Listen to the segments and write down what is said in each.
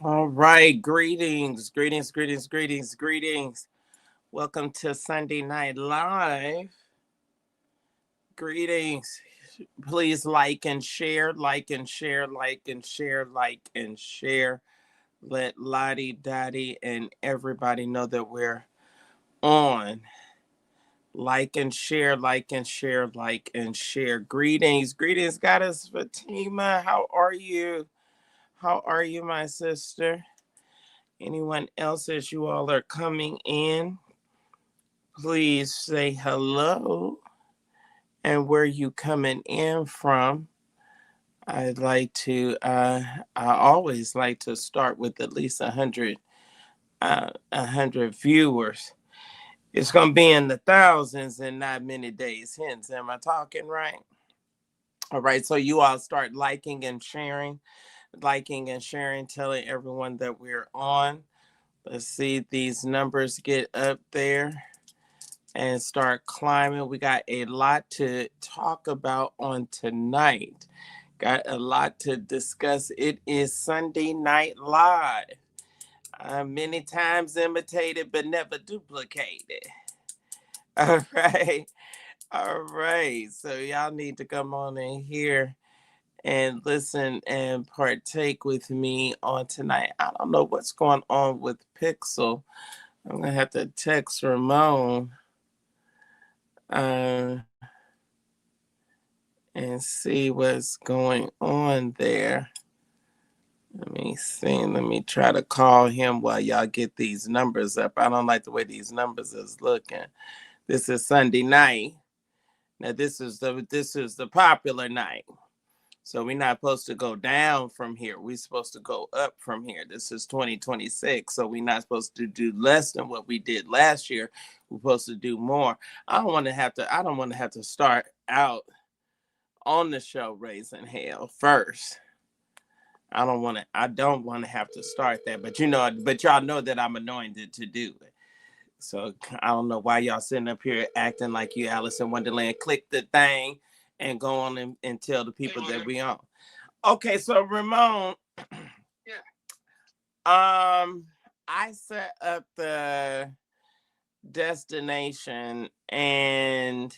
All right, greetings. Welcome to Sunday Night Live. Greetings. Please like and share. Let Lottie, Dottie, and everybody know that we're on. Like and share. Greetings, Goddess Fatima. How are you? My sister? Anyone else as you all are coming in, please say hello and where you coming in from. I always like to start with at least 100 viewers. It's going to be in the thousands and not many days hence. Am I talking right? All right, so you all start liking and sharing, telling everyone that we're on. Let's see these numbers get up there and start climbing. We got a lot to talk about on tonight. Got a lot to discuss. It is Sunday Night Live. Many times imitated, but never duplicated. All right. So y'all need to come on in here and listen and partake with me on tonight. I don't know what's going on with Pixel. I'm going to have to text Ramon and see what's going on there. Let me see. Let me try to call him while y'all get these numbers up. I don't like the way these numbers is looking. This is Sunday night. Now this is the popular night. So we're not supposed to go down from here. We're supposed to go up from here. This is 2026. So we're not supposed to do less than what we did last year. We're supposed to do more. I don't want to have to start out on the show raising hell first. I don't want to have to start that, but y'all know that I'm anointed to do it. So I don't know why y'all sitting up here acting like you Alice in Wonderland. Click the thing and go on and tell the people that we on. Okay, so Ramon. Yeah. I set up the destination, and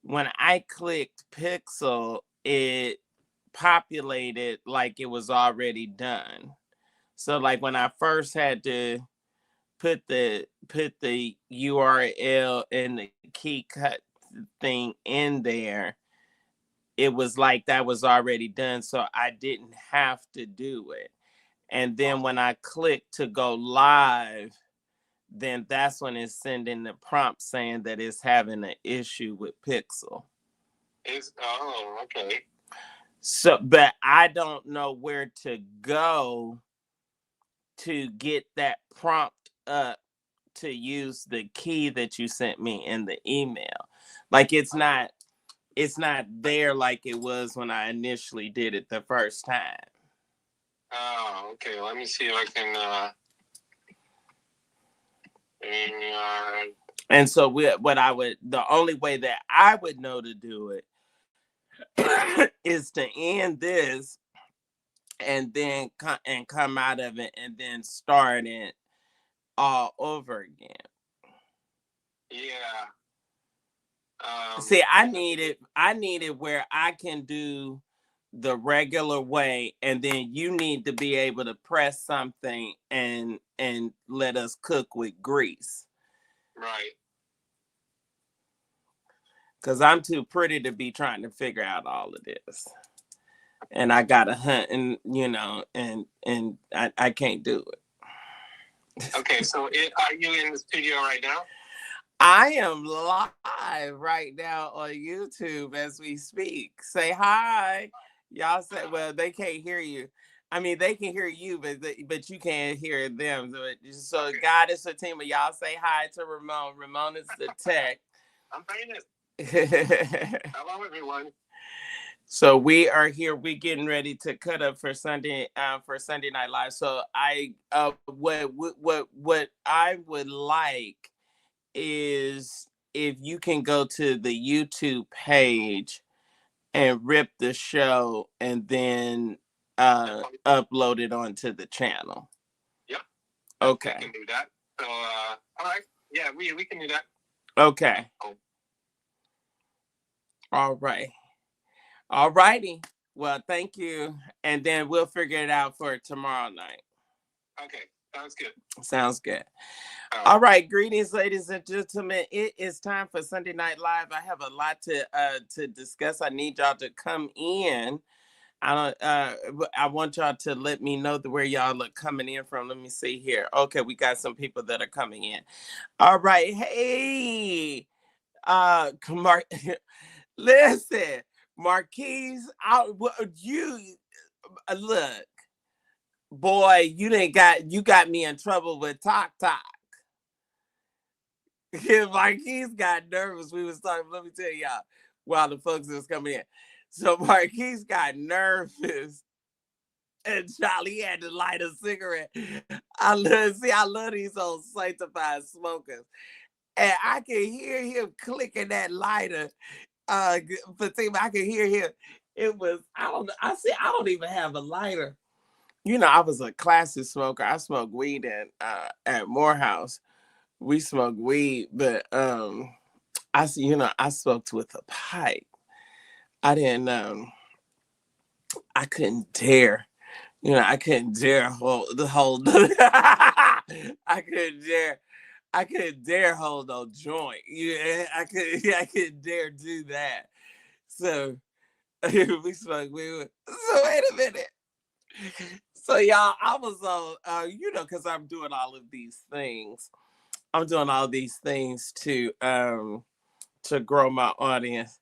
when I clicked Pixel, it populated like it was already done. So like when I first had to put the URL and the key cut thing in there, it was like that was already done, so I didn't have to do it. And then when I clicked to go live, then that's when it's sending the prompt saying that it's having an issue with Pixel. Okay. So, but I don't know where to go to get that prompt up to use the key that you sent me in the email. Like it's not there like it was when I initially did it the first time. Oh, okay. Let me see if I can and so the only way that I would know to do it is to end this and then come out of it and then start it all over again. Yeah. See, I need it where I can do the regular way, and then you need to be able to press something and let us cook with grease. Right. Because I'm too pretty to be trying to figure out all of this. And I gotta hunt, and and I can't do it. Okay, so are you in the studio right now? I am live right now on YouTube as we speak. Say hi. Y'all say, well, they can't hear you. I mean, they can hear you, but you can't hear them. So okay. Goddess Fatima, y'all say hi to Ramon. Ramon is the tech. I'm famous. Hello, everyone. So we are here. We're getting ready to cut up for Sunday Night Live. So what I would like is if you can go to the YouTube page and rip the show and then upload it onto the channel. Yep. Okay. We can do that. So all right. Yeah, we can do that. Okay. Oh. All right. All righty. Well, thank you. And then we'll figure it out for tomorrow night. Okay. Sounds good. Sounds good. All right. Greetings, ladies and gentlemen. It is time for Sunday Night Live. I have a lot to discuss. I need y'all to come in. I want y'all to let me know where y'all are coming in from. Let me see here. Okay, we got some people that are coming in. All right. Hey, listen. Marquise, you look, boy, you got me in trouble with Tok. Marquise got nervous. We was talking. Let me tell y'all while the folks is coming in. So Marquise got nervous, and Charlie had to light a cigarette. I love these old sanctified smokers, and I can hear him clicking that lighter. Fatima, I could hear him. It was, I don't know. I don't even have a lighter. I was a classic smoker. I smoked weed at Morehouse. We smoked weed, but I smoked with a pipe. I didn't I couldn't dare. I couldn't dare hold I couldn't dare hold no joint. I couldn't dare do that. So we smoked weed. So wait a minute. So y'all, I was on because I'm doing all of these things. I'm doing all these things to grow my audience.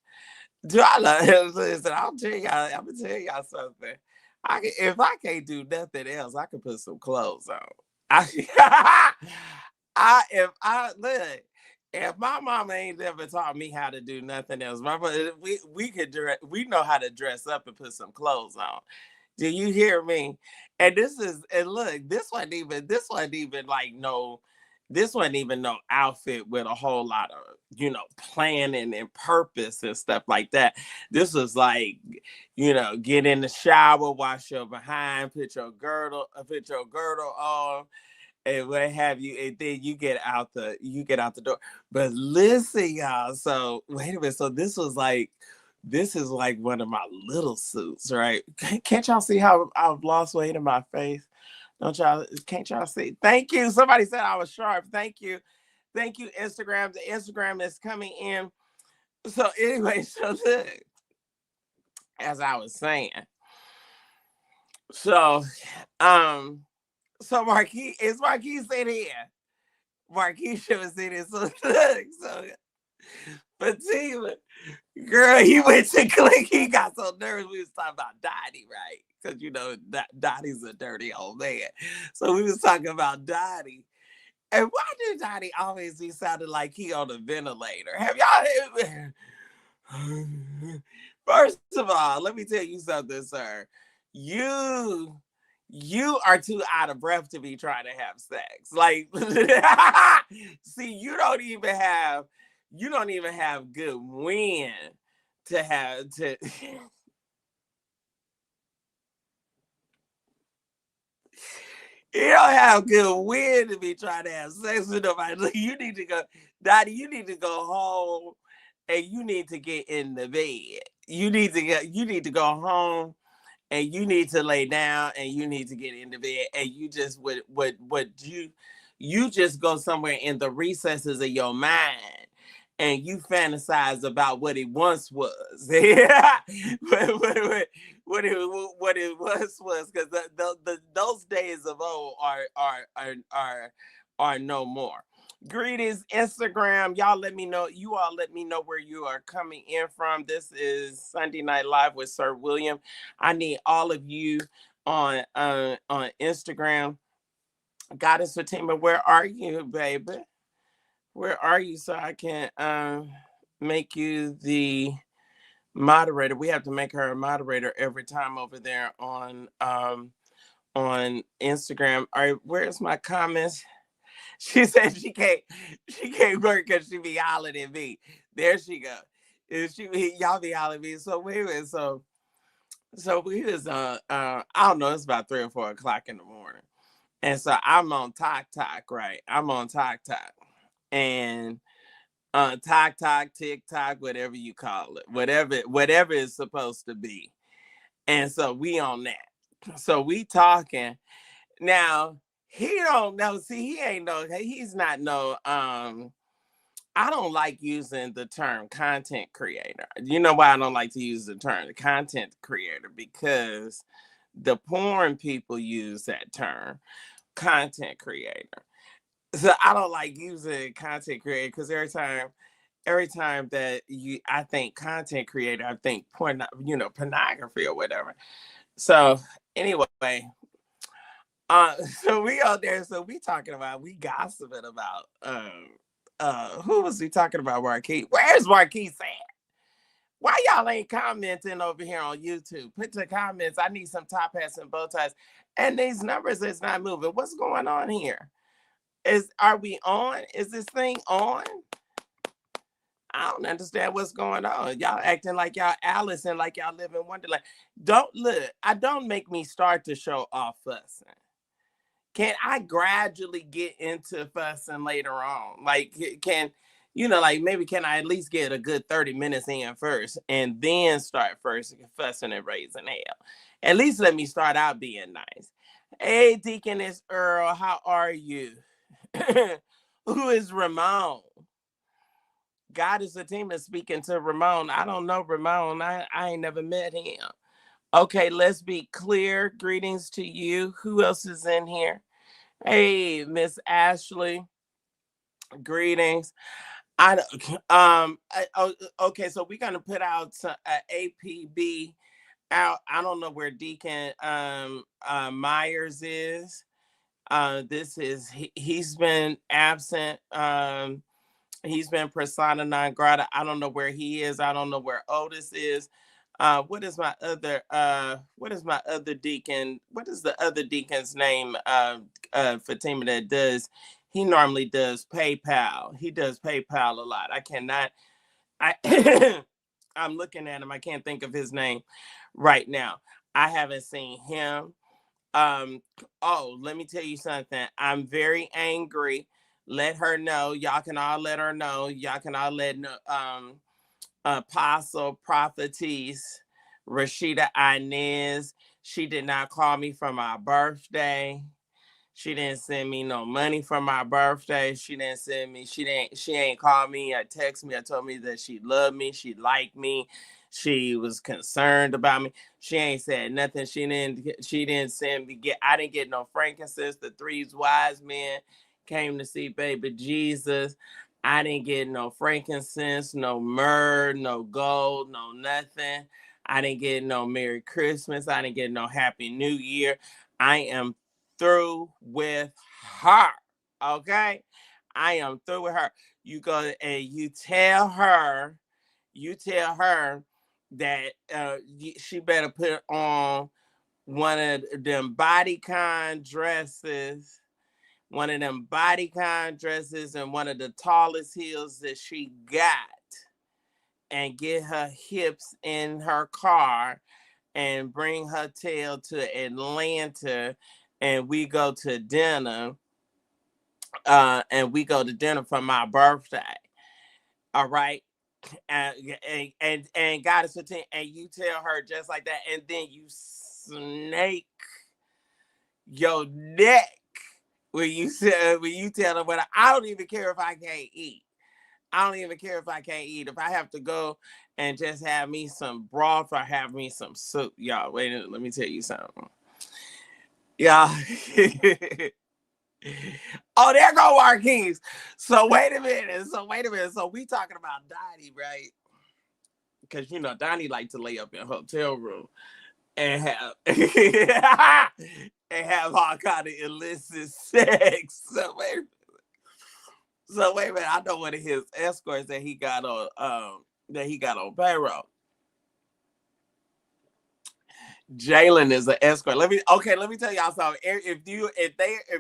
Do I love listen? I'm gonna tell y'all something. If I can't do nothing else, I can put some clothes on. If my mama ain't ever taught me how to do nothing else, we know how to dress up and put some clothes on. Do you hear me? And look, this wasn't even no outfit with a whole lot of, planning and purpose and stuff like that. This was like, get in the shower, wash your behind, put your girdle on, and what have you, and then you get out the door. But listen, y'all. So wait a minute. So this is like one of my little suits, right? Can't y'all see how I've lost weight in my face? Can't y'all see? Thank you. Somebody said I was sharp. Thank you. Thank you, Instagram. The Instagram is coming in. So anyway, so look, as I was saying. So Marquis in here. Marquis should have seen it. So look, Fatima, girl, he went to click. He got so nervous. We was talking about Dottie, right? Because Dottie's a dirty old man. So we was talking about Dottie. And why did Dottie always be sounding like he on a ventilator? Have y'all First of all, let me tell you something, sir. You are too out of breath to be trying to have sex. Like, see, you don't even have good wind to have to. You don't have good wind to be trying to have sex with nobody. You need to go, Dottie. You need to go home and you need to get in the bed. You need to go home and you need to lay down and you need to get in the bed and you just would you just go somewhere in the recesses of your mind and you fantasize about what it once was. What it was because those days of old are no more. Greetings, Instagram. You all let me know where you are coming in from. This is Sunday Night Live with Sir William. I need all of you on Instagram. Goddess Fatima, where are you, baby? Where are you so I can make you the moderator? We have to make her a moderator every time over there on Instagram. All right, where's my comments? She said she can't work because she be hollering at me. There she go. Y'all be hollering at me. So wait a minute. So we was I don't know, it's about 3 or 4 o'clock in the morning. And so I'm on TikTok, right? I'm on TikTok. And TikTok, TikTok, whatever you call it, whatever it's supposed to be. And so we on that. So we talking. Now he don't know. See, he ain't no. He's not no. I don't like using the term content creator. You know why I don't like to use the term content creator? Because the porn people use that term, content creator. So I don't like using content creator because every time that I think content creator, I think pornography or whatever. So anyway, so we out there, so we gossiping about who was we talking about? Marquis. Where's Marquis at? Why y'all ain't commenting over here on YouTube? Put the comments. I need some top hats and bow ties. And these numbers is not moving. What's going on here? Are we on? Is this thing on? I don't understand what's going on. Y'all acting like y'all Alice and like y'all live in Wonderland. Don't look. I don't make me start the show off fussing. Can I gradually get into fussing later on? Like, like maybe can I at least get a good 30 minutes in first and then start first fussing and raising hell? At least let me start out being nice. Hey, Deaconess Earl, how are you? Who is Ramon? God is a team is speaking to Ramon. I don't know Ramon. I ain't never met him. Okay, let's be clear. Greetings to you. Who else is in here? Hey, Miss Ashley. Greetings. Okay, so we're gonna put out APB out. I don't know where Deacon Myers is. He's been absent. He's been persona non grata. I don't know where he is. I don't know where Otis is. What is my other deacon? What is the other deacon's name? Fatima that does. He normally does PayPal. He does PayPal a lot. I cannot. I'm looking at him. I can't think of his name right now. I haven't seen him. Let me tell you something. I'm very angry. Let her know. Y'all can all let her know. Y'all can all let Apostle Prophetess Rashida Inez. She did not call me for my birthday. She didn't send me no money for my birthday. She ain't called me or text me or told me that she loved me. She liked me. She was concerned about me. She ain't said nothing. She didn't send me I didn't get no frankincense. The three wise men came to see baby Jesus. I didn't get no frankincense, no myrrh, no gold, no nothing. I didn't get no Merry Christmas. I didn't get no Happy New Year. I am through with her. Okay? I am through with her. You go and you tell her that she better put on one of them bodycon dresses, and one of the tallest heels that she got, and get her hips in her car and bring her tail to Atlanta, and we go to dinner. For my birthday. All right. and got us attention, and you tell her just like that, and then you snake your neck when you tell them what I don't even care if I can't eat. I don't even care if I can't eat. If I have to go and just have me some broth or have me some soup, y'all. Wait a minute, let me tell you something. Y'all. Oh, there go Marquise. So wait a minute. So we talking about Donnie, right? Because you know Donnie like to lay up in a hotel room and have and have all kind of illicit sex. So wait a minute. I know one of his escorts that he got on payroll. Jalen is an escort. Let me tell y'all something. If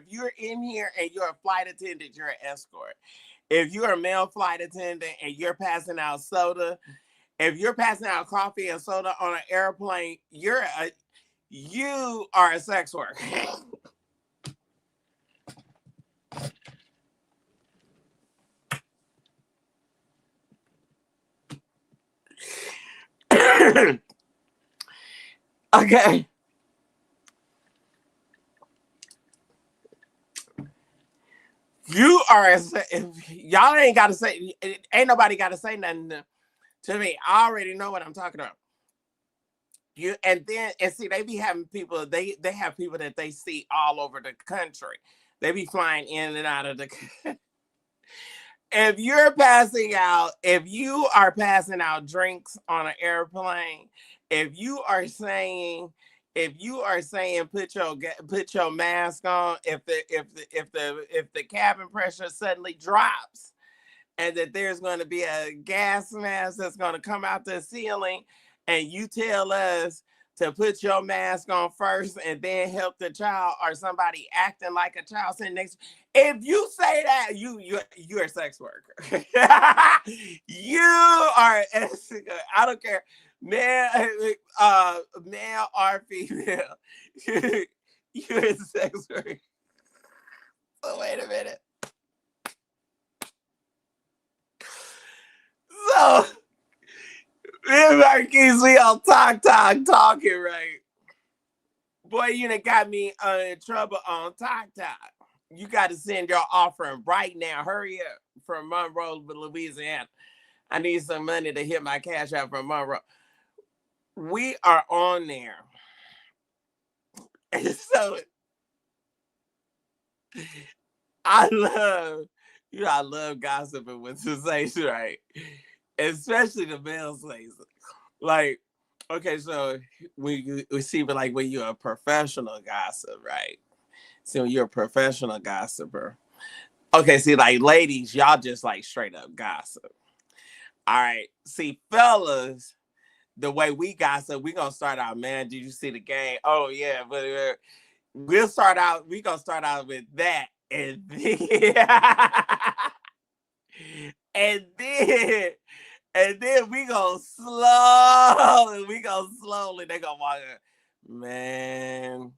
you're in here and you're a flight attendant, you're an escort. If you're a male flight attendant and you're passing out soda, if you're passing out coffee and soda on an airplane, you are a sex worker. Okay. You are y'all ain't gotta say, ain't nobody gotta say nothing to me. I already know what I'm talking about. And see, they be having people, they have people that they see all over the country. They be flying in and out of the if you are passing out drinks on an airplane, if you are saying put your mask on, if the cabin pressure suddenly drops and that there's going to be a gas mask that's going to come out the ceiling, and you tell us to put your mask on first and then help the child, or somebody acting like a child sitting next. If you say that, you're a sex worker. You are. I don't care, male or female. You're a sex worker. So wait a minute. So, me and Marquise, we all talking, right? Boy, you done got me in trouble on TikTok. You got to send your offering right now. Hurry up, from Monroe, Louisiana. I need some money to hit my cash out from Monroe. We are on there. And so, I love gossiping with sensation, right? Especially the male sensation. Like, okay, so we see, but like when you're a professional gossip, right? So when you're a professional gossiper. Okay, see, like ladies, y'all just like straight up gossip. All right. See, fellas, the way we gossip, we gonna start out, man. Did you see the game? Oh yeah, but we're gonna start out with that. And then, and then And then we go slowly. They gonna walk in. Man.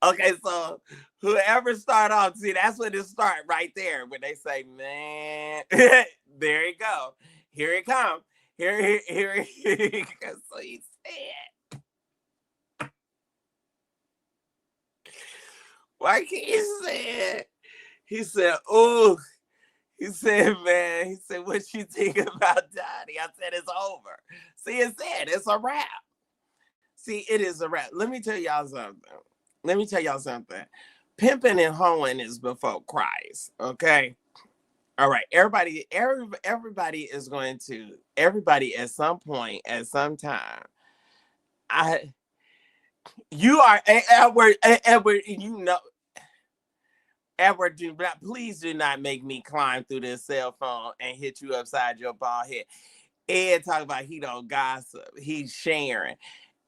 Okay, so whoever start off, see, that's when it start right there. When they say, man, there you go. Here it comes. Here. So he said, like he said, oh, he said, man, what you think about Donnie? I said, it's over. See, it's a wrap. See, it is a wrap. Let me tell y'all something. Pimping and hoeing is before Christ, okay? All right, everybody is going to, everybody at some point, at some time, you are, Edward, you know, Edward, please do not make me climb through this cell phone and hit you upside your bald head. Ed talk about he don't gossip. He's sharing.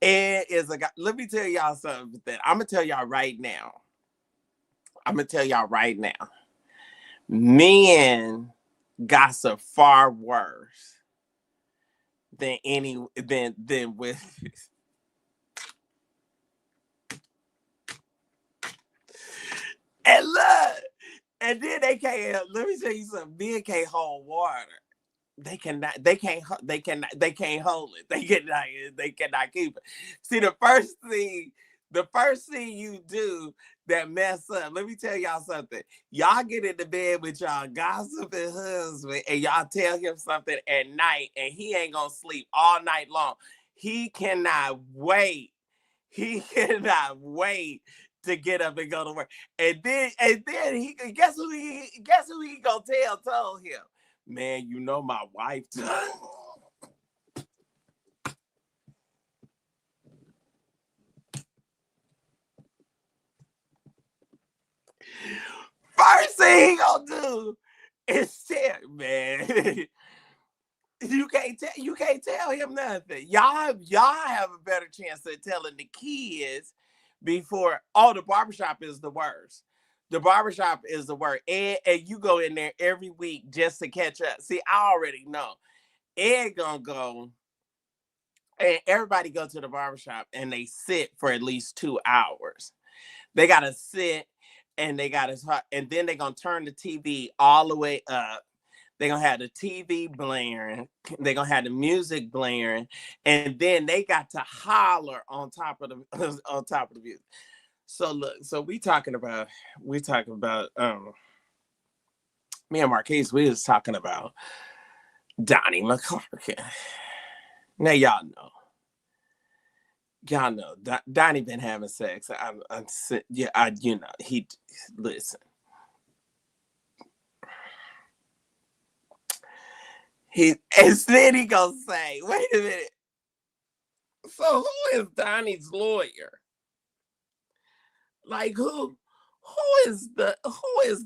Ed is a guy. Let me tell y'all something. I'm going to tell y'all right now. Men gossip far worse than with. And look, and then they can't. Let me tell you something. Men can't hold water. they can't hold it. They cannot keep it. See, the first thing you do that mess up, let me tell y'all something. Y'all get into bed with y'all gossiping husband and y'all tell him something at night and he ain't gonna sleep all night long. He cannot wait. He cannot wait to get up and go to work. And then he guess who he gonna told him. Man, you know my wife. First thing he gonna do is tell, man. You can't tell him nothing. Y'all have a better chance of telling the kids before. Oh, the barbershop is the worst. The barbershop is the worst. And you go in there every week just to catch up. See, I already know. Ed gonna go, and everybody go to the barbershop and they sit for at least 2 hours. They gotta sit and and then they're gonna turn the TV all the way up. They're gonna have the TV blaring, they're gonna have the music blaring, and then they got to holler on top of the music. So look, so we talking about me and Marquise, we was talking about Donnie McClurkin. Now y'all know Donnie been having sex. He listen. And then he gonna say, wait a minute. So who is Donnie's lawyer? Like who is the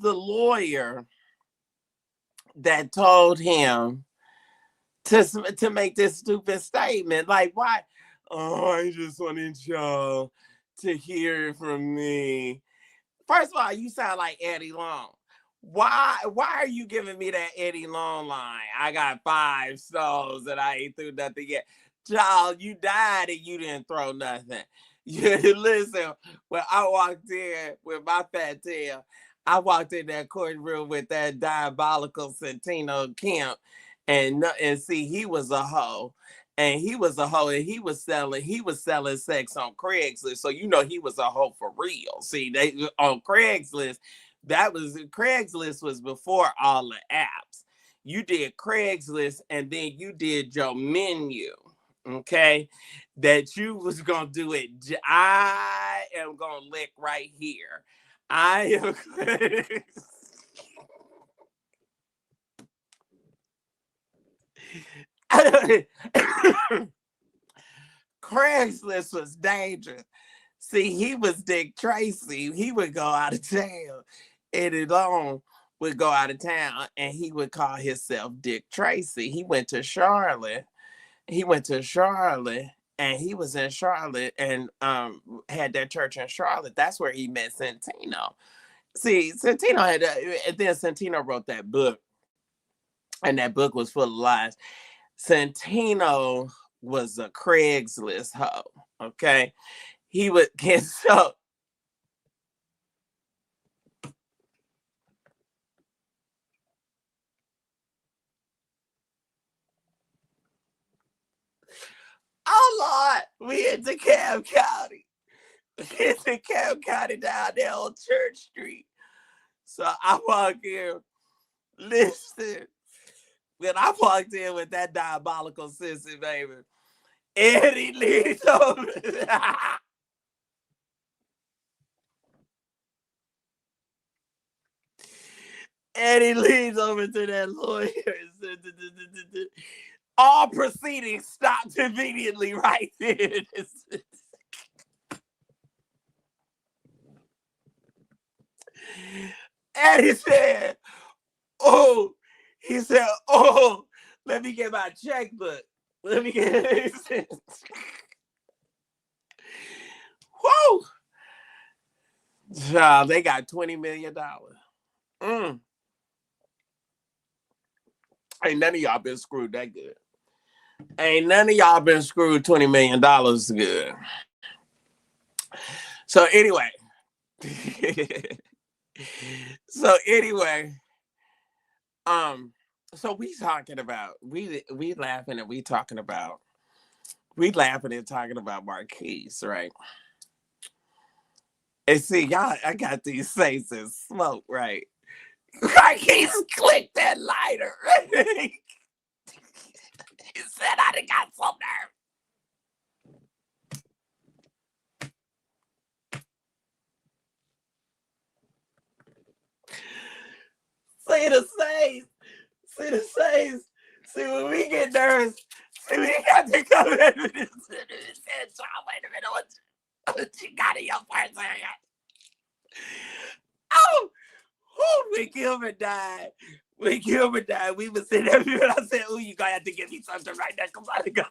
lawyer that told him to make this stupid statement? Like, why? Oh, I just wanted y'all to hear from me. First of all, you sound like Eddie Long. Why are you giving me that Eddie Long line? I got 5 souls and I ain't threw nothing yet. Child, you died and you didn't throw nothing. Listen, when I walked in with my fat tail, I walked in that courtroom with that diabolical Santino Kemp, and see, he was a hoe. And he was selling sex on Craigslist. So you know he was a hoe for real. See, they on Craigslist, Craigslist was before all the apps. You did Craigslist and then you did your menu. Okay, that you was gonna do it. I am gonna lick right here. I am. Craigslist was dangerous. See, he was Dick Tracy. He would go out of town. Eddie Long would go out of town and he would call himself Dick Tracy. He went to Charlotte. And he was in Charlotte and had that church in Charlotte. That's where he met Santino. See, Santino and then Santino wrote that book. And that book was full of lies. Santino was a Craigslist hoe. Okay. He would get so. Oh Lord, we in DeKalb County. In DeKalb County down there on Church Street. So I walk in, listen. When I walked in with that diabolical sissy, baby, Eddie leans over. Eddie leans over to that lawyer and said, all proceedings stopped immediately right there. Eddie said, oh, let me get my checkbook. Let me get whoa. Child, they got $20 million. Ain't none of y'all been screwed that good. Ain't none of y'all been screwed $20 million good. So anyway. So we talking about we laughing and we talking about we laughing and talking about Marquise, right? And see, y'all, I got these saints in smoke, right? Marquise clicked that lighter. He said I done got some nerve. See the saints. See the saints. See when we get nervous. See we got to come in and said, wait a minute, what you got in your first area? Oh, when Gilbert died. When Gilbert died, we was sitting there and I said, oh, you gonna have to give me something right now. Come on, go.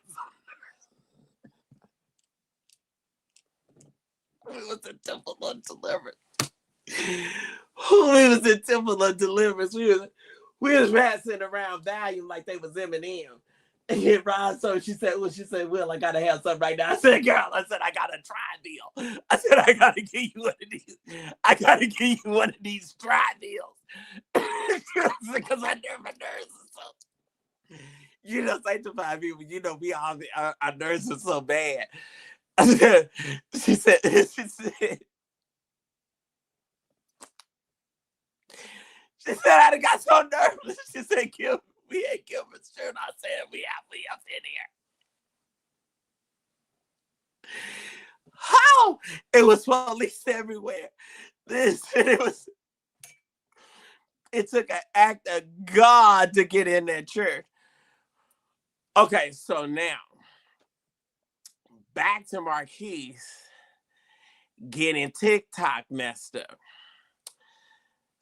We was in Temple of Deliverance. We was in Temple of Deliverance. We was passing around volume like they was Eminem. And Ron, so she said, Will, I gotta have something right now. I said, girl, I got a try deal. I said, I gotta give you one of these. I gotta give you one of these try deals. Because I never nerves so. You know, sanctified people, you know, we all our nerves are so bad. She said, I got so nervous. She said, Gilbert, we ain't Gilbert's shirt. I said, we up in here. How? It was police everywhere. It took an act of God to get in that church. Okay, so now, back to Marquise getting TikTok messed up.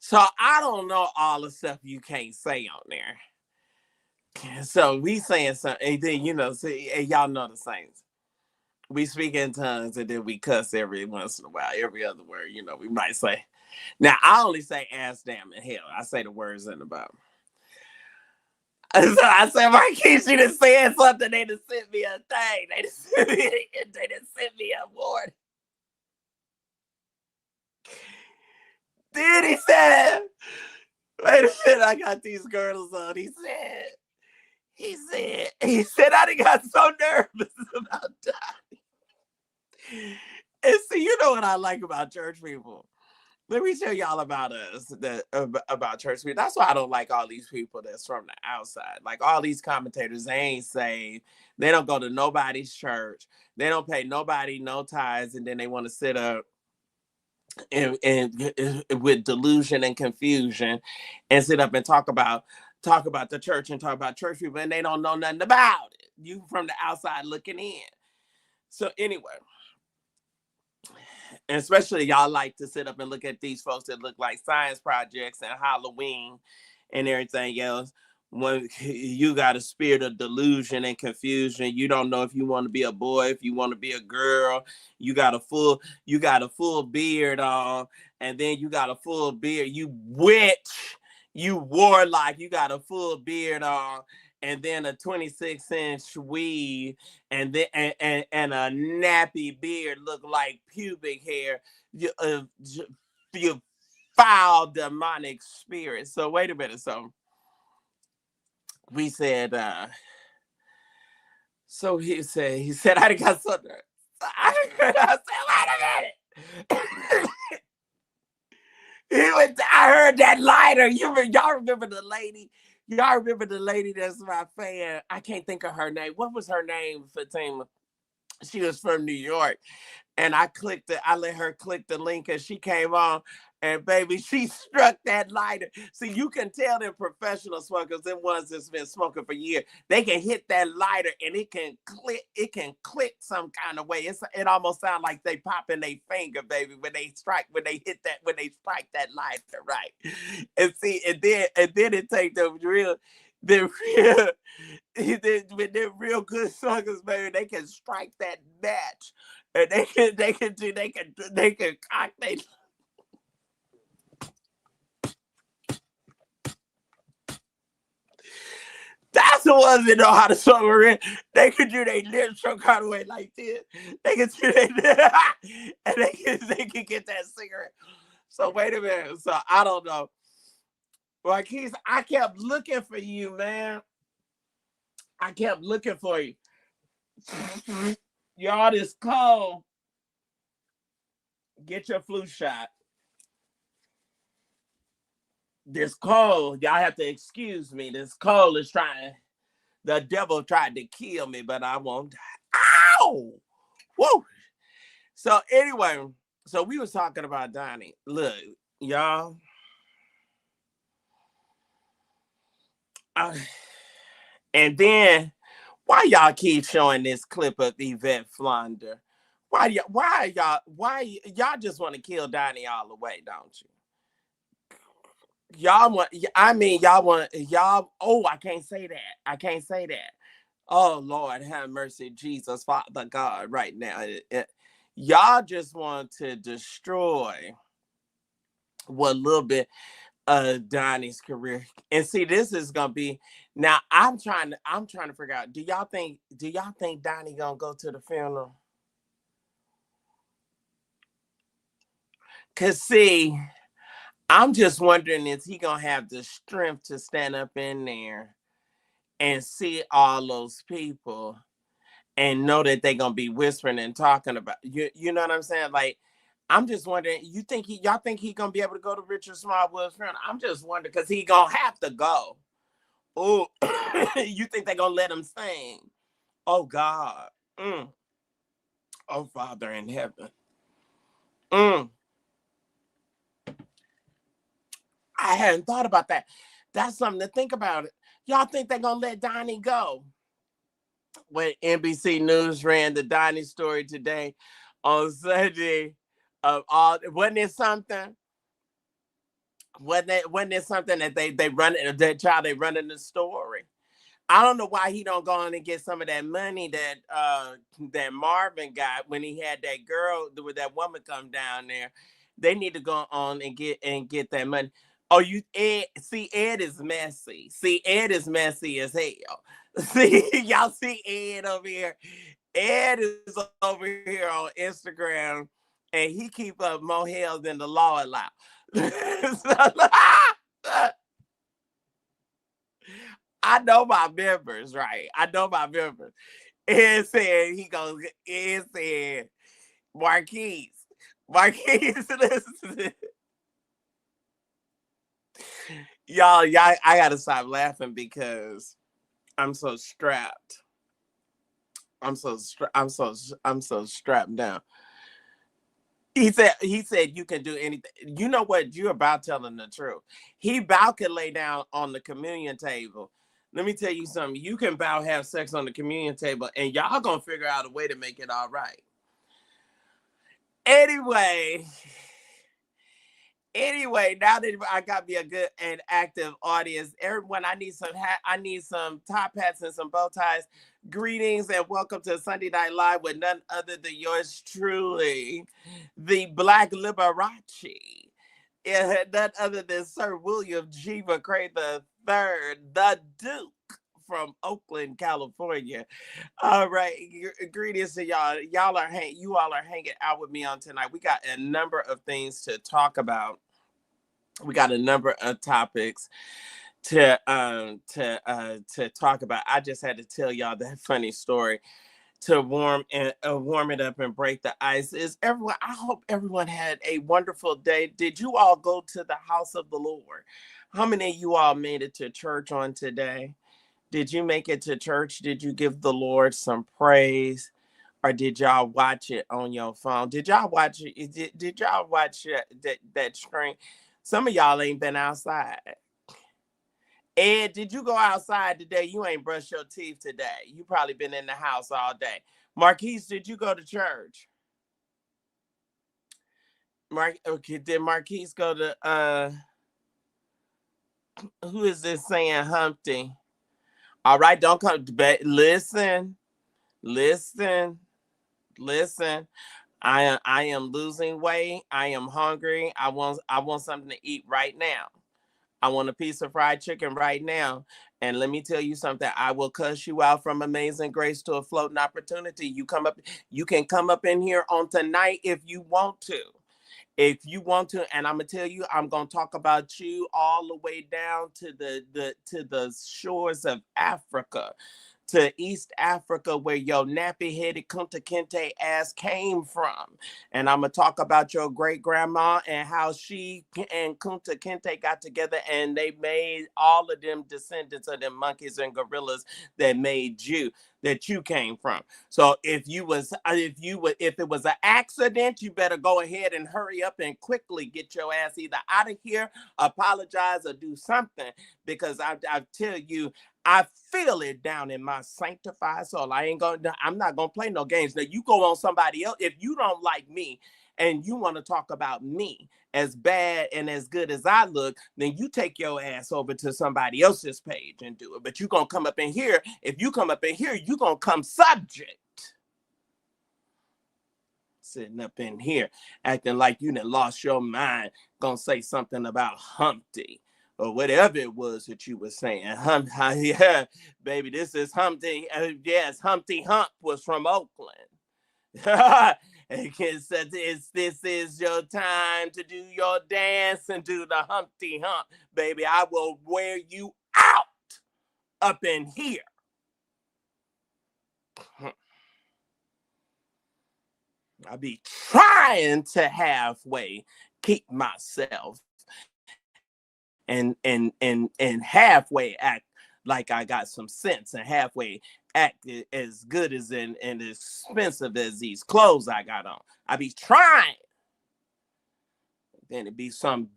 So I don't know all the stuff you can't say on there. So we saying something, and then and y'all know the saints. We speak in tongues, and then we cuss every once in a while, every other word. We might say. Now I only say ass, damn, and hell. I say the words in the Bible. So I said, Marquise, you done said something. They done sent me a thing. They done sent me a warning. Then he said, wait a minute, I got these girdles on. He said, I done got so nervous about dying. And see, you know what I like about church people? Let me tell y'all about us, about church people. That's why I don't like all these people that's from the outside. Like all these commentators, they ain't saved. They don't go to nobody's church. They don't pay nobody no tithes, and then they want to sit up and with delusion and confusion and sit up and talk about the church and talk about church people, and they don't know nothing about it. You from the outside looking in. So anyway. And especially y'all like to sit up and look at these folks that look like science projects and Halloween and everything else. When you got a spirit of delusion and confusion, you don't know if you want to be a boy, if you want to be a girl. You got a full beard on, and then you got a full beard. You witch, you warlock. You got a full beard on, and then a 26-inch weave, and then and a nappy beard look like pubic hair. You foul demonic spirit. So wait a minute. So we said, so he said, I got something. I said, wait a minute. I heard that lighter. Y'all remember the lady? Y'all remember the lady that's my fan? I can't think of her name. What was her name, Fatima? She was from New York. And I let her click the link, and she came on, and baby, she struck that lighter. See, you can tell them professional smokers, them ones that's been smoking for years, they can hit that lighter and it can click some kind of way. It almost sounds like they popping their finger, baby, when they strike that lighter, right? And see, and then it take when they're real good smokers, baby, they can strike that match. And they can cock they. That's the ones that know how to summer in. They can do their lips some kind of way like this. They can do their and they can get that cigarette. So wait a minute. So I don't know. Marquise, I kept looking for you, man. I kept looking for you. Y'all, this cold. Get your flu shot. This cold, y'all have to excuse me. This cold is trying. The devil tried to kill me, but I won't die. Ow! Woo! So anyway, so we was talking about Donnie. Look, y'all. And then why y'all keep showing this clip of Yvette Flonder? Why y'all just want to kill Donnie all the way, don't you? Y'all want, I mean, y'all, oh, I can't say that. I can't say that. Oh, Lord, have mercy, Jesus, Father God, right now. Y'all just want to destroy what little bit of Donnie's career. And see, this is gonna be now. I'm trying to figure out. Do y'all think Donnie gonna go to the funeral? Cause see, I'm just wondering, is he gonna have the strength to stand up in there and see all those people and know that they're gonna be whispering and talking about you? You know what I'm saying? Like, I'm just wondering. Y'all think he gonna be able to go to Richard Smallwood's funeral? I'm just wondering because he gonna have to go. Oh, you think they're gonna let him sing? Oh God. Mm. Oh Father in heaven. Mm. I hadn't thought about that. That's something to think about. It. Y'all think they're gonna let Donnie go? When NBC News ran the Donnie story today on Sunday, of all, wasn't it something? Wasn't it something that they run that child they running the story? I don't know why he don't go on and get some of that money that Marvin got when he had that girl with that woman come down there. They need to go on and get that money. Oh, Ed is messy. See, Ed is messy as hell. See, y'all see Ed over here. Ed is over here on Instagram and he keep up more hell than the law allow. I know my members, right? I know my members. Ed said Ed said, Marquise, listen. Y'all, I gotta stop laughing because I'm so strapped. I'm so strapped down. He said you can do anything. You know what? You're about telling the truth. He about could lay down on the communion table. Let me tell you something. You can about have sex on the communion table, and y'all gonna figure out a way to make it all right. Anyway, now that I got me a good and active audience, everyone, I need some top hats and some bow ties. Greetings and welcome to Sunday Night Live with none other than yours truly, the Black Liberace. None other than Sir William G. McCray the Third, the Duke from Oakland, California. All right, greetings to y'all. You all are hanging out with me on tonight. We got a number of things to talk about. We got a number of topics to talk about. I just had to tell y'all that funny story to warm it up and break the ice. I hope everyone had a wonderful day. Did you all go to the house of the Lord? How many of you all made it to church on today? Did you make it to church? Did you give the Lord some praise? Or did y'all watch it on your phone? Did y'all watch it? Did y'all watch that screen? Some of y'all ain't been outside. Ed, did you go outside today? You ain't brushed your teeth today. You probably been in the house all day. Marquise, did you go to church? Okay, did Marquise go to who is this saying Humpty? All right, don't come listen. I am losing weight. I am hungry. I want something to eat right now. I want a piece of fried chicken right now. And let me tell you something. I will cuss you out from Amazing Grace to a floating opportunity. You can come up in here on tonight if you want to. If you want to, and I'm gonna tell you, I'm gonna talk about you all the way down to the shores of Africa, to East Africa, where your nappy-headed Kunta Kinte ass came from. And I'm going to talk about your great-grandma and how she and Kunta Kinte got together and they made all of them descendants of them monkeys and gorillas that made you, that you came from. So if it was an accident, you better go ahead and hurry up and quickly get your ass either out of here, apologize, or do something, because I tell you, I feel it down in my sanctified soul. I'm not gonna play no games. Now you go on somebody else. If you don't like me and you want to talk about me as bad and as good as I look, then you take your ass over to somebody else's page and do it. But you gonna come up in here. If you come up in here, you gonna come subject. Sitting up in here acting like you done lost your mind, gonna say something about Humpty or whatever it was that you were saying. Yeah, baby, this is Humpty. Yes, Humpty Hump was from Oakland. This is your time to do your dance and do the Humpty Hump. Baby, I will wear you out up in here. I be trying to halfway keep myself and halfway act like I got some sense, and halfway act as good as and expensive as these clothes I got on. I be trying. Then it be some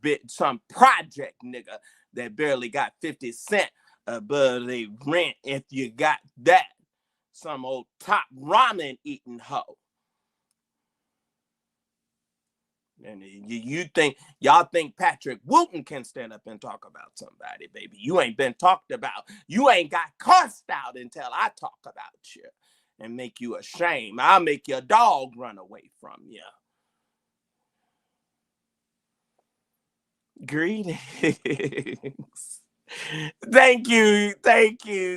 project nigga that barely got 50 cents above the rent, if you got that. Some old top ramen eating hoe. And y'all think Patrick Wooten can stand up and talk about somebody, baby. You ain't been talked about. You ain't got cussed out until I talk about you and make you ashamed. I'll make your dog run away from you. Greetings. Thank you, baby.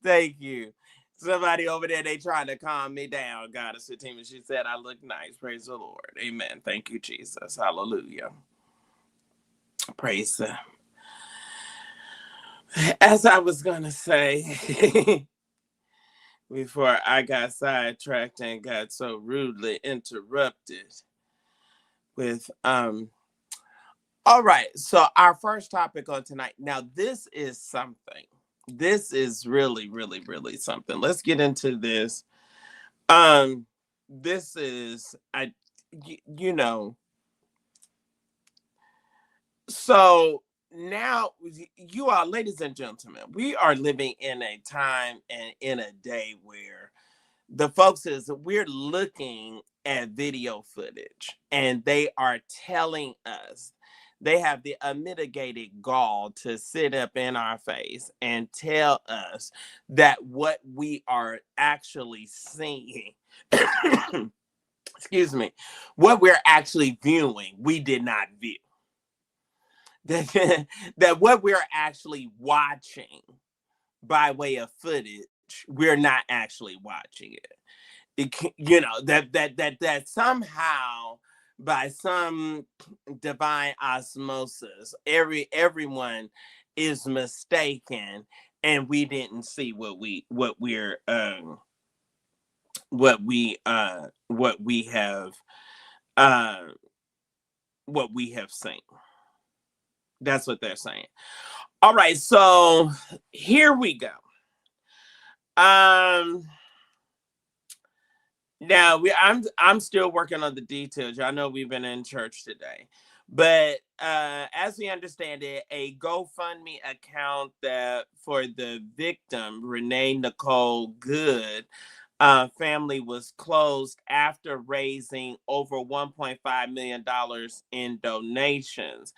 Thank you. Somebody over there, they trying to calm me down. Goddess Fatima, she said I look nice. Praise the Lord. Amen. Thank you, Jesus. Hallelujah. Praise him. As I was going to say, before I got sidetracked and got so rudely interrupted with, all right. So our first topic on tonight. Now, this is something. This is really, really, really something. Let's get into this. This is, you know, so now you are, ladies and gentlemen, we are living in a time and in a day where the folks we're looking at video footage and they are telling us, they have the unmitigated gall to sit up in our face and tell us that what we are actually seeing, excuse me, what we're actually viewing, we did not view. That what we're actually watching by way of footage, we're not actually watching it. That somehow, by some divine osmosis, everyone is mistaken, and we didn't see what we have seen. That's what they're saying. All right, so here we go. Now I'm still working on the details. I know we've been in church today, but as we understand it, a GoFundMe account that for the victim Renee Nicole Good family was closed after raising over $1.5 million in donations.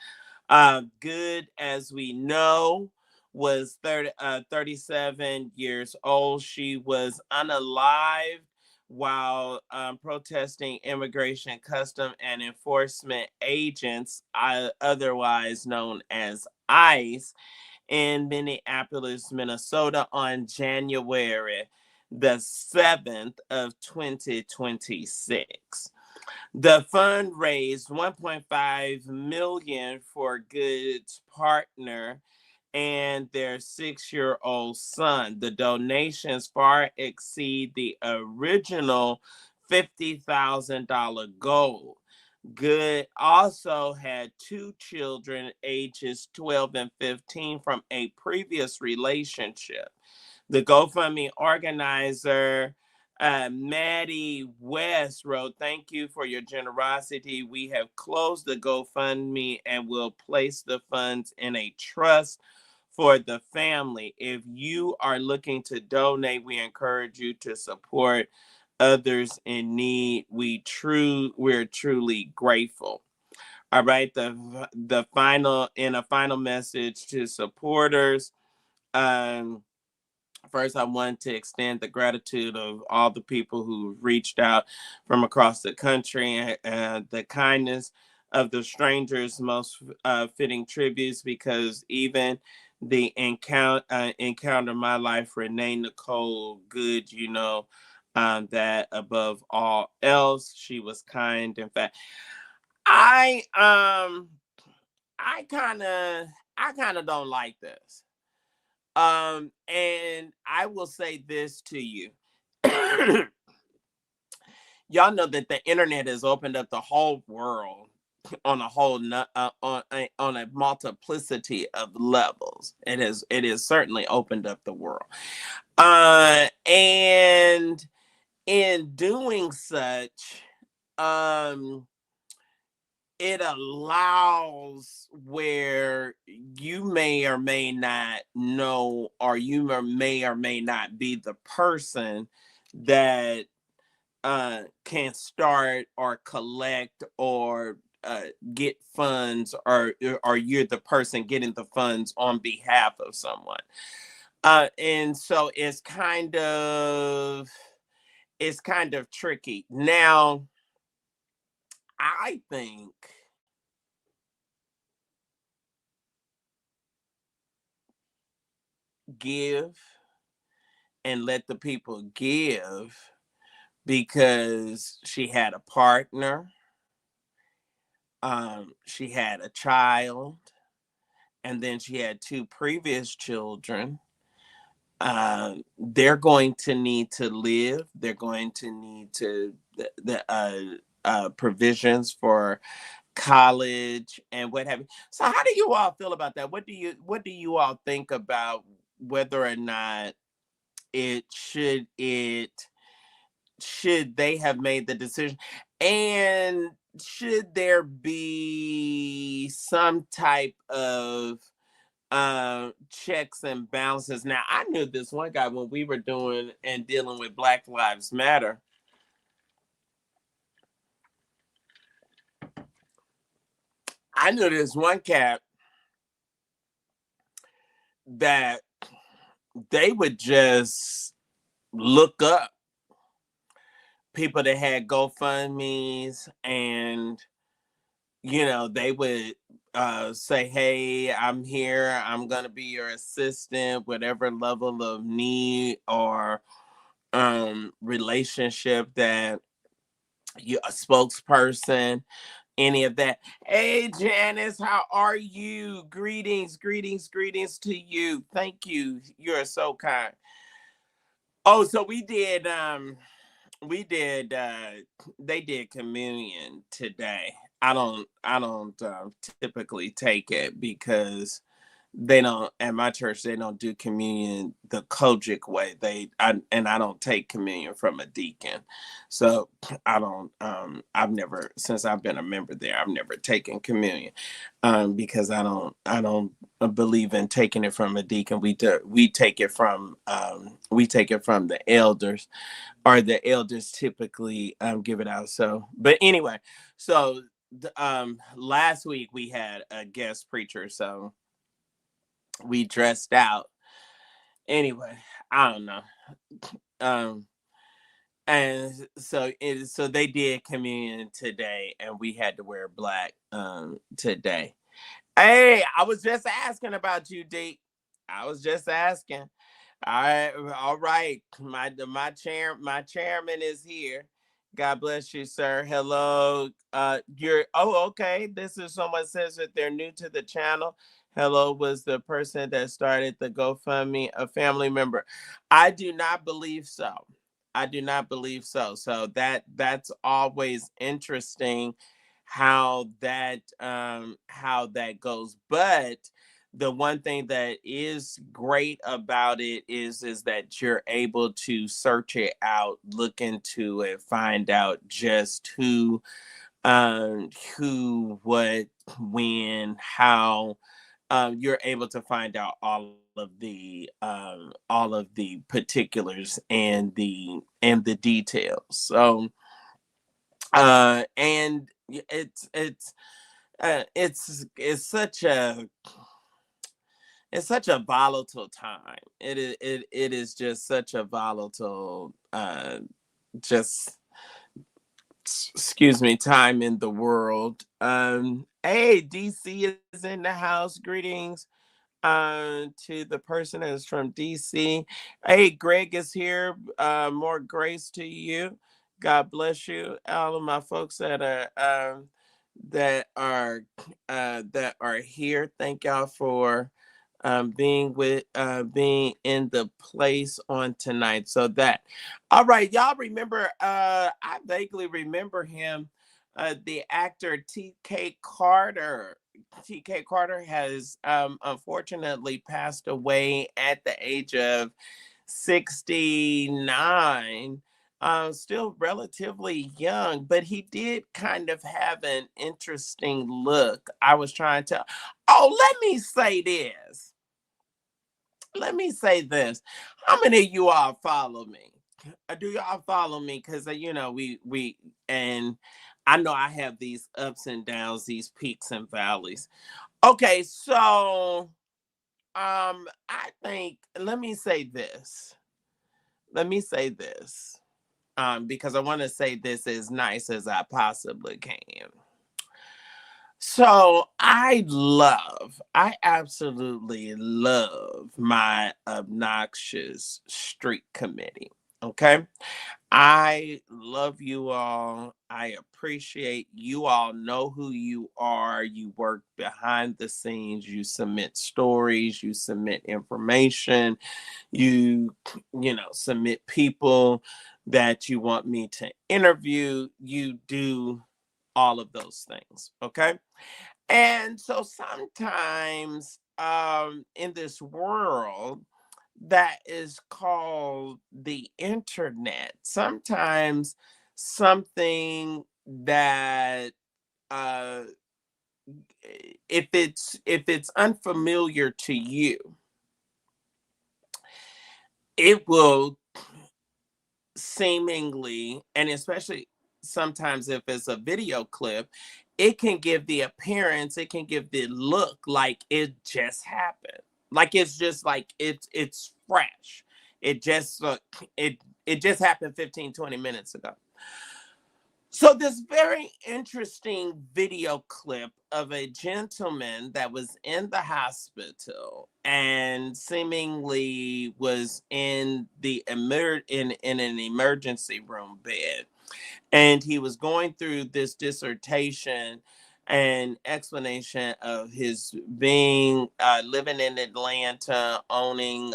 Good, as we know, was 37 years old. She was unalived while protesting immigration, custom, and enforcement agents, otherwise known as ICE, in Minneapolis, Minnesota on January the 7th of 2026. The fund raised 1.5 million for Good's partner and their 6-year-old son. The donations far exceed the original $50,000 goal. Good also had 2 children, ages 12 and 15, from a previous relationship. The GoFundMe organizer, Maddie West, wrote, "Thank you for your generosity. We have closed the GoFundMe and will place the funds in a trust for the family. If you are looking to donate, we encourage you to support others in need. We're truly grateful." All right, the final message to supporters. Um, First, I want to extend the gratitude of all the people who reached out from across the country, and the kindness of the strangers, most fitting tributes, because even the encounter my life, Renee Nicole Good, that above all else, she was kind. In fact, I um I kind of don't like this. And I will say this to you. Y'all know that the internet has opened up the whole world on a whole on a multiplicity of levels. It has certainly opened up the world. And in doing such, um it allows where you may or may not know, or you may or may not be the person that can start or collect or get funds, or you're the person getting the funds on behalf of someone. And so it's kind of tricky. Now, I think give and let the people give, because she had a partner, she had a child, and then she had 2 previous children. They're going to need to live. They're going to need to the provisions for college and what have you. So, how do you all feel about that? What do you all think about whether or not it should they have made the decision, and should there be some type of checks and balances? Now, I knew this one guy when we were doing and dealing with Black Lives Matter. I knew this one cat that they would just look up people that had GoFundMe's, and they would say, "Hey, I'm here. I'm gonna be your assistant, whatever level of need or relationship that you a spokesperson, any of that." Hey, Janice, how are you? Greetings, greetings, greetings to you. Thank you. You're so kind. Oh, so we did they did communion today. I don't typically take it, because they don't at my church, they don't do communion the COGIC way. I don't take communion from a deacon. So I don't I've never, since I've been a member there, I've never taken communion, because I don't believe in taking it from a deacon. We take it from the elders, or the elders typically give it out. So, but anyway, so last week we had a guest preacher, so we dressed out. Anyway, I don't know. Um, and so they did communion today, and we had to wear black today. Hey, I was just asking about you, Deke. I was just asking. All right, all right. My chairman is here. God bless you, sir. Hello. Okay. This is someone says that they're new to the channel. Hello was the person that started the GoFundMe, a family member. I do not believe so. I do not believe so. So that's always interesting how that goes. But the one thing that is great about it is that you're able to search it out, look into it, find out just what, when, how. You're able to find out all of the particulars and the details. So and it's such a volatile time. It is just such a volatile just excuse me, time in the world. Hey, DC is in the house. Greetings to the person that is from DC. Hey, Greg is here. More grace to you. God bless you. All of my folks that are that are here. Thank y'all for being in the place on tonight. So that, all right, y'all remember? I vaguely remember him, the actor T.K. Carter. T.K. Carter has unfortunately passed away at the age of 69. Still relatively young, but he did kind of have an interesting look. I was trying to, oh, let me say this. Let me say this. How many of you all follow me? Do y'all follow me? Because and I know I have these ups and downs, these peaks and valleys. Okay, so I think, let me say this. Let me say this. Because I want to say this as nice as I possibly can. So I absolutely love my obnoxious street committee. Okay. I love you all. I appreciate you all know who you are. You work behind the scenes. You submit stories. You submit information. You submit people that you want me to interview. You do all of those things. Okay. And so sometimes in this world that is called the internet, sometimes something that uh if it's unfamiliar to you, it will seemingly, and especially sometimes if it's a video clip, it can give the appearance, it can give the look like it just happened, like it's just like it's fresh. It just it just happened 15-20 minutes ago. So this very interesting video clip of a gentleman that was in the hospital and seemingly was in in an emergency room bed, and he was going through this dissertation and explanation of his being living in Atlanta, owning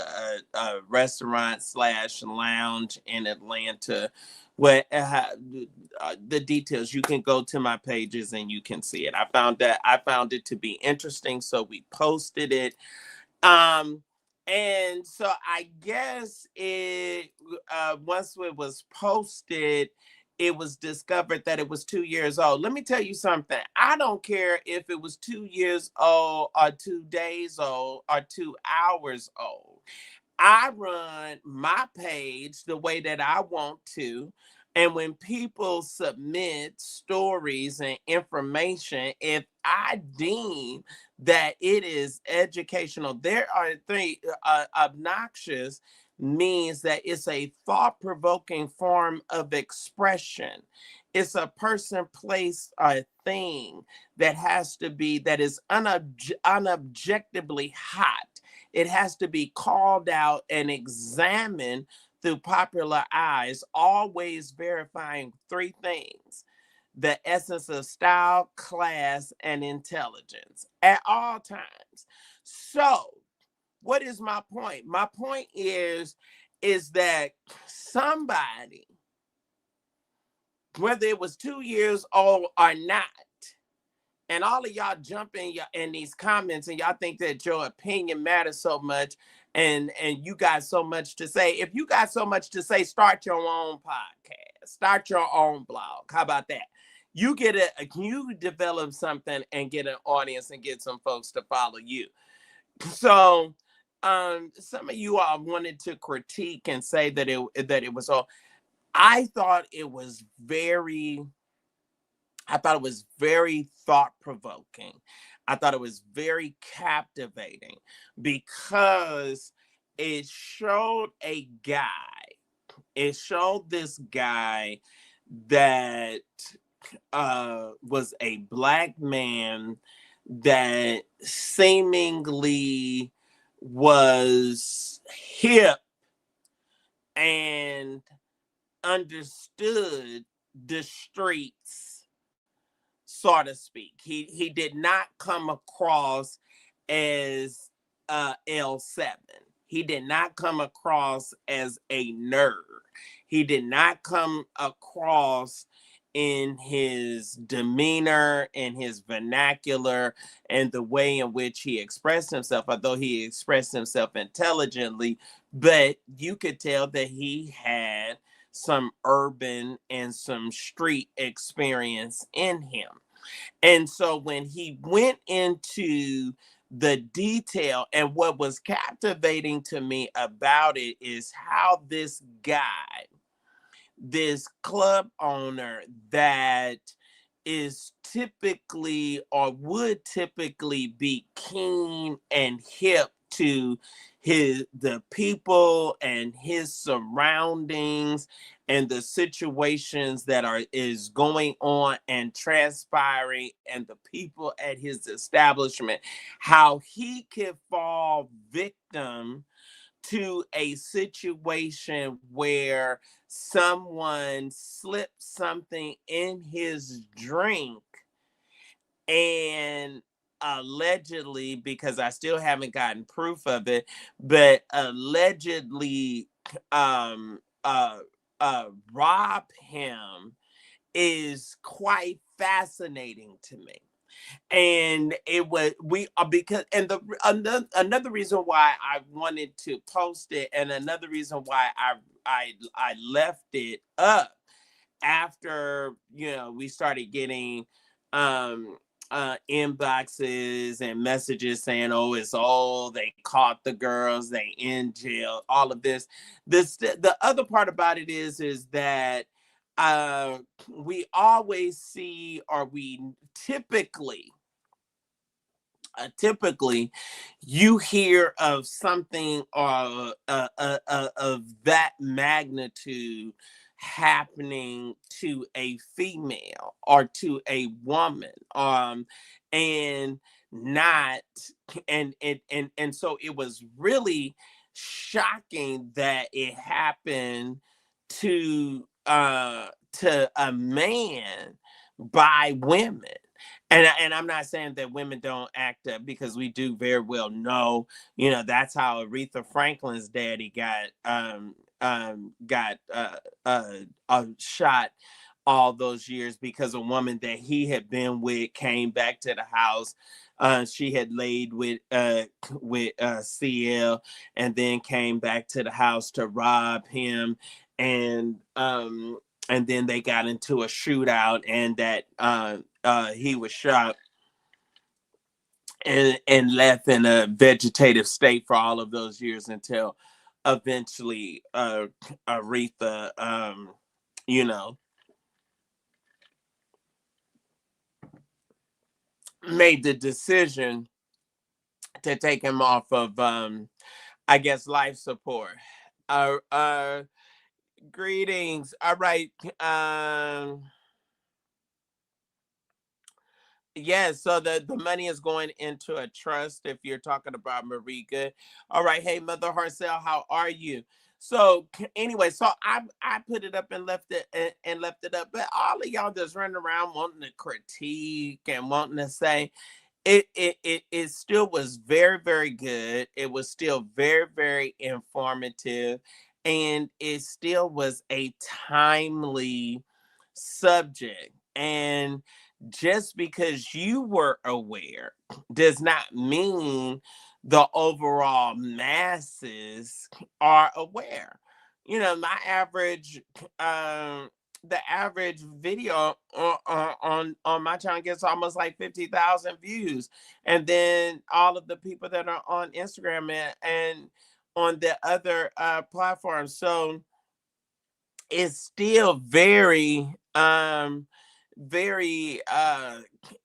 a restaurant slash lounge in Atlanta. Where the details, you can go to my pages and you can see it. I found it to be interesting, so we posted it. um and so I guess it once it was posted, it was discovered that it was 2 years old. Let me tell you something. I don't care if it was 2 years old or 2 days old or 2 hours old. I run my page the way that I want to. And when people submit stories and information, if I deem that it is educational, there are three obnoxious means that it's a thought-provoking form of expression. It's a person, place, a thing that has to be, that is unobjectively hot. It has to be called out and examined through popular eyes, always verifying three things: the essence of style, class, and intelligence at all times. So, what is my point? My point is that somebody, whether it was 2 years old or not, and all of y'all jump in these comments and y'all think that your opinion matters so much, and you got so much to say. If you got so much to say, start your own podcast, start your own blog. How about that? You develop something and get an audience and get some folks to follow you. So some of you all wanted to critique and say that it was all. I thought it was very thought provoking. I thought it was very captivating because it showed a guy. It showed this guy that was a black man that seemingly was hip and understood the streets, so to speak. He did not come across as L7. He did not come across as a nerd. He did not come across in his demeanor, in his vernacular, and the way in which he expressed himself, although he expressed himself intelligently, but you could tell that he had some urban and some street experience in him. And so when he went into the detail, and what was captivating to me about it is how this guy, this club owner that is typically or would typically be keen and hip to the people and his surroundings and the situations that is going on and transpiring and the people at his establishment, how he could fall victim to a situation where someone slipped something in his drink and allegedly, because I still haven't gotten proof of it, but allegedly um uh rob him, is quite fascinating to me. And it was we because and the another reason why I wanted to post it, and another reason why I left it up after we started getting um inboxes and messages saying, oh, it's old, they caught the girls, they in jail, all of this. The other part about it is that uh we always see, or we typically typically you hear of something of that magnitude happening to a female or to a woman, and not and so it was really shocking that it happened to a man by women. And I'm not saying that women don't act up, because we do very well know, that's how Aretha Franklin's daddy got shot all those years, because a woman that he had been with came back to the house. She had laid with CL, and then came back to the house to rob him, and and then they got into a shootout, and that he was shot and left in a vegetative state for all of those years, until eventually Aretha you know made the decision to take him off of I guess life support. uh uh Greetings. All right. Yeah, so the money is going into a trust, if you're talking about Marika. All right. Hey, Mother Harcel, how are you? So anyway, so I put it up and left it and left it up. But all of y'all just running around wanting to critique and wanting to say it still was very, very good. It was still very, very informative, and it still was a timely subject. And just because you were aware does not mean the overall masses are aware. You know, my average the average video on my channel gets almost like 50,000 views, and then all of the people that are on Instagram and on the other platforms. So it's still very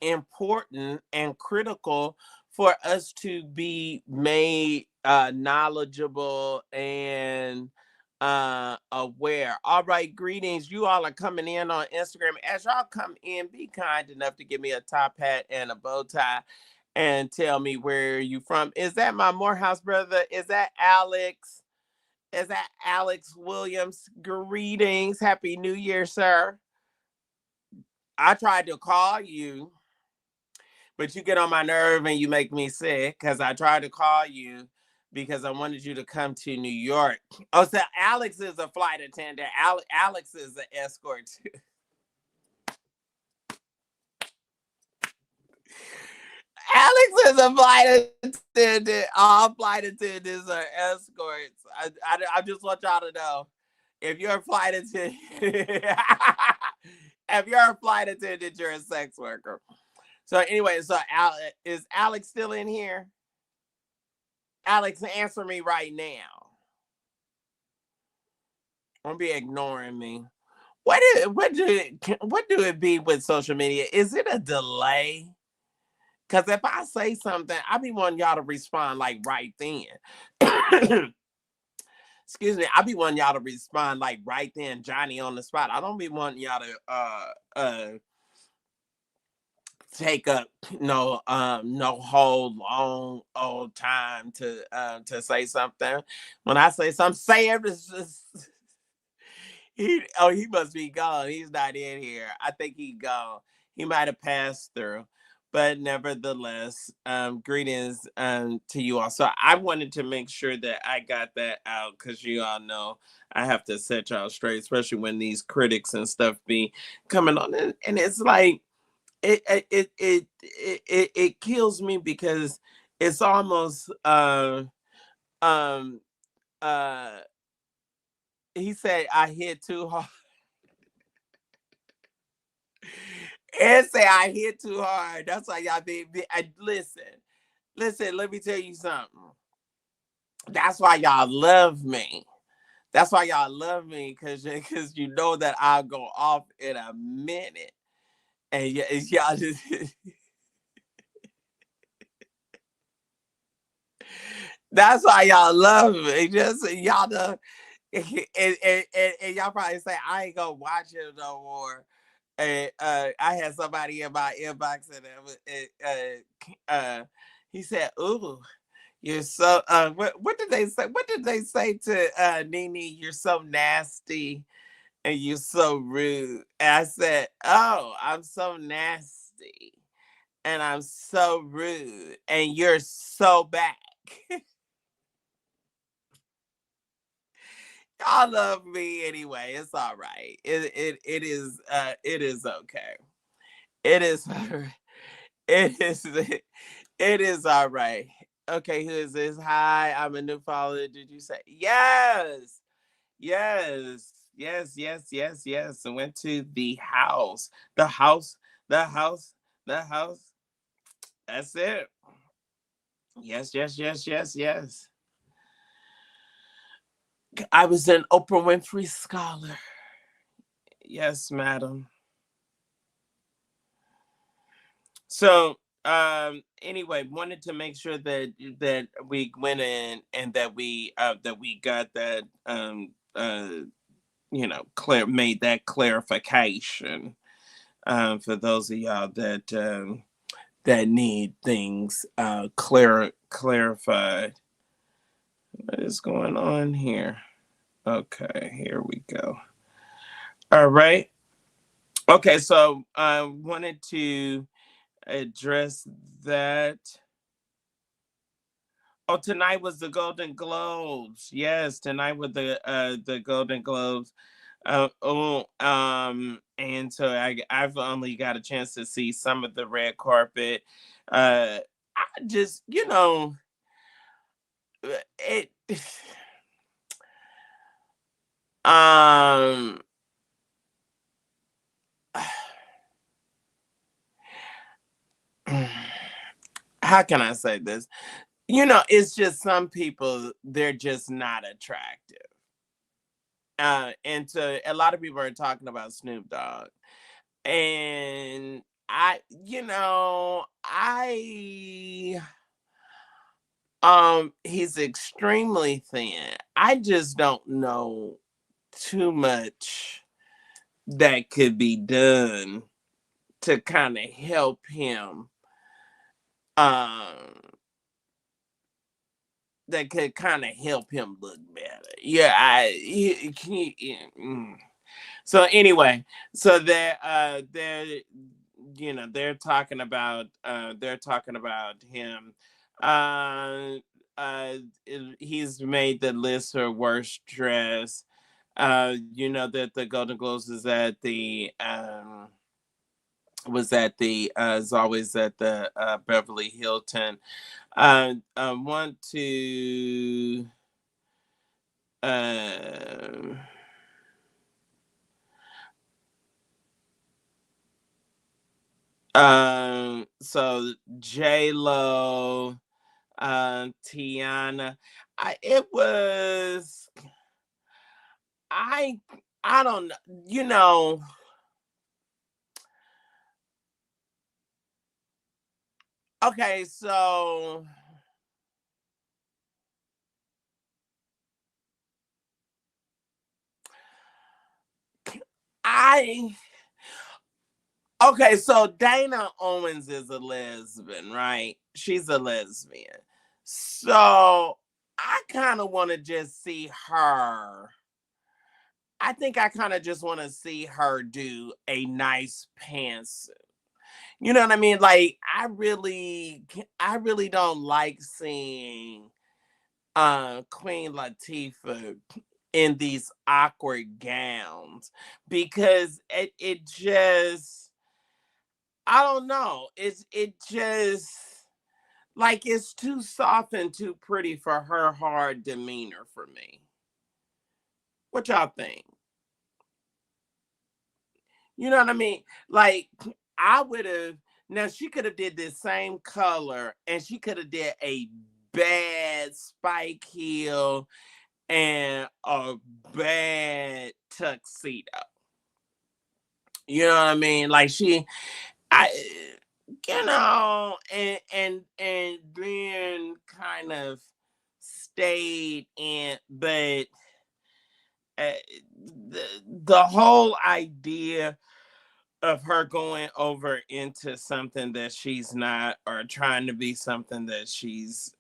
important and critical for us to be made knowledgeable and aware. All right, greetings. You all are coming in on Instagram. As y'all come in, be kind enough to give me a top hat and a bow tie and tell me where you from. Is that my Morehouse brother? Is that Alex? Is that Alex Williams? Greetings. Happy New Year, sir. I tried to call you, but you get on my nerve and you make me sick because I tried to call you because I wanted you to come to New York. Oh, so Alex is a flight attendant. Alex is an escort too. Alex is a flight attendant. All flight attendants are escorts. I just want y'all to know, if you're a flight attendant, if you're a flight attendant, you're a sex worker. So anyway, so is Alex still in here? Alex, answer me right now. Don't be ignoring me. What do it be with social media? Is it a delay? Because if I say something, I be wanting y'all to respond like right then. Excuse me, I be wanting y'all to respond like right then, Johnny on the spot. I don't be wanting y'all to take up no whole long old time to say something. When I say something, say it. He must be gone. He's not in here. I think he gone. He might have passed through. But nevertheless, greetings to you all. So I wanted to make sure that I got that out because you all know I have to set y'all straight, especially when these critics and stuff be coming on. And it's like it kills me because it's almost um uh he said I hit too hard. And say I hit too hard. That's why y'all listen. Listen, let me tell you something. That's why y'all love me. That's why y'all love me, because you know that I'll go off in a minute. And y'all just that's why y'all love me. Just y'all know, and y'all probably say I ain't gonna watch it no more. And I had somebody in my inbox and he said, "Ooh, you're so what did they say? What did they say to Nene? You're so nasty and you're so rude." And I said, "Oh, I'm so nasty and I'm so rude and you're so back." Y'all love me anyway. It's all right. It is okay. It is it is it is all right. Okay, who is this? Hi, I'm a new follower. Did you say yes? Yes, yes. I went to the house. The house, the house, the house. That's it. Yes. I was an Oprah Winfrey scholar. Yes, madam. So anyway, wanted to make sure that we went in and that we got that made that clarification for those of y'all that need things clarified. What is going on here? Okay, here we go. All right. Okay, so I wanted to address that. Oh, tonight was the Golden Globes. Yes, tonight was the Golden Globes. And so I've only got a chance to see some of the red carpet. I just, it um how can I say this? It's just some people, they're just not attractive. And so a lot of people are talking about Snoop Dogg. And he's extremely thin. I just don't know too much that could be done to kind of help him. Um that could kind of help him look better. Yeah, so anyway, so they're talking about him. Uh, he's made the list for worst dress. That the Golden Globes is always at the Beverly Hilton. I want to uh, so J Lo, Tiana. I it was I I don't know. Okay, so I okay, so Dana Owens is a lesbian, right? She's a lesbian. So I kind of want to just see her. I think I kind of just want to see her do a nice pantsuit. You know what I mean? Like I really don't like seeing Queen Latifah in these awkward gowns because it just I don't know. It just like it's too soft and too pretty for her hard demeanor for me. What y'all think? You know what I mean? Like I would have now she could have did this same color and she could have did a bad spike heel and a bad tuxedo. You know what I mean? Like I, and then kind of stayed in, but uh, the whole idea of her going over into something that she's not or trying to be something that she's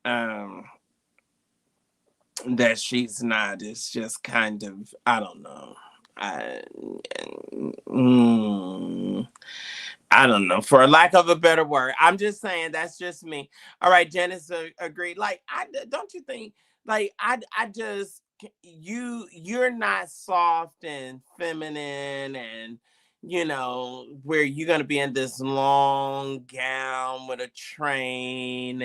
not is just kind of I don't know. I mm, I don't know, for lack of a better word. I'm just saying that's just me. All right, Janice agreed. Like, don't you think? Like, I just you're not soft and feminine, and where you're gonna be in this long gown with a train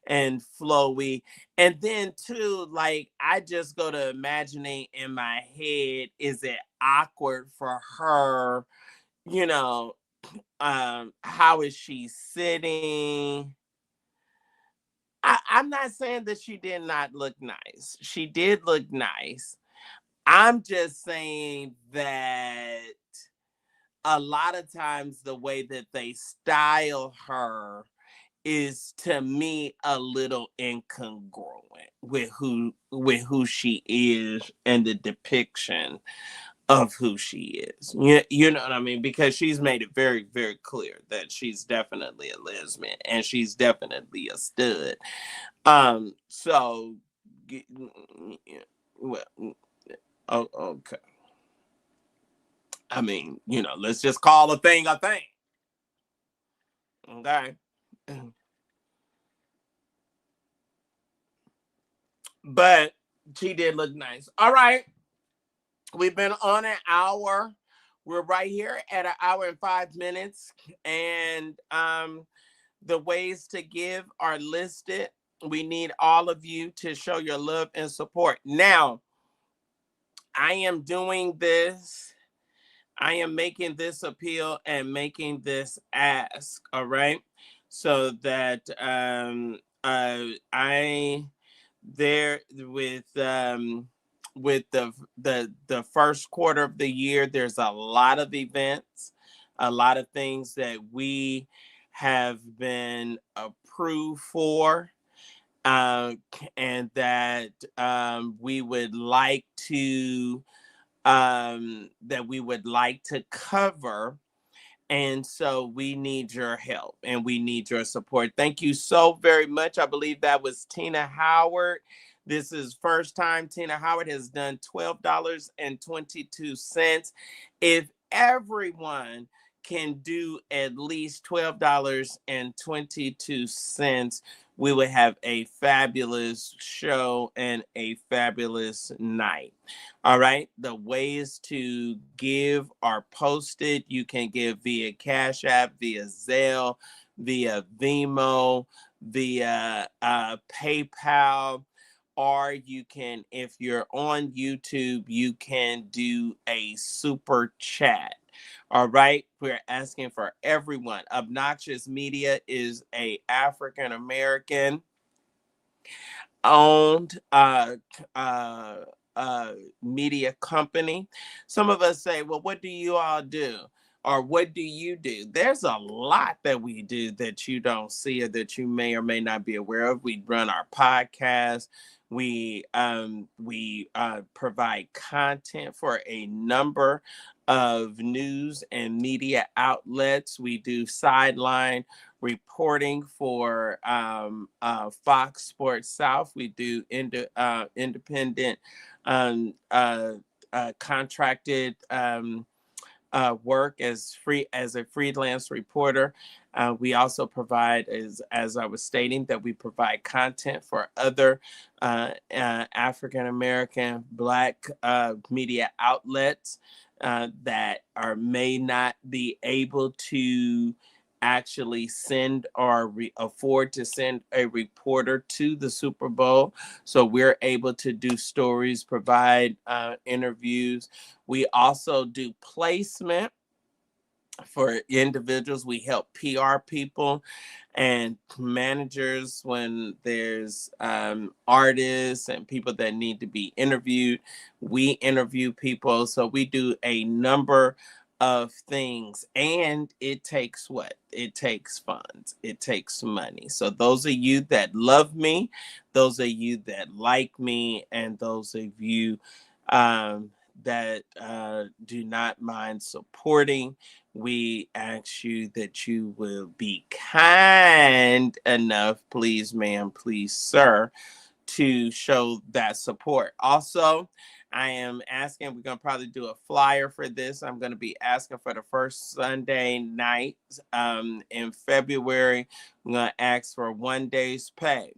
and flowy, and then too, like I just go to imagining in my head, is it awkward for her? You know, how is she sitting? I'm not saying that she did not look nice. She did look nice. I'm just saying that a lot of times the way that they style her is to me a little incongruent with who she is and the depiction of who she is. You know what I mean? Because she's made it very, very clear that she's definitely a lesbian and she's definitely a stud. So, well, Oh, okay. I mean, let's just call a thing a thing. Okay. But she did look nice. All right. We've been on an hour. We're right here at an hour and 5 minutes. And the ways to give are listed. We need all of you to show your love and support. Now, I am doing this. I am making this appeal and making this ask. All right. So that I there with the first quarter of the year, there's a lot of events, a lot of things that we have been approved for, uh, and that we would like to cover. And so we need your help and we need your support. Thank you so very much. I believe that was Tina Howard. This is first time Tina Howard has done $12.22. If everyone can do at least $12.22, we would have a fabulous show and a fabulous night. All right. The ways to give are posted. You can give via Cashapp, via Zelle, via Venmo, via PayPal, or you can, if you're on YouTube, you can do a super chat. All right. We're asking for everyone. Obnoxious Media is a African American owned uh, media company. Some of us say, well, what do you all do? Or what do you do? There's a lot that we do that you don't see or that you may or may not be aware of. We run our podcast. We provide content for a number of news and media outlets. We do sideline reporting for Fox Sports South. We do independent contracted work as a freelance reporter. We also provide, as I was stating, that we provide content for other African American Black media outlets that may not be able to actually send or afford to send a reporter to the Super Bowl. So we're able to do stories, provide interviews. We also do placement for individuals. We help PR people and managers when there's artists and people that need to be interviewed. We interview people. So we do a number of things, and it takes what? It takes funds. It takes money. So those of you that love me, those of you that like me, and those of you that do not mind supporting, we ask you that you will be kind enough, please, ma'am, please, sir, to show that support. Also, I am asking, we're going to probably do a flyer for this. I'm going to be asking for the first Sunday night in February. I'm going to ask for 1 day's pay.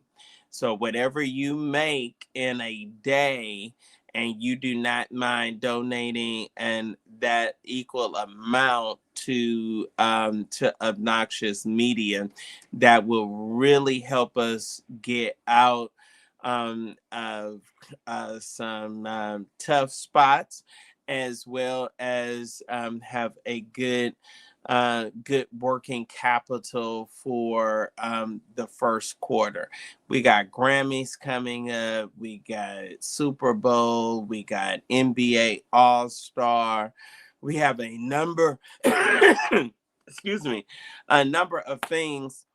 So whatever you make in a day, and you do not mind donating and that equal amount to Obnoxious Media, that will really help us get out of some tough spots, as well as have a good working capital for the first quarter. We got Grammys coming up. We got Super Bowl. We got NBA All-Star. We have a number, excuse me, a number of things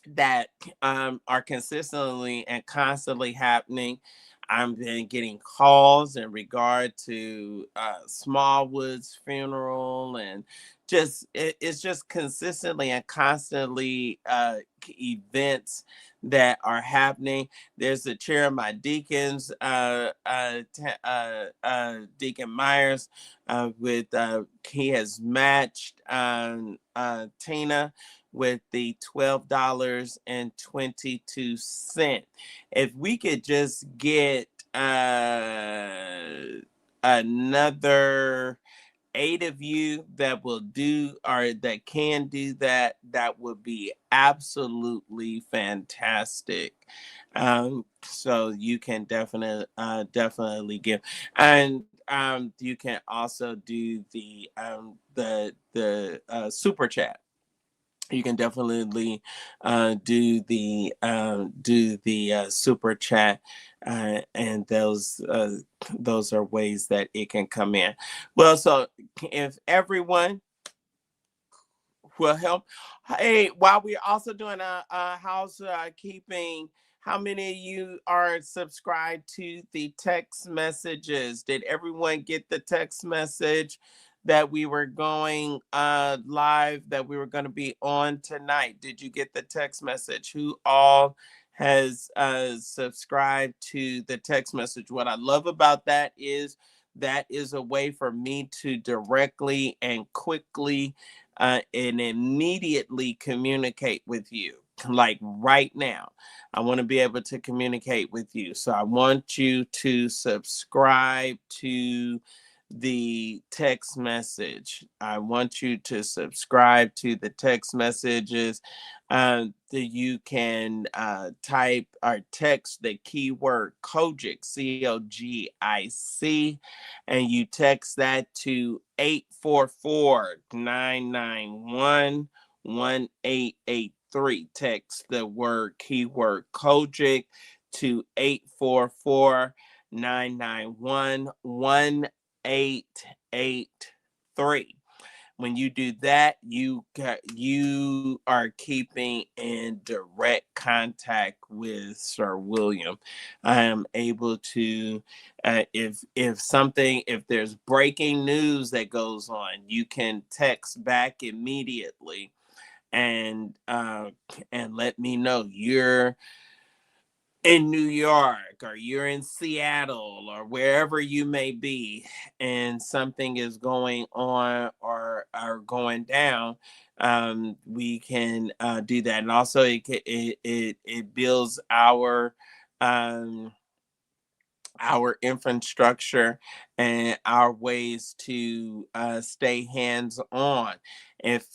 that are consistently and constantly happening. I've been getting calls in regard to Smallwood's funeral, and it's just consistently and constantly events that are happening. There's the chair of my deacons, Deacon Myers, with he has matched Tina with the $12.22. If we could just get another 8 of you that will do or that can do that, that would be absolutely fantastic. So you can definitely give, and you can also do the super chat. You can definitely do the super chat, and those are ways that it can come in. Well, so if everyone will help. Hey, while we're also doing a housekeeping, how many of you are subscribed to the text messages? Did everyone get the text message that we were going live, that we were going to be on tonight? Did you get the text message? Who all has subscribed to the text message? What I love about that is a way for me to directly and quickly and immediately communicate with you. Like right now, I want to be able to communicate with you. So I want you to subscribe to the text message. I want you to subscribe to the text messages. That you can type or text the keyword COGIC, COGIC, and you text that to 844-991-1883. Text the word keyword COGIC to 844-991-1883. When you do that, you are keeping in direct contact with Sir William. I am able to, if there's breaking news that goes on, you can text back immediately and let me know you're in New York or you're in Seattle or wherever you may be, and something is going on or going down. We can do that, and also it builds um, our infrastructure and our ways to stay hands on. If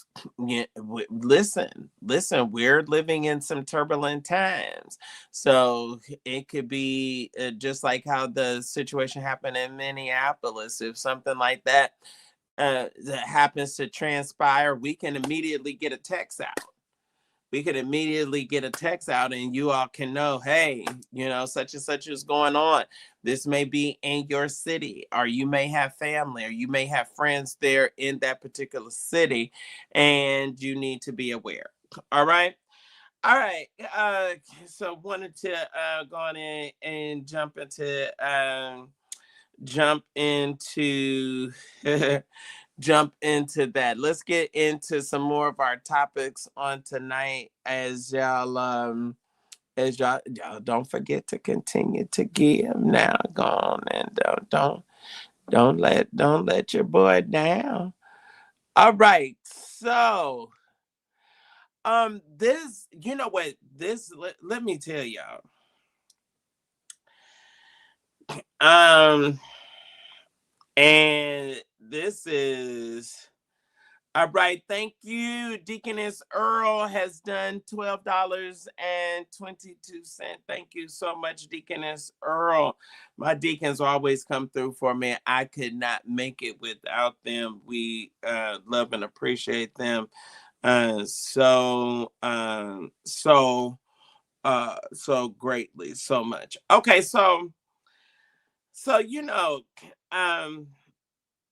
listen, we're living in some turbulent times, so it could be just like how the situation happened in Minneapolis. If something like that happens to transpire, we can immediately get a text out. We could immediately get a text out, and you all can know, hey, such and such is going on. This may be in your city, or you may have family, or you may have friends there in that particular city, and you need to be aware. All right. All right. So wanted to go on in and jump into jump into that. Let's get into some more of our topics on tonight, as y'all don't forget to continue to give now. Go on and don't let your boy down. All right. So this, you know what, let me tell y'all. Um and this is all right. Thank you. Deaconess Earl has done $12.22. Thank you so much, Deaconess Earl. My deacons always come through for me. I could not make it without them. We love and appreciate them so greatly, so much. Okay, so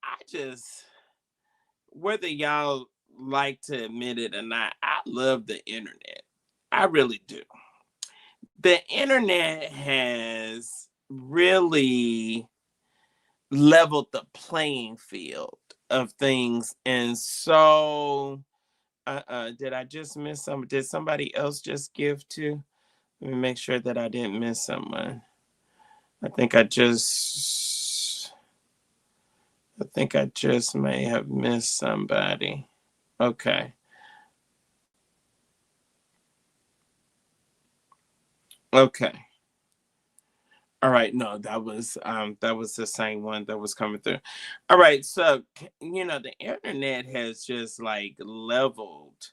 I just, whether y'all like to admit it or not, I love the internet. I really do. The internet has really leveled the playing field of things. And so, did I just miss some? Did somebody else just give to? Let me make sure that I didn't miss someone. I think I just may have missed somebody. Okay. Okay. All right. No, that was the same one that was coming through. All right. So, the internet has just like leveled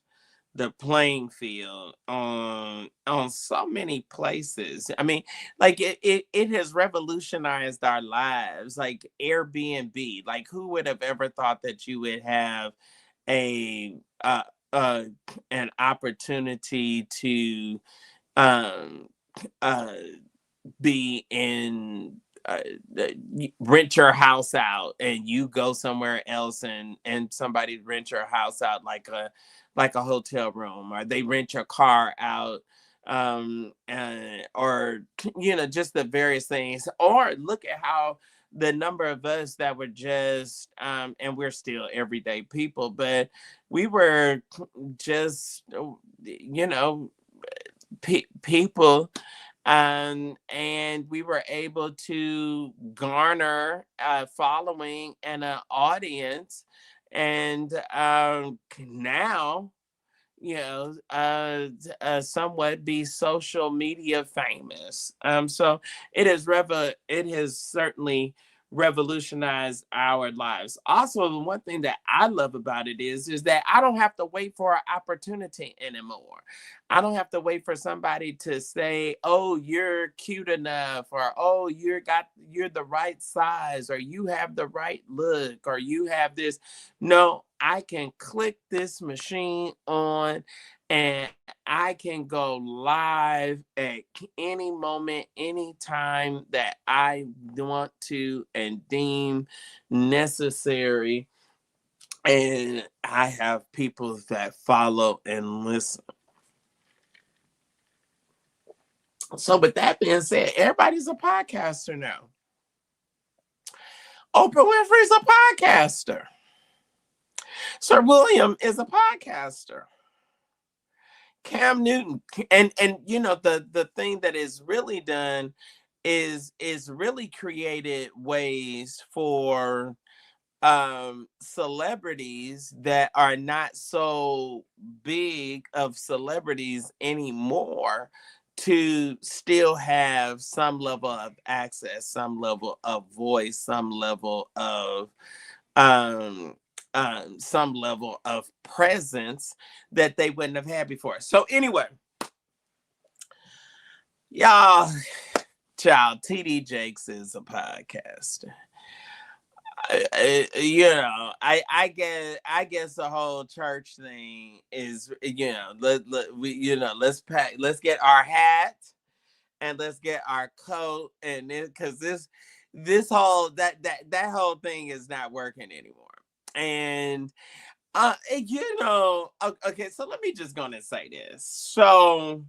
the playing field on so many places. I mean, like it has revolutionized our lives. Like Airbnb. Like who would have ever thought that you would have a uh an opportunity to um uh be in uh, rent your house out and you go somewhere else and somebody rent your house out like a hotel room, or they rent your car out, or just the various things. Or look at how the number of us that were just and we're still everyday people, but we were just people, and we were able to garner a following and an audience, and now somewhat be social media famous. So it has certainly revolutionized our lives. Also, the one thing that I love about it is that I don't have to wait for an opportunity anymore. I don't have to wait for somebody to say, "Oh, you're cute enough," or "Oh, you're the right size," or "You have the right look," or "You have this." No, I can click this machine on and I can go live at any moment, anytime that I want to and deem necessary. And I have people that follow and listen. So, with that being said, everybody's a podcaster now. Oprah Winfrey's a podcaster. Sir William is a podcaster. Cam Newton, and the thing that is really done is really created ways for celebrities that are not so big of celebrities anymore to still have some level of access, some level of voice, um some level of presence that they wouldn't have had before. So anyway, y'all, child, TD Jakes is a podcaster. I guess the whole church thing is, let's pack, let's get our hat and let's get our coat, and then because this whole that whole thing is not working anymore. And okay, so let me just gonna say this. So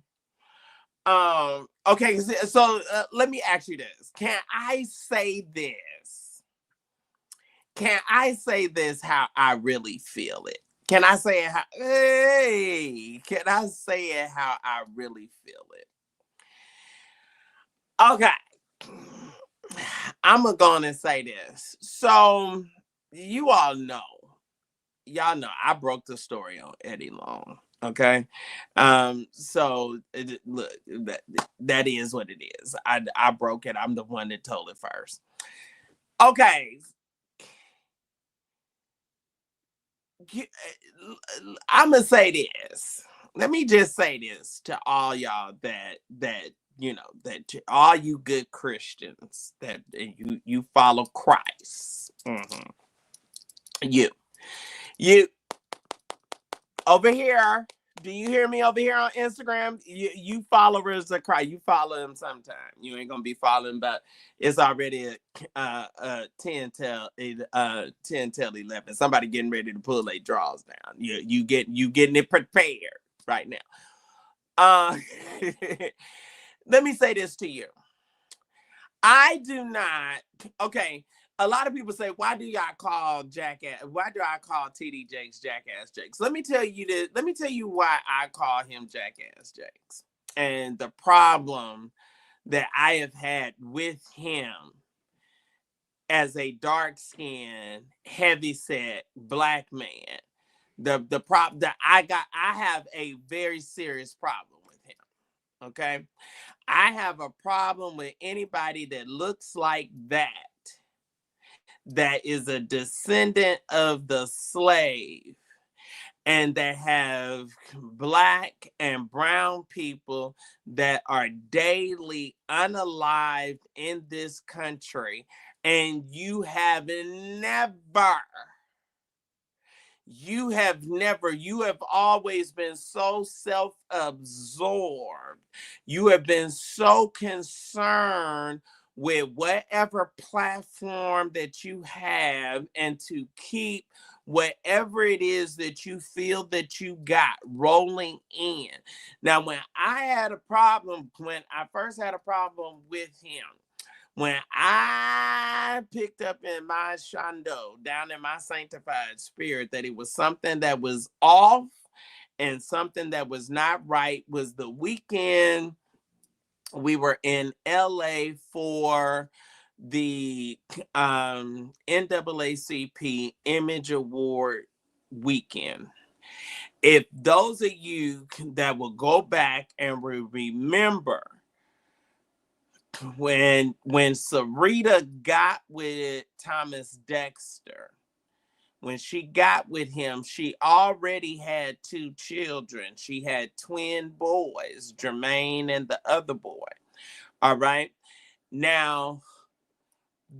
okay, so let me ask you this. Can I say this how I really feel it? Can I say it how hey, can I say it how I really feel it? Okay. I'm gonna say this. So you all know, y'all know I broke the story on Eddie Long. Okay. So look, that is what it is. I broke it. I'm the one that told it first. Okay. I'm gonna say this. Let me just say this to all y'all that all you good Christians that you follow Christ. Mm-hmm. You over here. Do you hear me over here on Instagram? You followers of Christ, you follow him sometime. You ain't gonna be following, but it's already 10 till 11. Somebody getting ready to pull their draws down. You getting it prepared right now. Uh, let me say this to you. I do not. Okay. A lot of people say, why do y'all call Jackass? Why do I call TD Jakes Jackass Jakes? Let me tell you this. Let me tell you why I call him Jackass Jakes. And the problem that I have had with him as a dark-skinned, heavy-set black man. The problem that I have a very serious problem with him. Okay. I have a problem with anybody that looks like that is a descendant of the slave, and that have black and brown people that are daily unalived in this country, and you have always been so self-absorbed. You have been so concerned with whatever platform that you have, and to keep whatever it is that you feel that you got rolling in. Now, when I first had a problem with him, when I picked up in my shondo, down in my sanctified spirit, that it was something that was off and something that was not right, was the weekend we were in LA for the NAACP Image Award weekend. If those of you that will go back and remember when Sarita got with Thomas Dexter, when she got with him, she already had 2 children. She had twin boys, Jermaine and the other boy. All right. Now,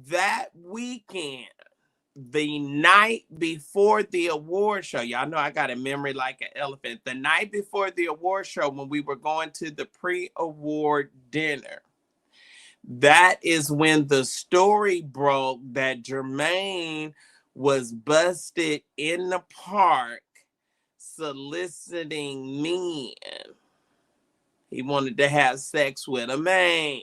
that weekend, the night before the award show, y'all know I got a memory like an elephant. The night before the award show, when we were going to the pre-award dinner, that is when the story broke that Jermaine was busted in the park soliciting men. He wanted to have sex with a man.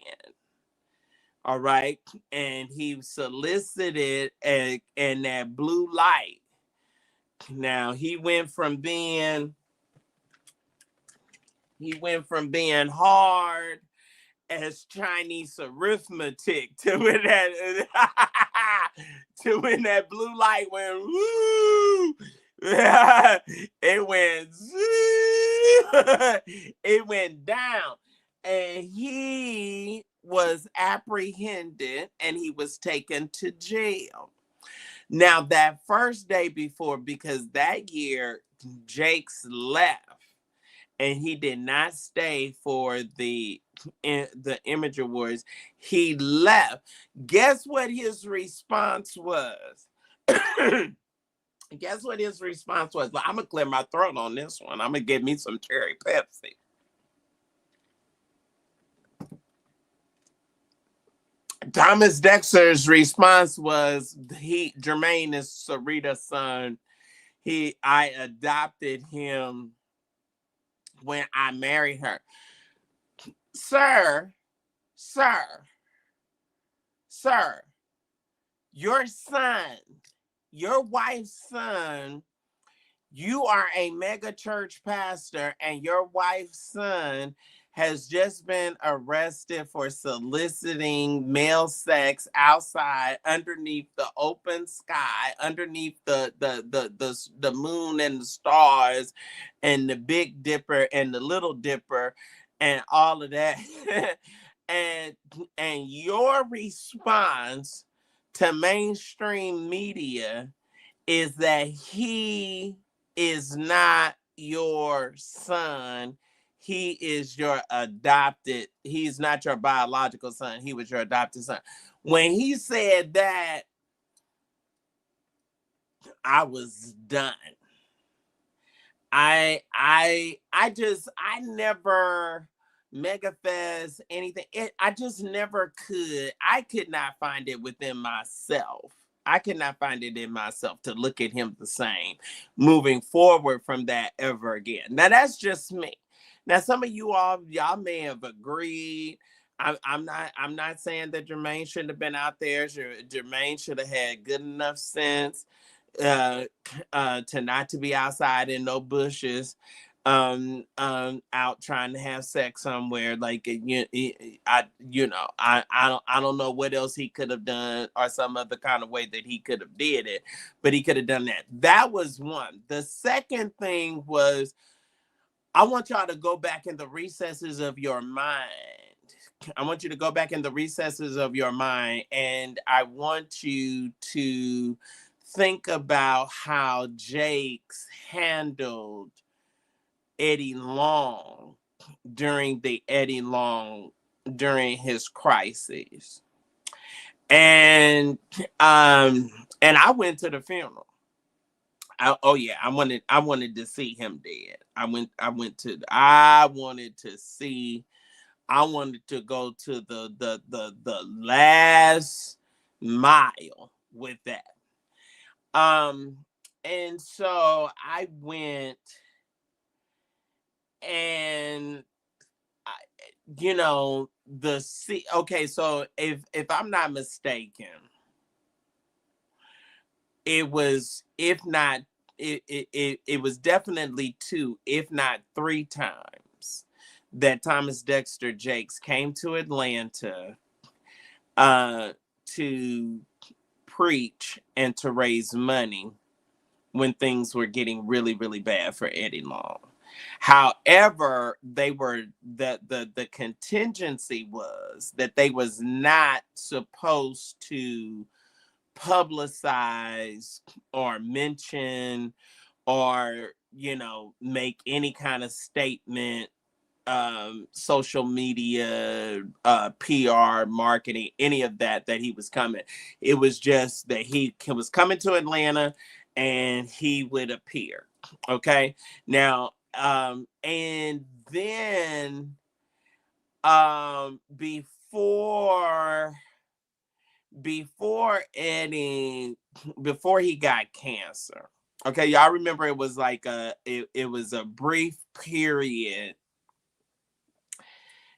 All right. And he solicited in that blue light. Now he went from being hard as Chinese arithmetic to when that blue light went woo. It went down, and he was apprehended and he was taken to jail. Now, that first day before, because that year Jakes left and he did not stay for the Image Awards, he left. Guess what his response was? Guess what his response was? Well, I'm going to clear my throat on this one. I'm going to get me some cherry Pepsi. Thomas Dexter's response was, Jermaine is Sarita's son. I adopted him when I married her. Sir, your son, your wife's son, you are a mega church pastor, and your wife's son has just been arrested for soliciting male sex outside underneath the open sky, underneath the moon and the stars and the Big Dipper and the Little Dipper and all of that. and your response to mainstream media is that he is not your son. He is your adopted. He's not your biological son. He was your adopted son. When he said that, I was done. I never megafest anything. I just never could. I could not find it within myself. I could not find it in myself to look at him the same moving forward from that ever again. Now, that's just me. Now, some of y'all may have agreed. I'm not saying that Jermaine shouldn't have been out there. Jermaine should have had good enough sense uh to not to be outside in no bushes, out trying to have sex somewhere. Like I don't know what else he could have done or some other kind of way that he could have did it, but he could have done that. That was one. The second thing was, I want y'all to go back in the recesses of your mind. I want you to go back in the recesses of your mind, and I want you to think about how Jakes handled Eddie Long during his crises. And and I went to the funeral. Oh yeah, I wanted to see him dead. I wanted to see, I wanted to go to the last mile with that. Um, and so I went, and I, okay, so if I'm not mistaken, it was, if not, it was definitely two, if not three times that Thomas Dexter Jakes came to Atlanta uh, to preach and to raise money when things were getting really, really bad for Eddie Long. However, they were the contingency was that they was not supposed to publicize or mention or make any kind of statement, social media, PR, marketing, any of that he was coming. It was just that he was coming to Atlanta and he would appear. Okay. Now, and then before Eddie, before he got cancer. Okay, y'all remember it was like it was a brief period.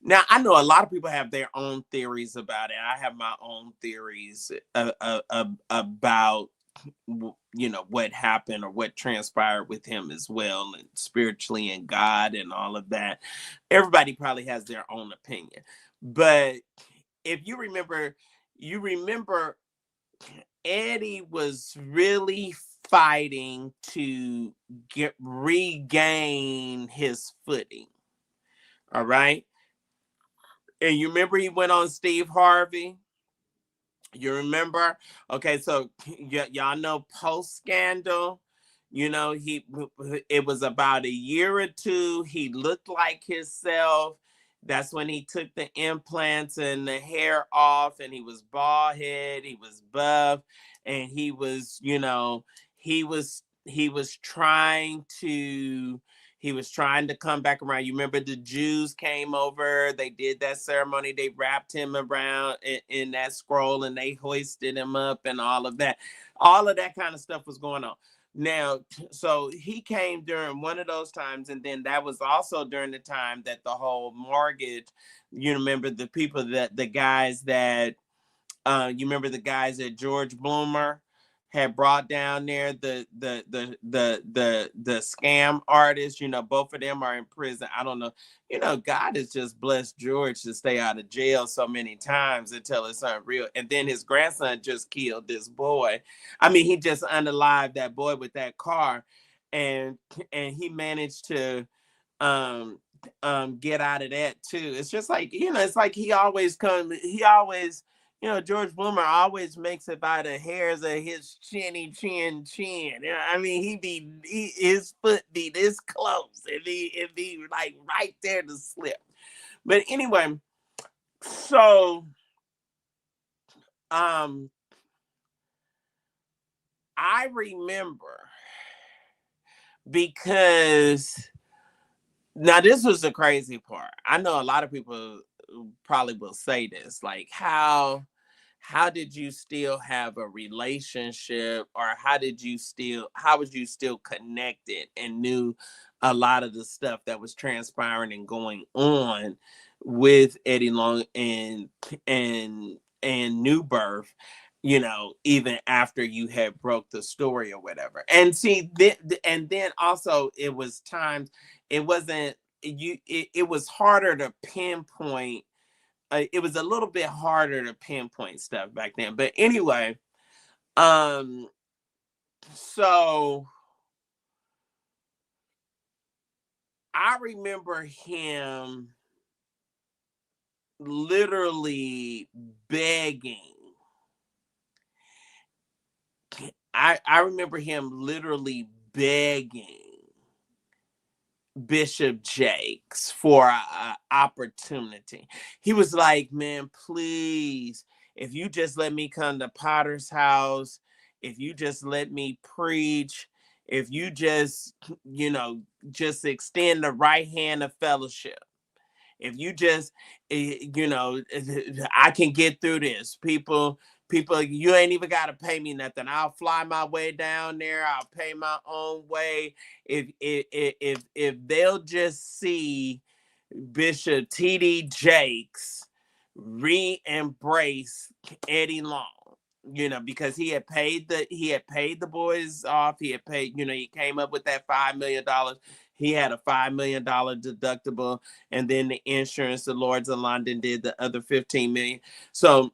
Now, I know a lot of people have their own theories about it. I have my own theories about what happened or what transpired with him as well, and spiritually and God and all of that. Everybody probably has their own opinion. But if you remember Eddie was really fighting to regain his footing. All right. And you remember he went on Steve Harvey? You remember? Okay, so y'all know post scandal. He it was about a year or two. He looked like himself. That's when he took the implants and the hair off, and he was bald head. He was buff, and he was trying to come back around. You remember the Jews came over, they did that ceremony, they wrapped him around in that scroll and they hoisted him up and all of that. All of that kind of stuff was going on. Now, so he came during one of those times, and then that was also during the time that the whole mortgage, you remember the guys that you remember the guys that George Bloomer had brought down there, the scam artists. Both of them are in prison. I don't know. God has just blessed George to stay out of jail so many times until it's unreal. And then his grandson just killed this boy. I mean, he just unalived that boy with that car, and he managed to get out of that too. It's just like, it's like he always George Bloomer always makes it by the hairs of his chin. I mean, his foot be this close, and it'd be like right there to slip. But anyway, so I remember, because now this was the crazy part. I know a lot of people probably will say this, like, how did you still have a relationship, or how was you still connected and knew a lot of the stuff that was transpiring and going on with Eddie Long and New Birth, you know, even after you had broke the story or whatever. And see, and then also it was times, it wasn't you. It was harder to pinpoint. It was a little bit harder to pinpoint stuff back then. But anyway, um, so I remember him literally begging. I remember him literally begging Bishop Jakes for an opportunity. He was like, man, please, if you just let me come to Potter's house, if you just let me preach, if you just, you know, just extend the right hand of fellowship. If you just, you know, I can get through this. People, you ain't even got to pay me nothing. I'll fly my way down there. I'll pay my own way. If they'll just see Bishop T.D. Jakes re-embrace Eddie Long, you know, because he had paid the boys off. He had paid, you know, he came up with that $5 million. He had a $5 million deductible, and then the insurance, the Lords of London did the other 15 million. So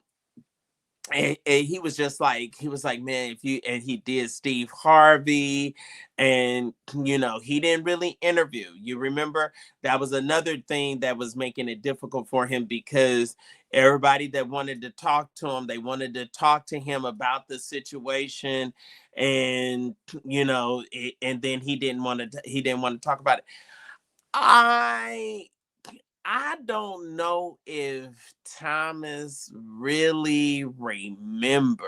and he was just like, he was like, man, if you, and he did Steve Harvey, and you know, he didn't really interview. You remember that was another thing that was making it difficult for him, because everybody that wanted to talk to him, they wanted to talk to him about the situation, and you know, and then he didn't want to talk about it. I I don't know if Thomas really remembers.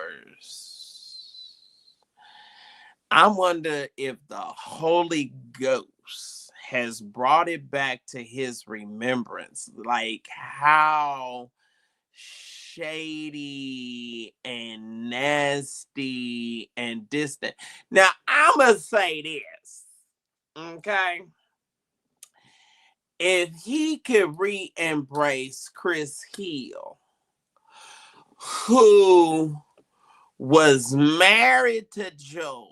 I wonder if the Holy Ghost has brought it back to his remembrance, like how shady and nasty and distant. Now, I'm going to say this, okay? If he could re-embrace Chris Hill, who was married to Joy,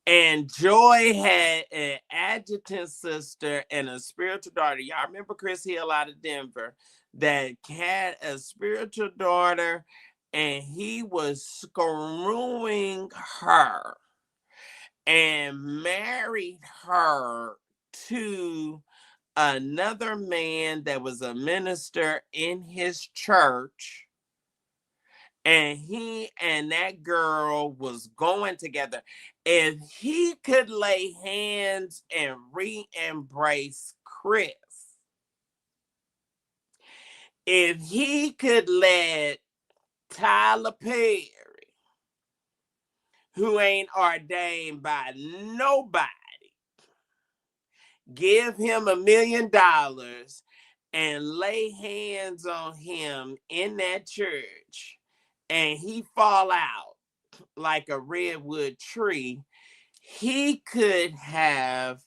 and Joy had an adjutant sister and a spiritual daughter. Y'all remember Chris Hill out of Denver that had a spiritual daughter, and he was screwing her and married her to another man that was a minister in his church, and he and that girl was going together. If he could lay hands and re-embrace Chris, if he could let Tyler Perry, who ain't ordained by nobody, give him $1 million and lay hands on him in that church, and he fall out like a redwood tree, he could have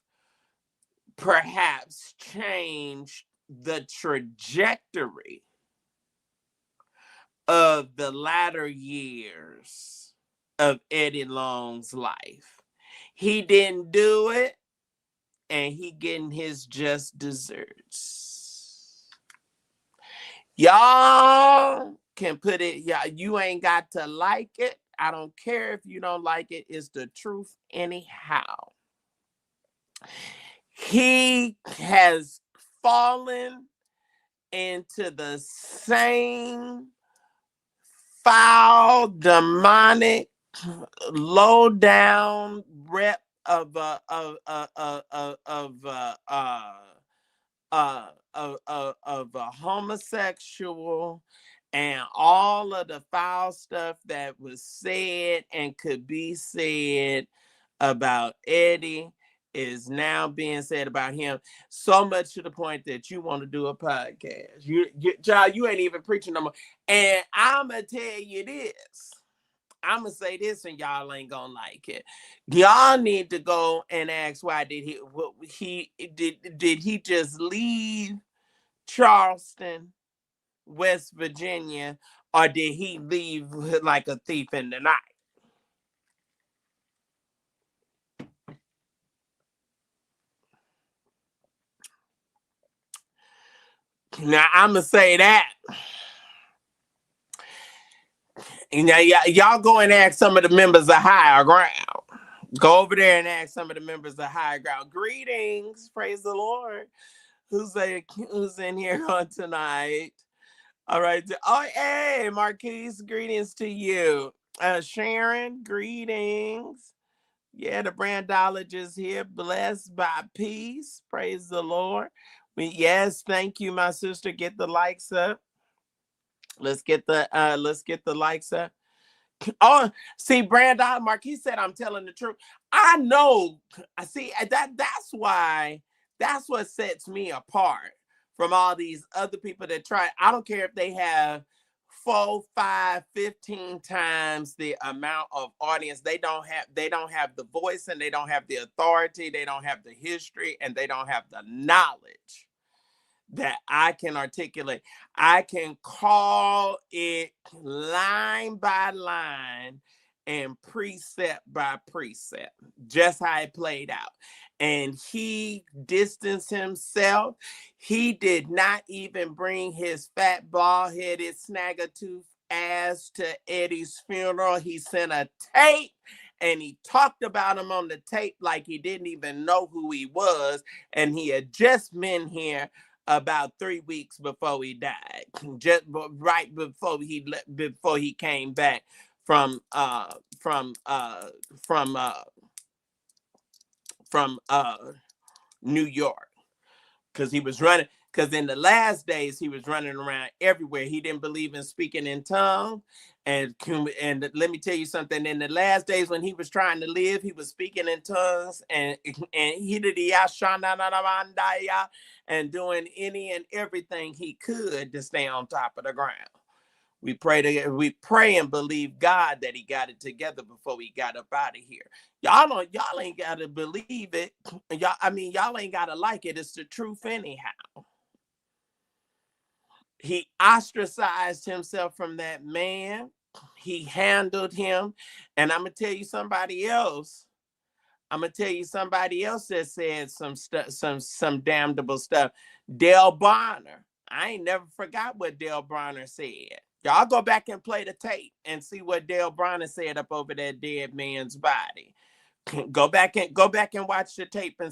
perhaps changed the trajectory of the latter years of Eddie Long's life. He didn't do it, and he getting his just desserts. Y'all can put it, yeah, you ain't got to like it. I don't care if you don't like it. It's the truth anyhow. He has fallen into the same foul, demonic, low down rep of a homosexual, and all of the foul stuff that was said and could be said about Eddie is now being said about him, so much to the point that you want to do a podcast. Child, you ain't even preaching no more. And I'ma tell you this. I'm gonna say this, and y'all ain't gonna like it. Y'all need to go and ask why did he just leave Charleston, West Virginia, or did he leave like a thief in the night? Now I'm gonna say that. Now y'all go and ask some of the members of Higher Ground. Go over there and ask some of the members of Higher Ground. Greetings, praise the Lord. Who's in here on tonight? All right. Oh, hey, Marquise, greetings to you. Sharon, greetings. Yeah, the brandologist here, blessed by peace. Praise the Lord. Yes, thank you, my sister. Get the likes up. Let's get the likes up. Oh, see, Brandon Marquis said I'm telling the truth. I know. I see that's what sets me apart from all these other people that try. I don't care if they have 4, 5, 15 times the amount of audience. They don't have the voice, and they don't have the authority, they don't have the history, and they don't have the knowledge that I can articulate. I can call it line by line and precept by precept, just how it played out. And he distanced himself. He did not even bring his fat, bald-headed, snagger-tooth ass to Eddie's funeral. He sent a tape, and he talked about him on the tape like he didn't even know who he was. And he had just been here about 3 weeks before he died, just right before he came back from New York, because he was running. Because in the last days he was running around everywhere. He didn't believe in speaking in tongues, and let me tell you something. In the last days when he was trying to live, he was speaking in tongues and and doing any and everything he could to stay on top of the ground. We pray and believe God that he got it together before he got up out of here. Y'all ain't gotta believe it. Y'all ain't gotta like it. It's the truth anyhow. He ostracized himself from that man. He handled him. And I'm gonna tell you somebody else. That said some stuff, some damnable stuff. Dale Bonner. I ain't never forgot what Dale Bonner said. Y'all go back and play the tape and see what Dale Bonner said up over that dead man's body. Go back and watch the tape and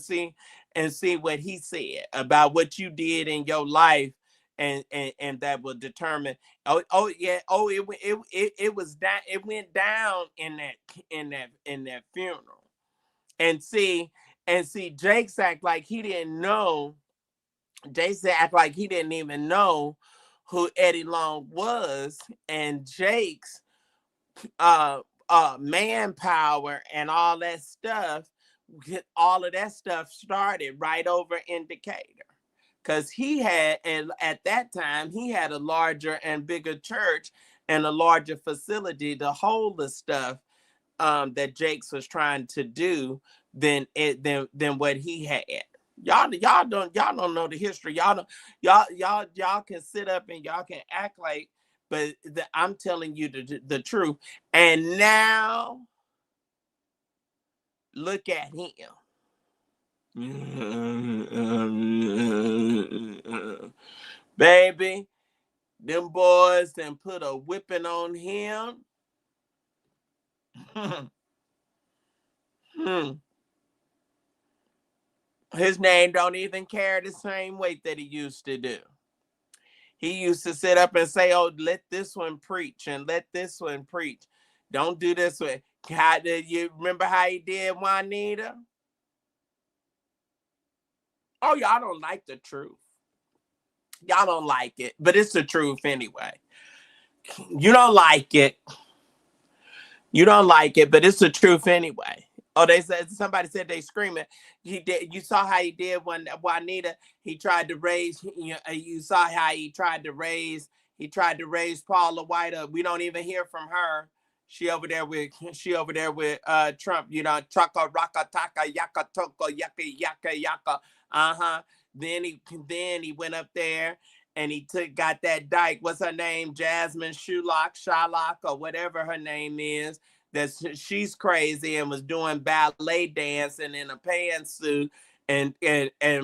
see what he said about what you did in your life, and that will determine. It was that it went down in that funeral. And see, Jake's act like he didn't know. Jake's act like he didn't even know who Eddie Long was, and Jake's manpower and all that stuff. All of that stuff started right over in Decatur, because he had, and at that time he had a larger and bigger church and a larger facility to hold the stuff that Jakes was trying to do than what he had. Y'all don't know the history. Y'all can sit up and y'all can act like, but I'm telling you the truth. And now look at him. Baby, them boys then put a whipping on him. His name don't even carry the same weight that he used to do. He used to sit up and say, "Oh, let this one preach and let this one preach. Don't do this one." How did you remember how he did Juanita? Oh, y'all don't like the truth. Y'all don't like it, but it's the truth anyway. You don't like it. You don't like it, but it's the truth anyway. Oh, they said, somebody said they screaming. He did. You saw how he did when Juanita. He tried to raise. You saw how he tried to raise. He tried to raise Paula White up. We don't even hear from her. She over there with Trump, you know, chaka raka taka yaka toko yaka yaka yaka. Uh-huh. Then he went up there and he got that dyke. What's her name? Jasmine Shylock, or whatever her name is. She's crazy and was doing ballet dancing in a pantsuit and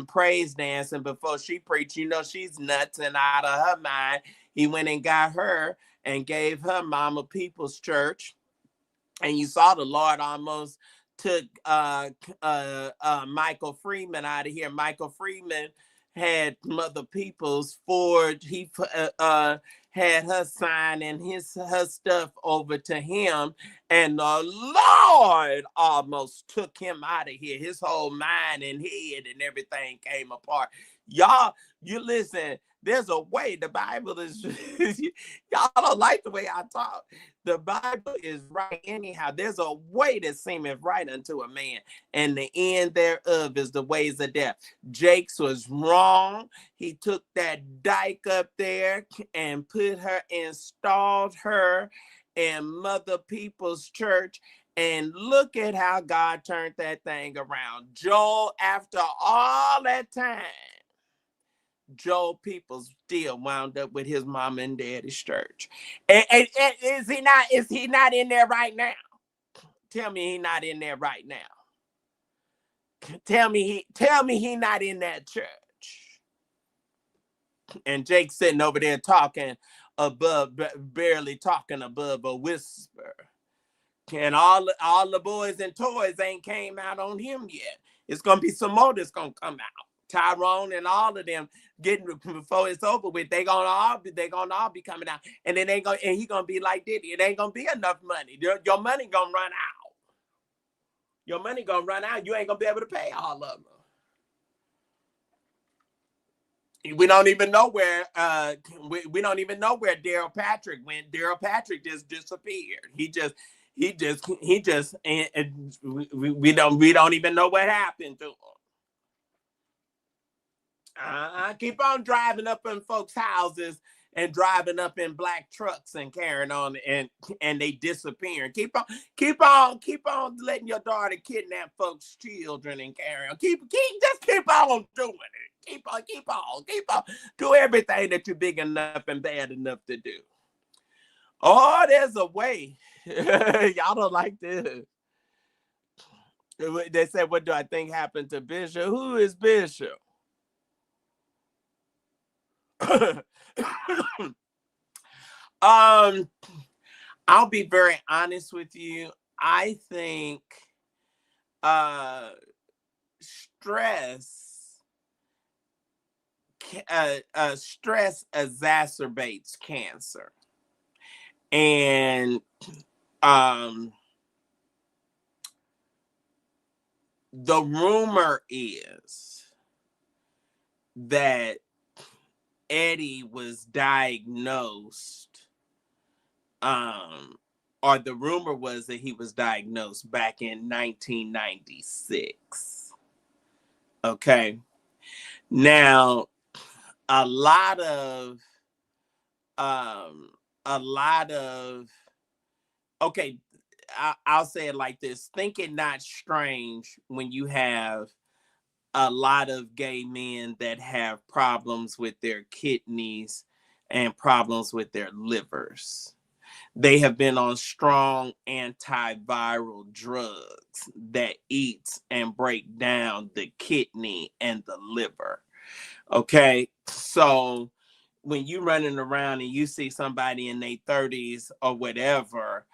praise dancing before she preached. You know, she's nuts and out of her mind. He went and got her and gave her Mama People's Church. And you saw the Lord almost took Michael Freeman out of here. Michael Freeman had Mother People's forged. He had her signing her stuff over to him, and the Lord almost took him out of here. His whole mind and head and everything came apart. Y'all, you listen. There's a way. The Bible is. Y'all don't like the way I talk. The Bible is right anyhow. There's a way that seemeth right unto a man, and the end thereof is the ways of death. Jakes was wrong. He took that dyke up there and installed her in Mother People's Church. And look at how God turned that thing around. Joel, after all that time, Joel Peoples still wound up with his mama and daddy's church. And is he not in there right now? Tell me he not in there right now. Tell me he not in that church. And Jake sitting over there talking barely talking above a whisper. And all the boys and toys ain't came out on him yet. It's gonna be some more that's gonna come out. Tyrone and all of them getting before it's over with, they gonna all be coming out, and then he gonna be like Diddy. It ain't gonna be enough money. Your money gonna run out. Your money gonna run out. You ain't gonna be able to pay all of them. We don't even know where we don't even know where Daryl Patrick went. Daryl Patrick just disappeared. He just and we don't even know what happened to him. Keep on driving up in folks' houses and driving up in black trucks and carrying on, and they disappearing. Keep on letting your daughter kidnap folks' children and carry on. Keep on doing it. Keep on. Do everything that you're big enough and bad enough to do. Oh, there's a way. Y'all don't like this. They said, what do I think happened to Bishop? Who is Bishop? I'll be very honest with you. I think stress exacerbates cancer. And the rumor is that Eddie was diagnosed, or the rumor was that he was diagnosed back in 1996. Okay. Now, a lot of okay, I'll say it like this. Think it not strange when you have a lot of gay men that have problems with their kidneys and problems with their livers. They have been on strong antiviral drugs that eat and break down the kidney and the liver. Okay, so when you running around and you see somebody in their 30s or whatever,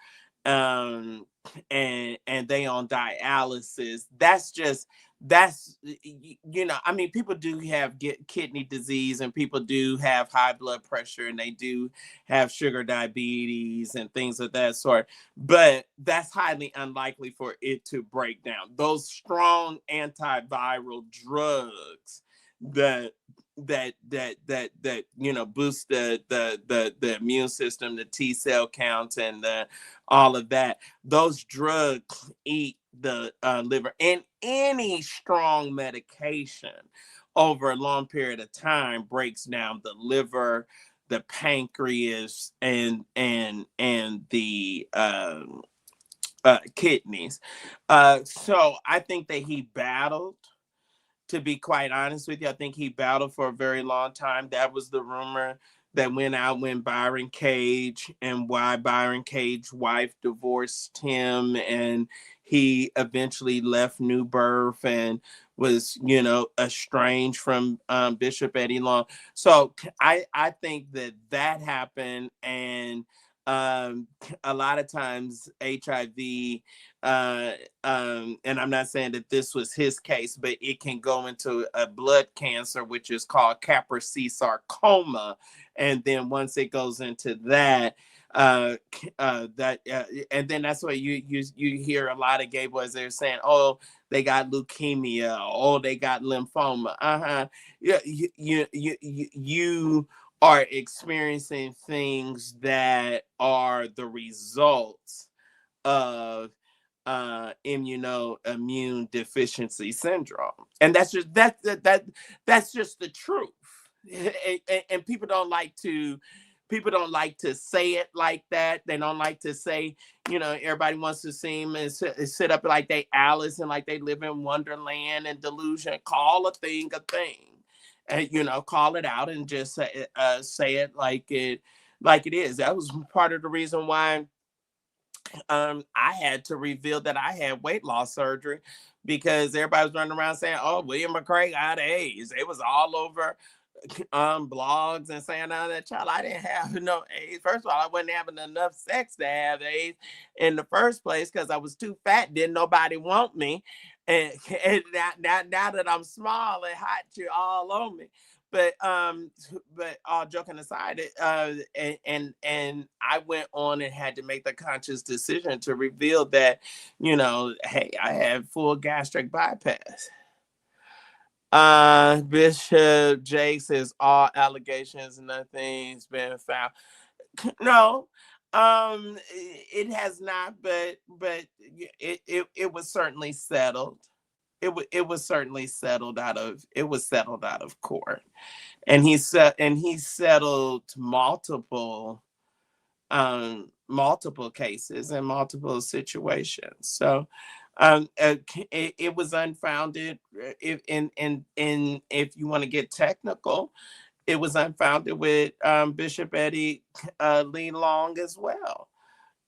and they on dialysis, that's I mean, people do have kidney disease, and people do have high blood pressure, and they do have sugar diabetes and things of that sort, but that's highly unlikely for it to break down. Those strong antiviral drugs that boost the immune system, the T cell counts, and all of that, those drugs eat the liver. And any strong medication over a long period of time breaks down the liver, the pancreas and the kidneys. So I think that he battled. To be quite honest with you, I think he battled for a very long time. That was the rumor that went out when Byron Cage, and why Byron Cage's wife divorced him, and he eventually left New Birth and was, estranged from Bishop Eddie Long. So I think that happened, and um, a lot of times HIV, uh, and I'm not saying that this was his case, but it can go into a blood cancer, which is called Kaposi sarcoma, and then once it goes into that, and then that's why you hear a lot of gay boys, they're saying, oh, they got leukemia, oh, they got lymphoma. Yeah, you are experiencing things that are the results of immunoimmune deficiency syndrome, and that's just the truth. And people don't like to say it like that. They don't like to say, everybody wants to seem and sit up like they Alice and like they live in Wonderland and delusion. Call a thing a thing, and call it out and just say it like it is. That was part of the reason why I had to reveal that I had weight loss surgery, because everybody was running around saying, "Oh, William McCray got AIDS." It was all over blogs and saying, "Oh, that child, I didn't have no AIDS." First of all, I wasn't having enough sex to have AIDS in the first place because I was too fat. Didn't nobody want me, and, and now that I'm small and hot, you all on me. But all joking aside, and I went on and had to make the conscious decision to reveal that, hey, I had full gastric bypass. Bishop Jake says all allegations, nothing's been found. No, it has not, but it was certainly settled. It was certainly settled out of court, and he settled multiple cases and multiple situations. So it was unfounded. If you want to get technical, it was unfounded with Bishop Eddie Lee Long as well,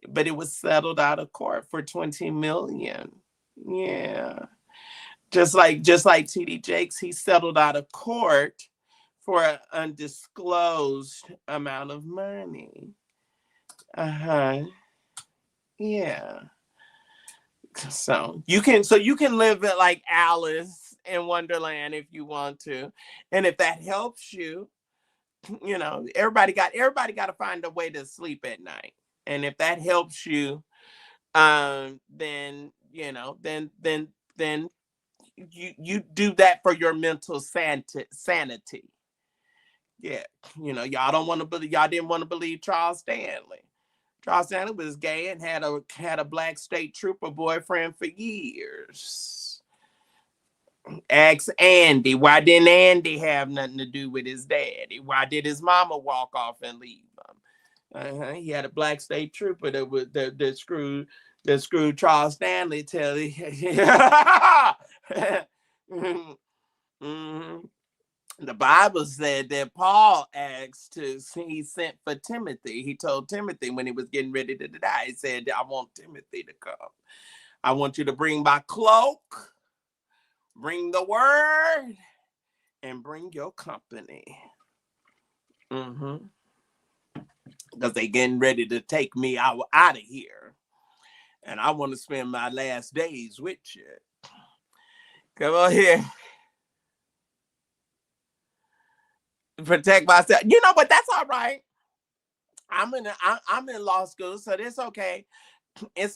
but it was settled out of court for 20 million. Yeah, just like TD Jakes, he settled out of court for an undisclosed amount of money. Yeah. So you can live it like Alice in Wonderland if you want to, and if that helps you, everybody got to find a way to sleep at night, and if that helps you, then then you do that for your mental sanity. Yeah, y'all didn't want to believe Charles Stanley. Charles Stanley was gay and had a black state trooper boyfriend for years. Ask Andy, why didn't Andy have nothing to do with his daddy? Why did his mama walk off and leave him? He had a black state trooper that screwed Charles Stanley till he. Mm-hmm. The Bible said that Paul he sent for Timothy. He told Timothy when he was getting ready to die, he said, I want Timothy to come. I want you to bring my cloak, bring the word, and bring your company. Because they getting ready to take me out of here. And I want to spend my last days with you. Come on here. Protect myself. But that's all right. I'm in law school, so it's okay. It's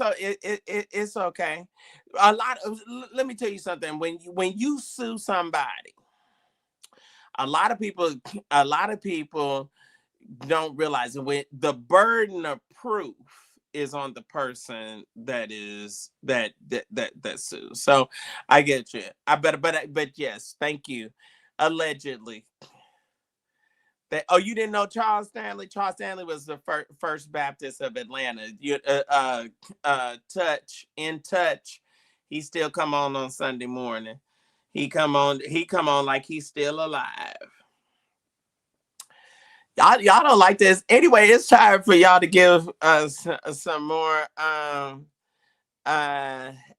okay. Let me tell you something. When you sue somebody, a lot of people don't realize it. When the burden of proof is on the person that sues. So I get you. But yes, thank you. Allegedly. You didn't know Charles Stanley? Charles Stanley was the first Baptist of Atlanta. Touch in touch. He still come on Sunday morning. He come on. He come on like he's still alive. Y'all don't like this anyway. It's time for y'all to give us some more.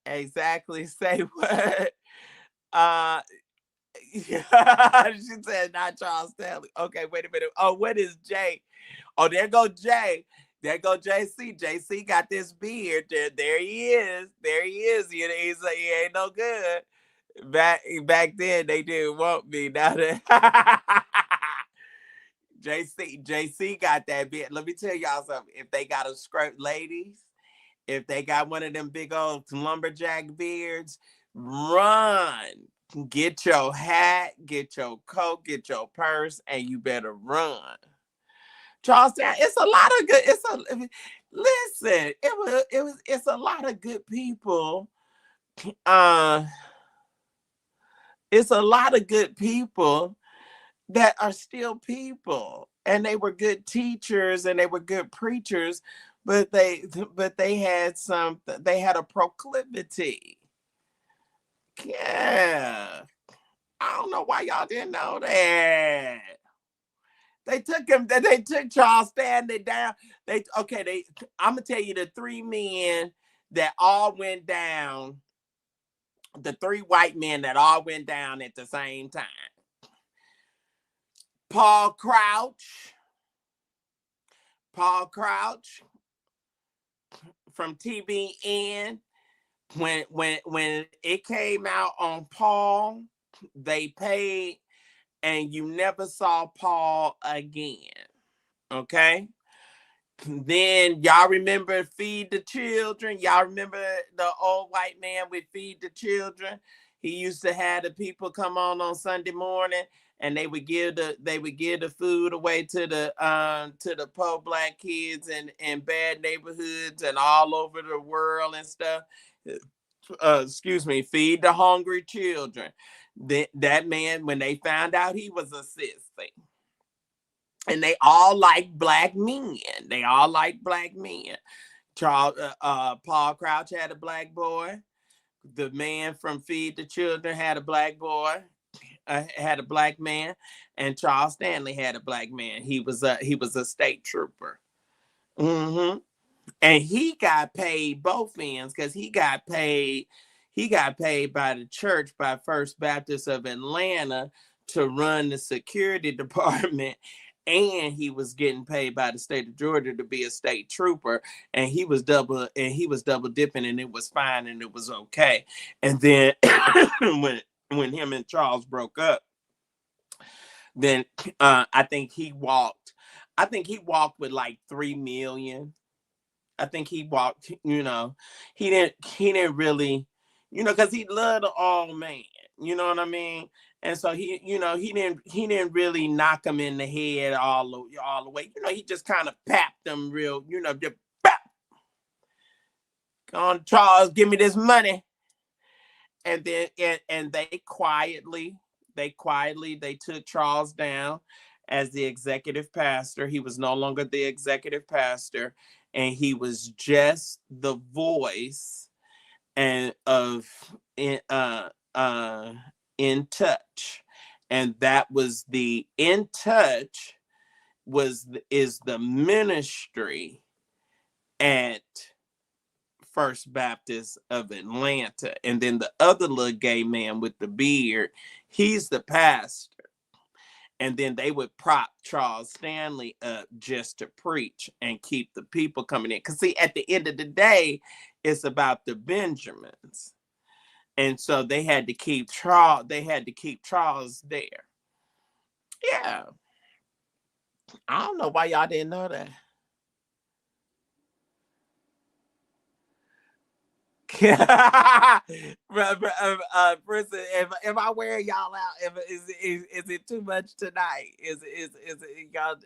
Exactly. Say what? Uh, she said not Charles Stanley. Okay, wait a minute. Oh, what is Jay? Oh, there go Jay. There go JC. JC got this beard. There he is. There he is. He ain't no good. Back then they didn't want me. Now that JC got that beard. Let me tell y'all something. If they got a scrape, ladies, if they got one of them big old lumberjack beards, run. Get your hat, get your coat, get your purse, and you better run. Charlestown, it's a lot of good. Listen. It's a lot of good people. It's a lot of good people that are still people, and they were good teachers and they were good preachers, but they had they had a proclivity. Yeah. I don't know why y'all didn't know that. They took Charles Stanley down. I'm gonna tell you the three men that all went down, the three white men that all went down at the same time. Paul Crouch from TBN. When it came out on Paul, they paid, and you never saw Paul again. Okay. Then y'all remember Feed the Children? Y'all remember the old white man with Feed the Children? He used to have the people come on Sunday morning, and they would give the food away to the poor black kids in bad neighborhoods and all over the world and stuff. Excuse me, Feed the Hungry Children. That man, when they found out he was a sissy, and they all like black men. They all like black men. Paul Crouch had a black boy. The man from Feed the Children had a black boy. Had a black man, and Charles Stanley had a black man. He was a state trooper. Mm-hmm. And he got paid both ends because he got paid by the church, by First Baptist of Atlanta, to run the security department, and he was getting paid by the state of Georgia to be a state trooper, and he was double dipping, and it was fine and it was okay. And then when him and Charles broke up, then I think he walked with like 3 million. I think he walked, he didn't really, because he loved the old man, you know what I mean? And so he didn't really knock him in the head all the way. He just kind of papped him real, just pap. Come on, Charles, give me this money. And then and they quietly took Charles down as the executive pastor. He was no longer the executive pastor, and he was just the voice and in touch. And that was the In Touch is the ministry at First Baptist of Atlanta. And then the other little gay man with the beard, he's the pastor. And then they would prop Charles Stanley up just to preach and keep the people coming in. Because see, at the end of the day, it's about the Benjamins. And so they had to keep Charles there. Yeah. I don't know why y'all didn't know that. Prison, if I wear y'all out, is it too much tonight? Is it y'all?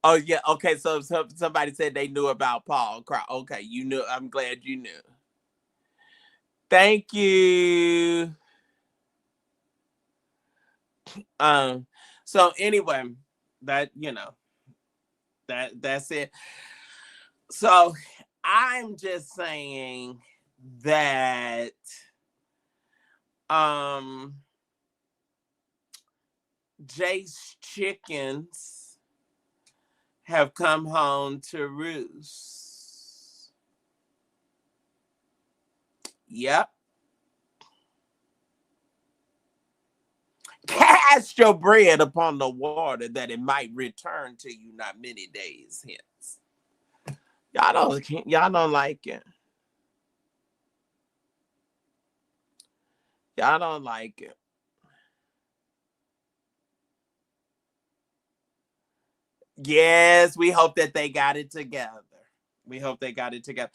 Oh yeah, okay. So somebody said they knew about Paul Crouch. Okay, you knew. I'm glad you knew. Thank you. Um, So anyway, that's it. So I'm just saying that Jace chickens have come home to roost. Yep. Cast your bread upon the water that it might return to you not many days hence. Y'all don't like it. Y'all don't like it. Yes, we hope that they got it together. We hope they got it together.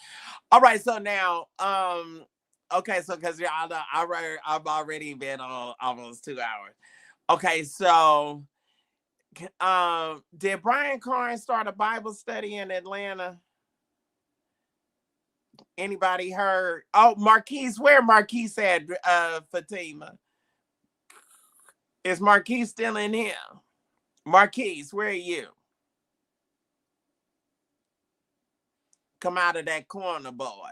All right, so now, okay, so because y'all know, I've already been on almost 2 hours. Okay, so, did Brian Carn start a Bible study in Atlanta? Anybody heard? Oh, Marquise, where Marquise at? Fatima, is Marquise still in here? Marquise, where are you? Come out of that corner, boy.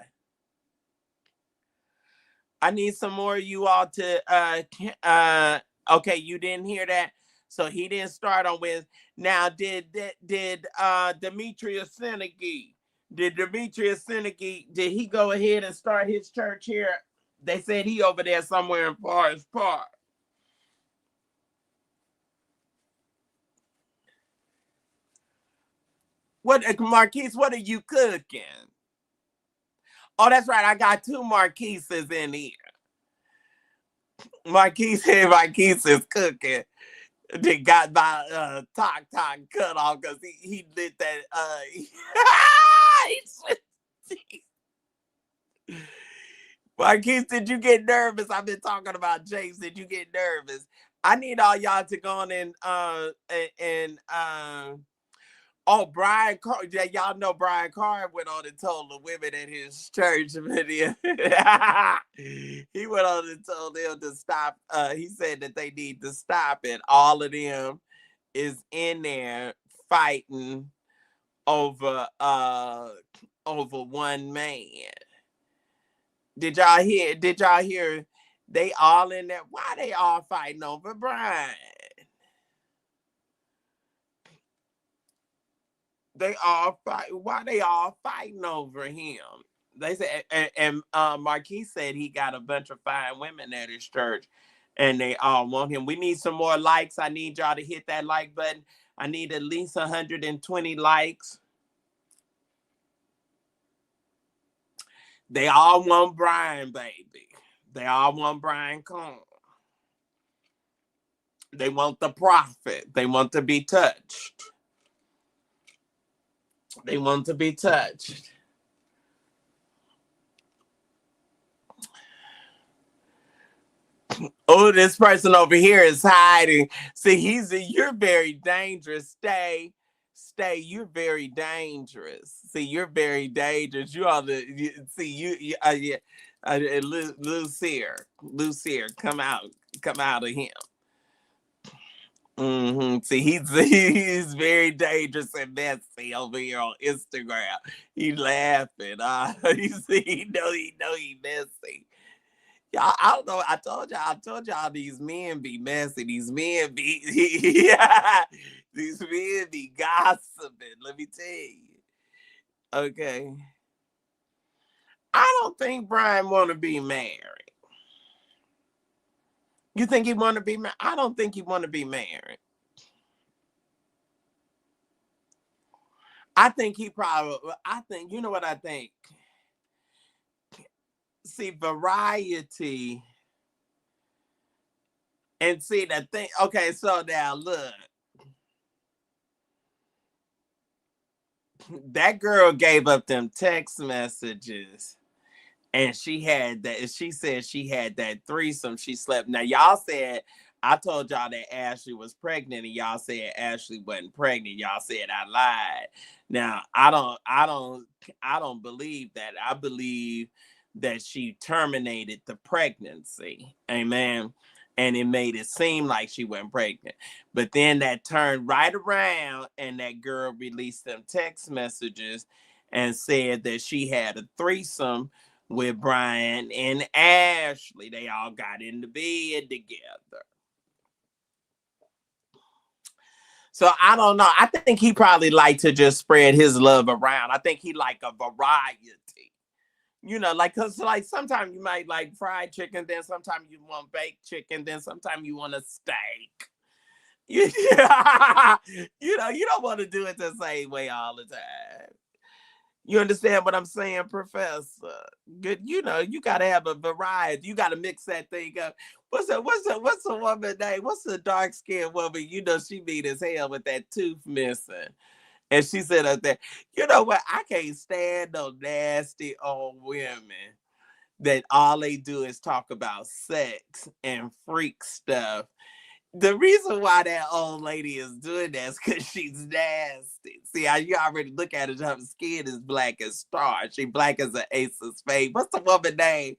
I need some more of you all to okay, you didn't hear that. So he didn't start on Wednesday. Now did Demetrius Senegal, did he go ahead and start his church here? They said he over there somewhere in Forest Park. What, Marquise, what are you cooking? Oh, that's right. I got two Marquises in here. Marquise is cooking. They got my talk cut off because he lit that Marquise, did you get nervous? I've been talking about James. Did you get nervous? I need all y'all to go on and oh, Brian Carr. Yeah, y'all know Brian Carr went on and told the women at his church video. He went on and told them to stop. He said that they need to stop it. All of them is in there fighting over one man. Did y'all hear? They all in there? Why they all fighting over Brian? They all fight. Why they all fighting over him? They said, and Marquis said he got a bunch of fine women at his church, and they all want him. We need some more likes. I need y'all to hit that like button. I need at least 120 likes. They all want Brian, baby. They all want Brian Carn. They want the prophet. They want to be touched. They want to be touched. Oh, this person over here is hiding. See, you're very dangerous. Stay. You're very dangerous. See, you're very dangerous. You ought to see yeah. Lucier, come out of him. See, he's very dangerous and messy over here on Instagram. He's laughing. He know he messy. Y'all, I don't know. I told y'all these men be messy. These men be these men be gossiping. Let me tell you. Okay. I don't think Brian want to be married. You think he want to be married? I don't think he want to be married. I think you know what I think? See, variety and see the thing. Okay, so now look. That girl gave up them text messages and she said she had that threesome. She slept. Now y'all said, I told y'all that Ashley was pregnant and y'all said Ashley wasn't pregnant. Y'all said I lied. Now I don't believe that. I believe that she terminated the pregnancy. Amen. and it made it seem like she went pregnant. But then that turned right around, and that girl released them text messages and said that she had a threesome with Brian and Ashley. They all got in the bed together. So I don't know. I think he probably liked to just spread his love around. I think he like a variety. Like, cause like sometimes you might like fried chicken, then sometimes you want baked chicken, then sometimes you want a steak. You don't want to do it the same way all the time. You understand what I'm saying, Professor? Good, you gotta have a variety. You gotta mix that thing up. What's the woman name? What's the dark skinned woman? She mean as hell with that tooth missing. And she said up there, you know what? I can't stand no nasty old women that all they do is talk about sex and freak stuff. The reason why that old lady is doing that is because she's nasty. See, you already look at it, her skin is black as stars. She black as an ace of spades. What's the woman name?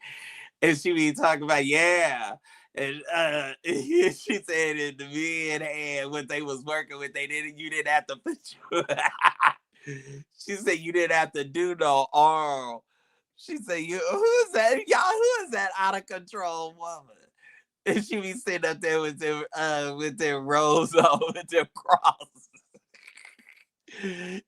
And she be talking about, yeah. And she said in the men had what they was working with, you didn't have to put you. She said you didn't have to do no oral. She said, who's that? Y'all, who is that out of control woman? And she be sitting up there with their rose on, with their cross.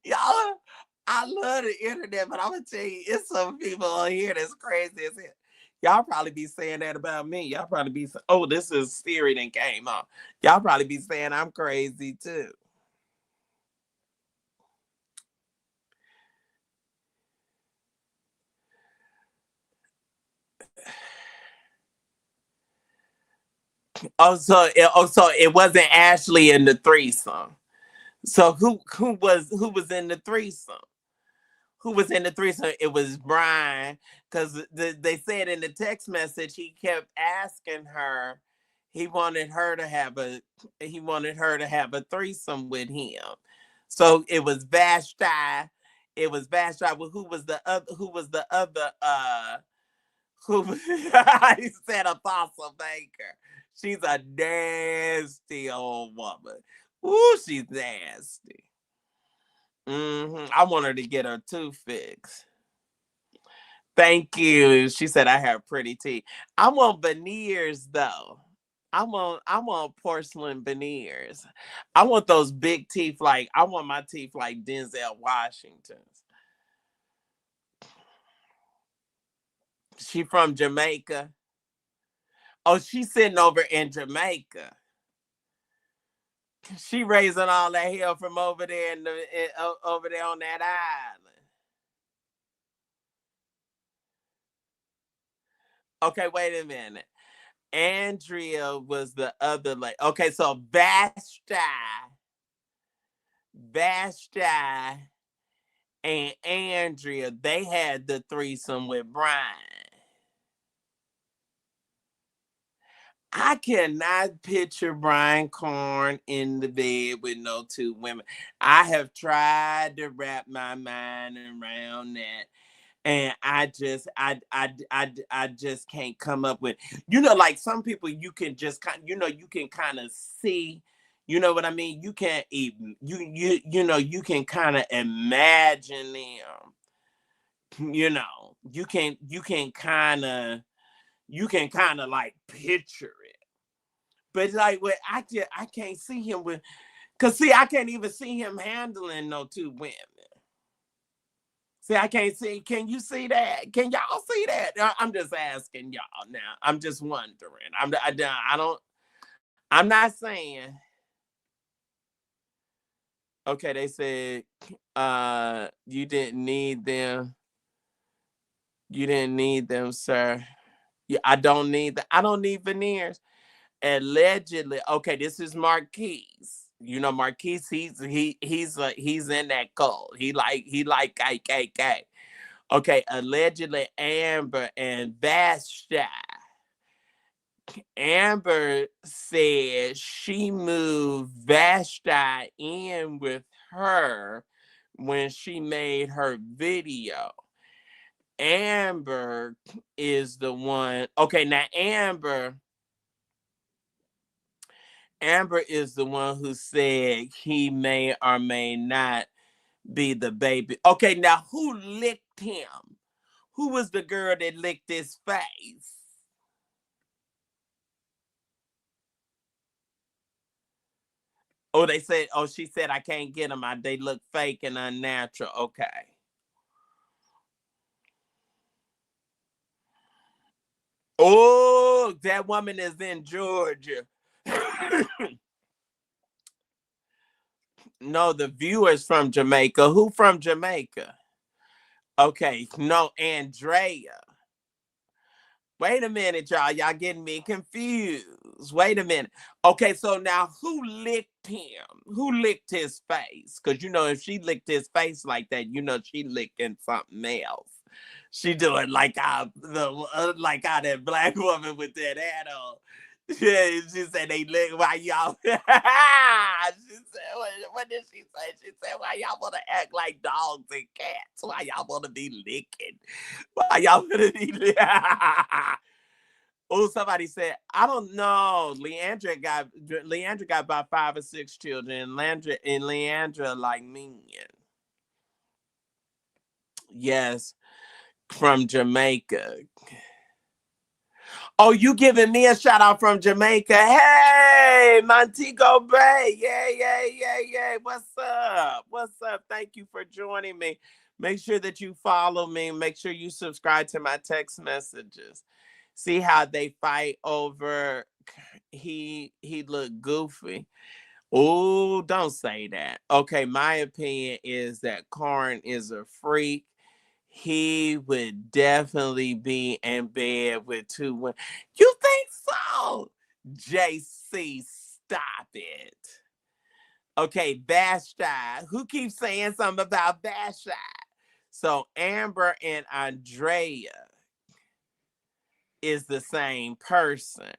Y'all, I love the internet, but I'm gonna tell you, it's some people on here that's crazy as hell. Y'all probably be saying that about me. Y'all probably be saying, oh, this is Siri that came on. Y'all probably be saying I'm crazy too. So it wasn't Ashley in the threesome. So who was in the threesome? Who was in the threesome? It was Brian, because they said in the text message he kept asking her. He wanted her to have a threesome with him. So it was Vashti. It was Vashti. Well, who was the other? Who was the other? Who he said Apostle Baker. She's a nasty old woman. Ooh, she's nasty. I want her to get her tooth fixed. Thank you. She said I have pretty teeth. I want veneers though. I want porcelain veneers. I want those big teeth, like I want my teeth like Denzel Washington's. She from Jamaica. Oh, she's sitting over in Jamaica. She raising all that hell from over there over there on that island. Okay, wait a minute. Andrea was the other lady. Okay, so Vashti, and Andrea, they had the threesome with Brian. I cannot picture Brian Carn in the bed with no two women. I have tried to wrap my mind around that. And I just can't come up with, like some people you can just you can kind of see, you know what I mean? You can't even, you can kind of imagine them, you can kind of like picture it. But like I can't see him with, cause see, I can't even see him handling no two women. See, I can't see. Can you see that? Can y'all see that? I'm just asking y'all now. I'm just wondering. I don't. I'm not saying. Okay, they said, you didn't need them. You didn't need them, sir. Yeah, I don't need the. I don't need veneers. Allegedly, okay, this is Marquise. Marquise. He's in that cult. He like KKK. Okay, allegedly Amber and Vashti. Amber said she moved Vashti in with her when she made her video. Amber is the one. Okay, now Amber Amber is the one who said he may or may not be the baby. Okay, now who licked him? Who was the girl that licked his face? Oh, they said, oh, she said, I can't get them. They look fake and unnatural. Okay. Oh, that woman is in Georgia. No, the viewer's from Jamaica. Who from Jamaica? Okay, no, Andrea. Wait a minute, y'all. Y'all getting me confused. Wait a minute. Okay, so now who licked him? Who licked his face? Because, if she licked his face like that, she licking something else. She doing like how that black woman with that hat on. Yeah, she said they lick why y'all. She said, what did she say? She said, why y'all want to act like dogs and cats? Why y'all want to be licking? Why y'all want to be licking? Oh, somebody said, I don't know. Leandra got about 5 or 6 children. Leandra like me. Yes, from Jamaica. Oh, you giving me a shout out from Jamaica. Hey, Montego Bay. Yeah. What's up? What's up? Thank you for joining me. Make sure that you follow me. Make sure you subscribe to my text messages. See how they fight over he looked goofy. Oh, don't say that. Okay, my opinion is that Carn is a freak. He would definitely be in bed with 2 women. You think so? JC, stop it. Okay, Vashti. Who keeps saying something about Vashti? So Amber and Andrea is the same person.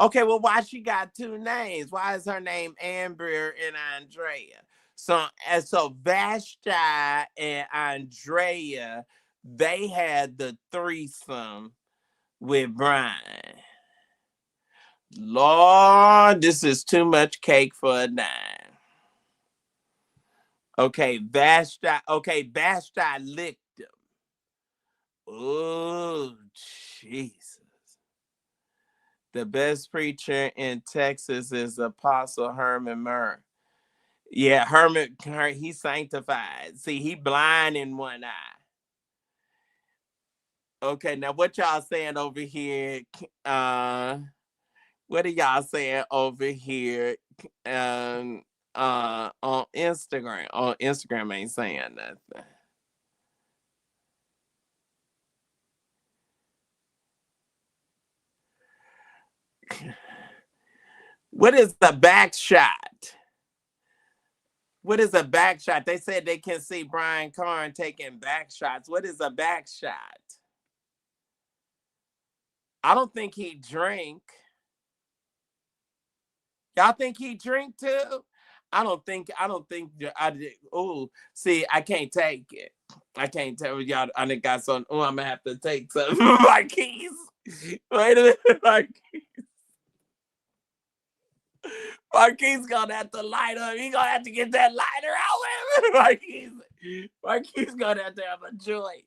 Okay, well, why she got 2 names? Why is her name Amber and Andrea? So Vashti and Andrea, they had the threesome with Brian. Lord, this is too much cake for a dime. Okay, Vashti licked him. Oh, Jesus. The best preacher in Texas is Apostle Herman Murray. Yeah, he's sanctified. See, he blind in one eye. Okay, now what y'all saying over here? What are y'all saying over here? On Instagram. On Instagram ain't saying nothing. What is the back shot? What is a back shot? They said they can see Brian Carn taking back shots. What is a back shot? I don't think he drink. Y'all think he drink too? I did. Oh, see, I can't take it. I can't tell y'all. I done got some. Oh, I'm gonna have to take some of my keys. Wait a minute, Marquis gonna have to light up. He gonna have to get that lighter out with him. Marquis gonna have to have a joint.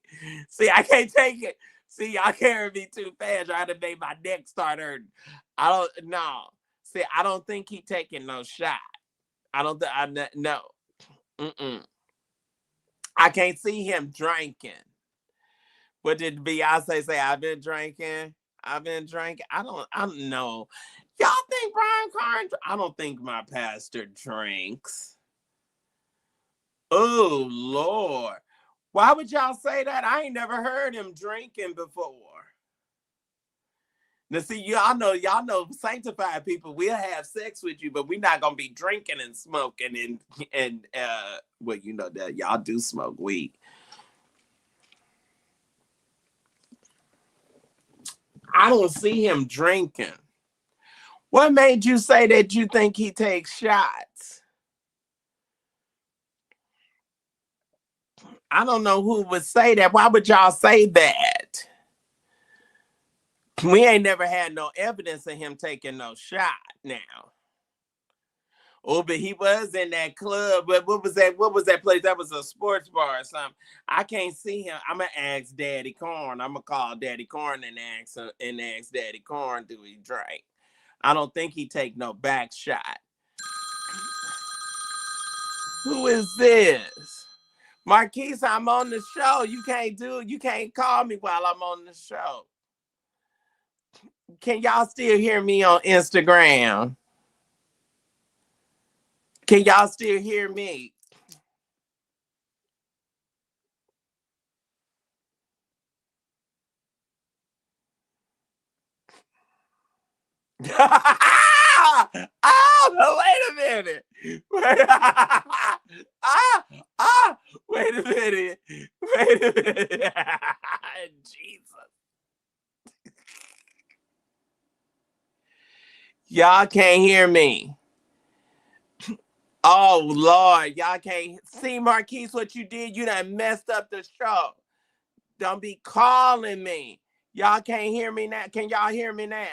See, I can't take it. See, y'all carry me too fast. I had to make my neck start hurting. I don't know. See, I don't think he taking no shot. I don't think I no. Mm-mm. I can't see him drinking. What did Beyonce say? I've been drinking. I've been drinking. I don't know. Y'all think Brian Carn? I don't think my pastor drinks. Oh Lord. Why would y'all say that? I ain't never heard him drinking before. Now, see, y'all know sanctified people, we'll have sex with you, but we're not gonna be drinking and smoking and well, you know that y'all do smoke weed. I don't see him drinking. What made you say that you think he takes shots? I don't know who would say that. Why would y'all say that? We ain't never had no evidence of him taking no shot now. Oh, but he was in that club. But what was that? What was that place? That was a sports bar or something. I can't see him. I'm gonna ask Daddy Carn. I'm gonna call Daddy Carn and ask Daddy Carn, do he drink? I don't think he take no back shot. Who is this? Marquise, I'm on the show. You can't call me while I'm on the show. Can y'all still hear me on Instagram? Can y'all still hear me? Wait a minute. Ah, wait a minute. Wait a minute. Jesus. Y'all can't hear me. Oh, Lord. Y'all can't see, Marquise, what you did. You done messed up the show. Don't be calling me. Y'all can't hear me now. Can y'all hear me now?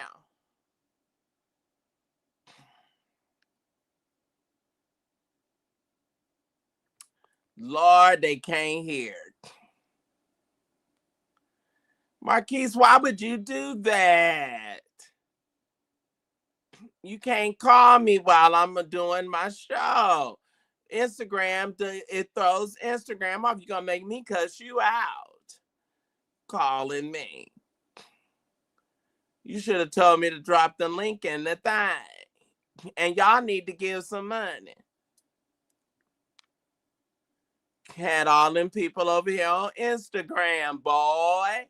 Lord, they can't hear. Marquise, why would you do that? You can't call me while I'm doing my show. Instagram, it throws Instagram off. You're going to make me cuss you out calling me. You should have told me to drop the link in the thing. And y'all need to give some money. Had all them people over here on Instagram, boy.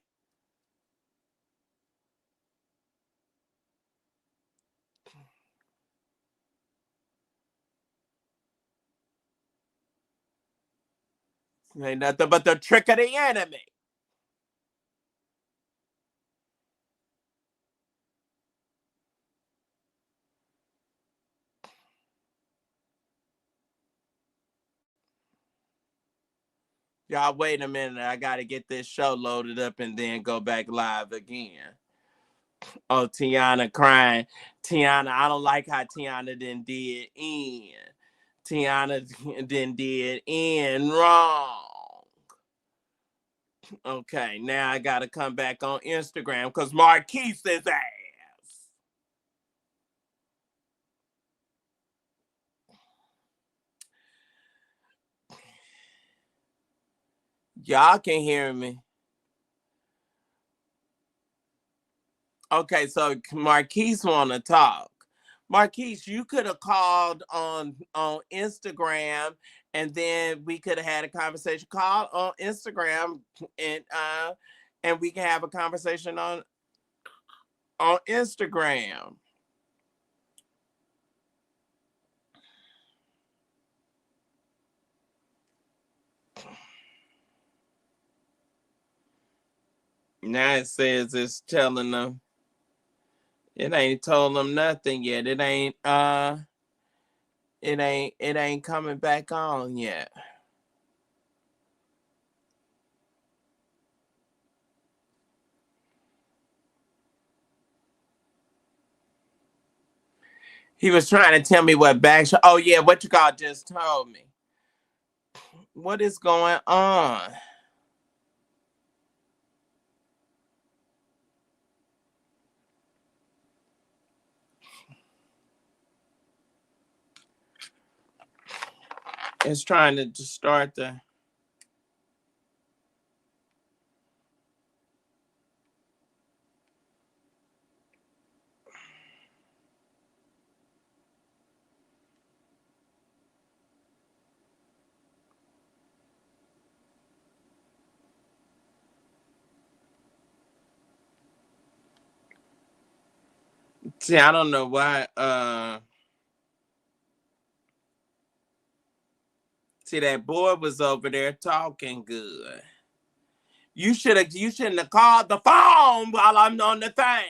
Ain't nothing but the trick of the enemy. Y'all wait a minute. I got to get this show loaded up and then go back live again. Oh, Tiana crying. Tiana, I don't like how Tiana did in. Tiana did in wrong. Okay, now I got to come back on Instagram because Marquise is ass. Y'all can hear me. Okay, so Marquise want to talk. Marquise, you could have called on Instagram, and then we could have had a conversation. Call on Instagram, and we can have a conversation on Instagram. Now it says it's telling them it ain't told them nothing yet. It ain't coming back on yet. He was trying to tell me what back. Oh yeah, what you call just told me. What is going on? It's trying to just start the. See, I don't know why. See that boy was over there talking good. You shouldn't have called the phone while I'm on the thing.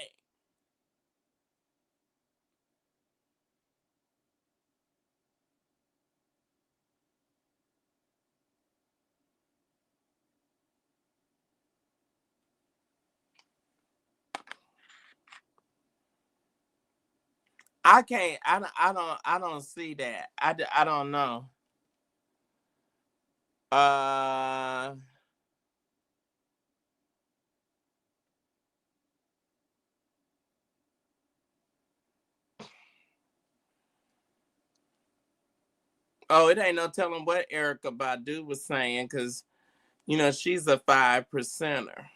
I can't. I don't see that. I don't know. Uh. Oh, it ain't no telling what Erica Badu was saying, because she's a 5%er,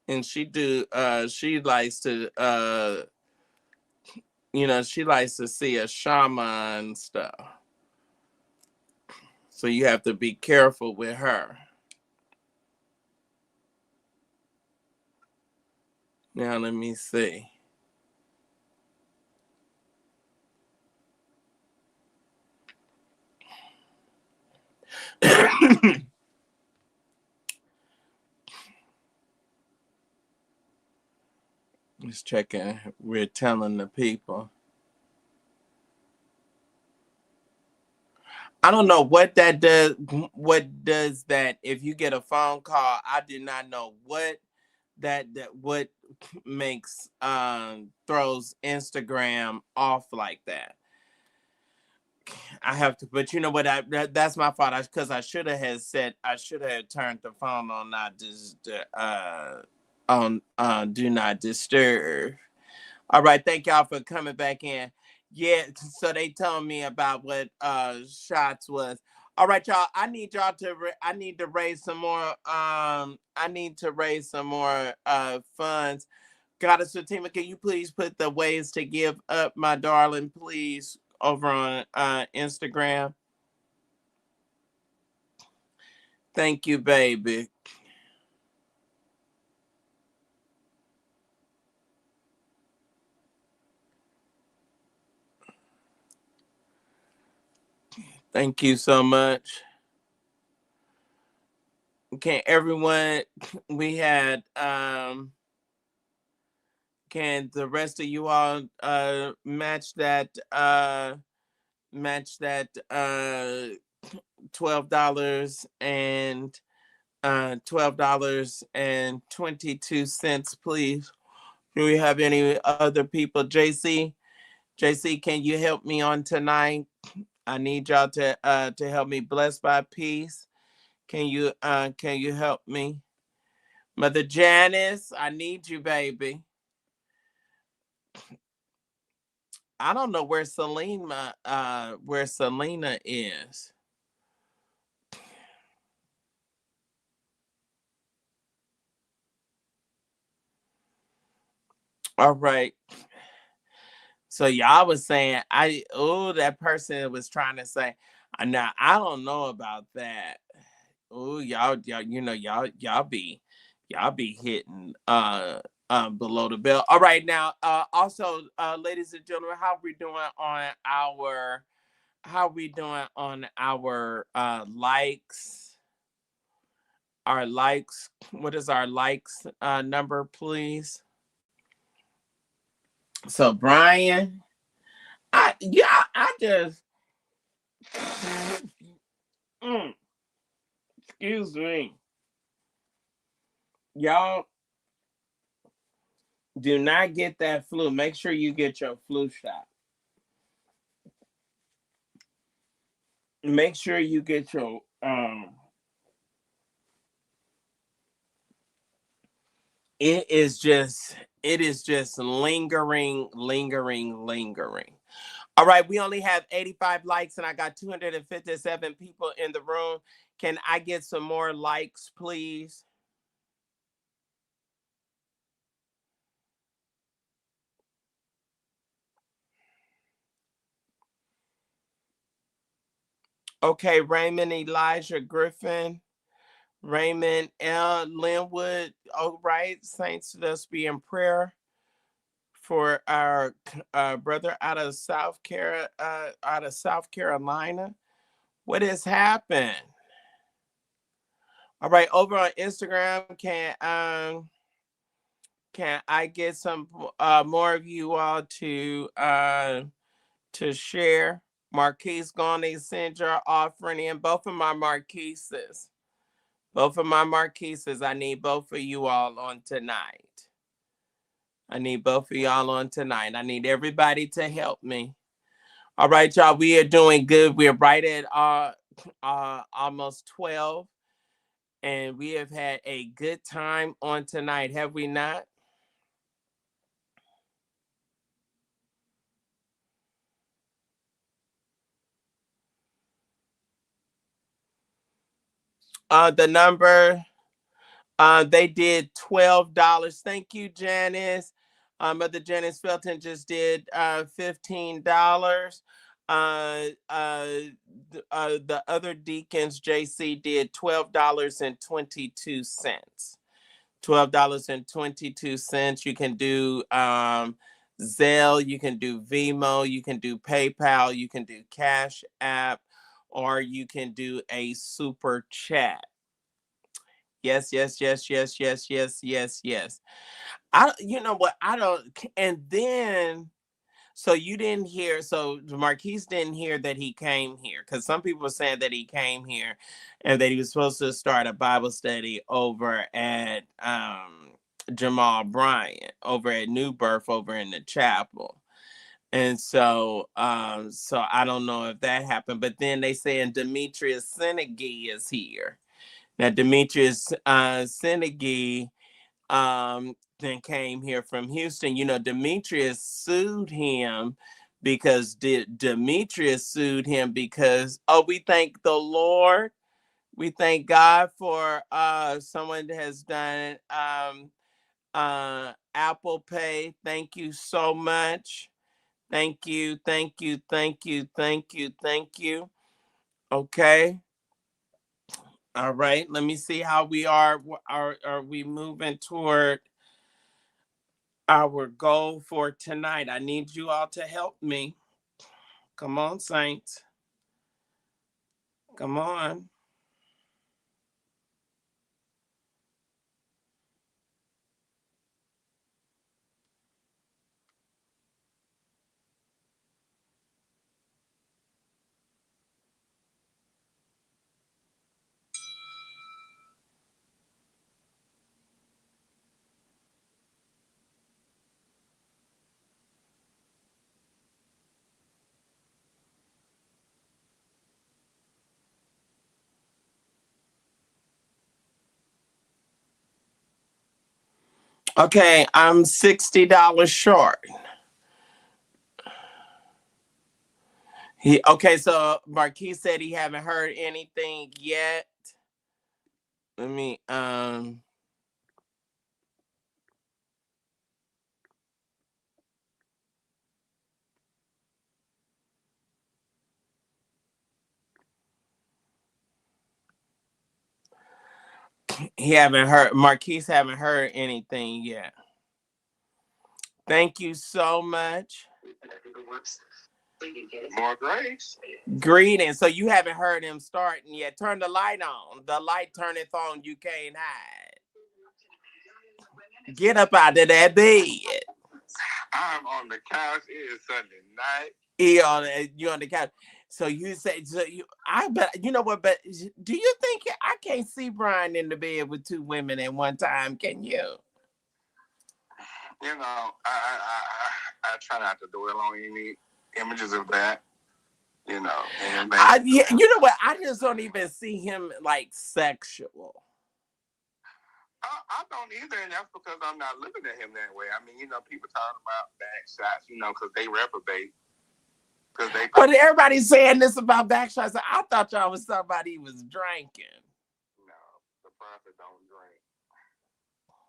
and she likes to she likes to see a shaman and stuff. So you have to be careful with her. Now let me see. Just checking. We're telling the people. I don't know what that does. What does that? If you get a phone call, I did not know what what makes throws Instagram off like that. I have to, but you know what? That's my fault. Because I should have said I should have turned the phone on do not disturb. All right, thank y'all for coming back in. Yeah, so they told me about what shots was. All right, y'all. I need y'all to. I need to raise some more. I need to raise some more funds. Goddess Fatima, can you please put the ways to give up, my darling, please, over on Instagram? Thank you, baby. Thank you so much. Can everyone, we had, can the rest of you all match that $12 and $12.22, please? Do we have any other people? JC, can you help me on tonight? I need y'all to help me. Blessed by peace. Can you help me? Mother Janice, I need you, baby. I don't know where Selena is. All right. So y'all was saying that person was trying to say, now I don't know about that. Oh, y'all, y'all be hitting below the belt. All right, now also ladies and gentlemen, how we doing on our likes? Our likes. What is our likes number, please? So Brian, I just excuse me. Y'all do not get that flu. Make sure you get your flu shot. Make sure you get your it is just lingering. All right, we only have 85 likes and I got 257 people in the room. Can I get some more likes, please? Okay, Raymond Elijah Griffin, Raymond L. Linwood. All right, saints, let's be in prayer for our brother out of South Carolina. What has happened? All right, over on Instagram, can I get some more of you all to share? Marquise, gonna send your offering in. Both of my Marquises. I need both of you all on tonight. I need both of y'all on tonight. I need everybody to help me. All right, y'all. We are doing good. We're right at almost 12. And we have had a good time on tonight, have we not? The number, they did $12. Thank you, Janice. Mother Janice Felton just did $15. The other deacons, JC, did $12.22. $12.22. You can do Zelle, you can do Venmo, you can do PayPal, you can do Cash App, or you can do a super chat. Yes, yes, yes, yes, yes, yes, yes, yes. You know what? I don't, and then, so you didn't hear, so Marquise didn't hear that he came here, because some people were saying that he came here and that he was supposed to start a Bible study over at Jamal Bryant, over at New Birth, over in the chapel. And so I don't know if that happened, but then they saying Demetrius Senegal is here. Now, Demetrius Senegal then came here from Houston. You know, Demetrius sued him because Demetrius sued him because, oh, we thank the Lord. We thank God for someone that has done Apple Pay. Thank you so much. Thank you, thank you, thank you, thank you, thank you. Okay. All right. Let me see how we are. Are we moving toward our goal for tonight? I need you all to help me. Come on, Saints. Come on. Okay, I'm $60 short. Okay, so Marquis said he haven't heard anything yet. Let me he haven't heard Marquis haven't heard anything yet. Thank you so much. More grace. Greetings. So you haven't heard him starting yet. Turn the light on. The light turneth on. You can't hide. Get up out of that bed. I'm on the couch. It is Sunday night. You on the couch. So you say, I bet, you know what, but do you think I can't see Brian in the bed with two women at one time? Can you? You know, I try not to dwell on any images of that. You know, and you know what? I just don't even see him like sexual. I don't either, and that's because I'm not looking at him that way. I mean, you know, people talking about back shots, you know, because they reprobate. But everybody's saying this about back shots. I thought y'all was somebody he was drinking. No, the prophet don't drink.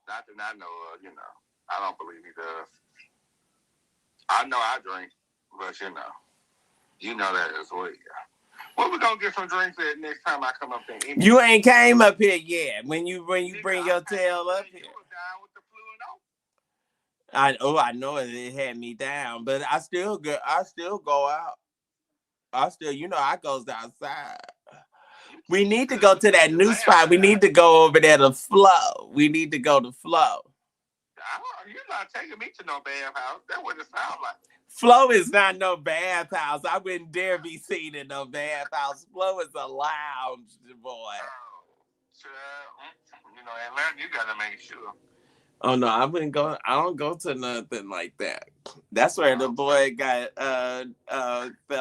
Not that I know of, you know. I don't believe he does. I know I drink, but you know that as well. Well, we're gonna get some drinks at next time I come up there. You ain't came up here yet. When you bring your tail up here. I know it had me down, but I still go out. I goes outside. We need to go to that new spot. We need to go over there to Flow. We need to go to Flow. You're not taking me to no bathhouse. That's what it sounds like. Flow is not no bathhouse. I wouldn't dare be seen in no bathhouse. Flow is a lounge, boy. You know, Atlanta, you gotta make sure. Oh no, I wouldn't go. I don't go to nothing like that. That's where the boy got fell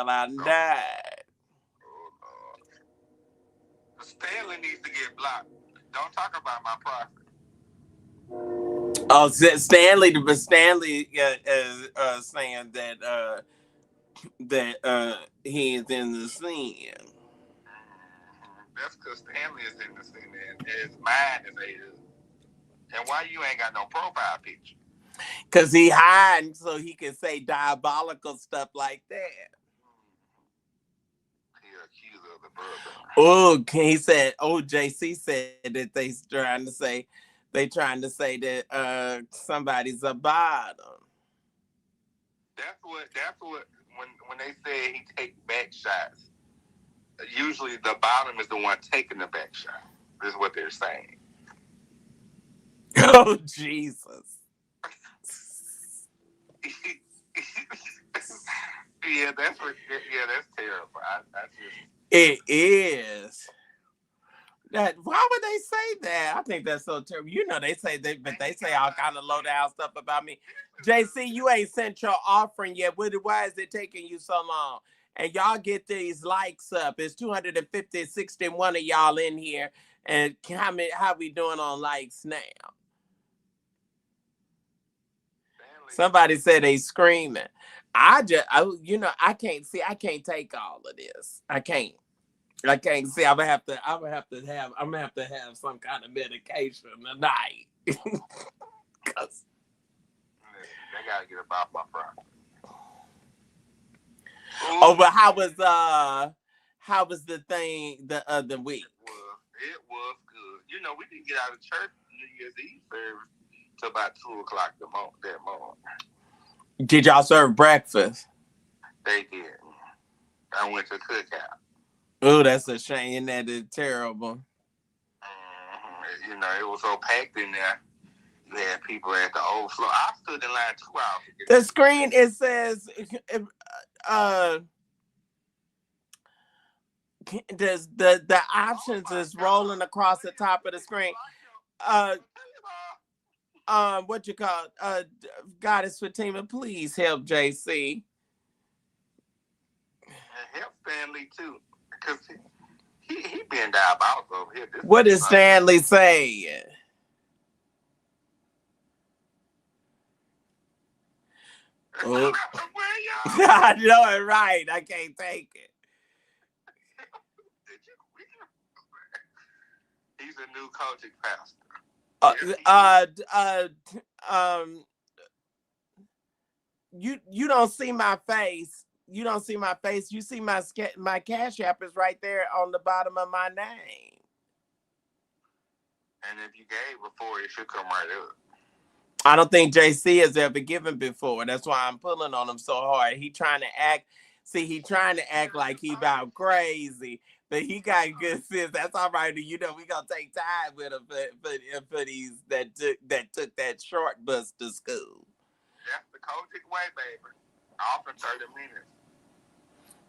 out and died. Oh Lord. Stanley needs to get blocked. Don't talk about my profit. Oh, Stanley, but Stanley is saying that he is in the scene. That's because Stanley is in the scene and his mind is a. And why you ain't got no profile picture? Because he hiding so he can say diabolical stuff like that. He accuser of the brother. Oh, he said, JC said that they trying to say that somebody's a bottom. That's what when they say he take back shots, usually the bottom is the one taking the back shot. This is what they're saying. Oh Jesus. Yeah, that's terrible. It is. That why would they say that? I think that's so terrible. You know they say all kind of low down stuff about me. JC, you ain't sent your offering yet. Why is it taking you so long? And y'all get these likes up. It's 250, 61 of y'all in here. And how we doing on likes now? Somebody said they screaming. I can't take all of this. I can't see. I'm gonna have to have some kind of medication tonight. Cause they gotta get about my front. Oh, but how was the thing the other week? It was good. You know, we didn't get out of church New Year's Eve service till about 2:00 that morning. Did y'all serve breakfast? They did. I went to Cookout. Oh, that's a shame. That is terrible. You know, it was so packed in there. You had people at the overflow. I stood in line 2 hours. The screen, it says, the options is rolling across the top of the screen. What you call Goddess Fatima, please help JC. And help Stanley too, because he been diabolical over here. What is Stanley saying? Oh. I know it right. I can't take it. He's a new COGIC pastor. You don't see my face. You don't see my face. You see my Cashapp is right there on the bottom of my name. And if you gave before, it should come right up. I don't think JC has ever given before. That's why I'm pulling on him so hard. He trying to act. See, he trying to act like he about crazy, but he got good sense. That's all right. You know, we gonna take time with him for these that took that short bus to school. That's the COGIC way, baby. Off in 30 minutes.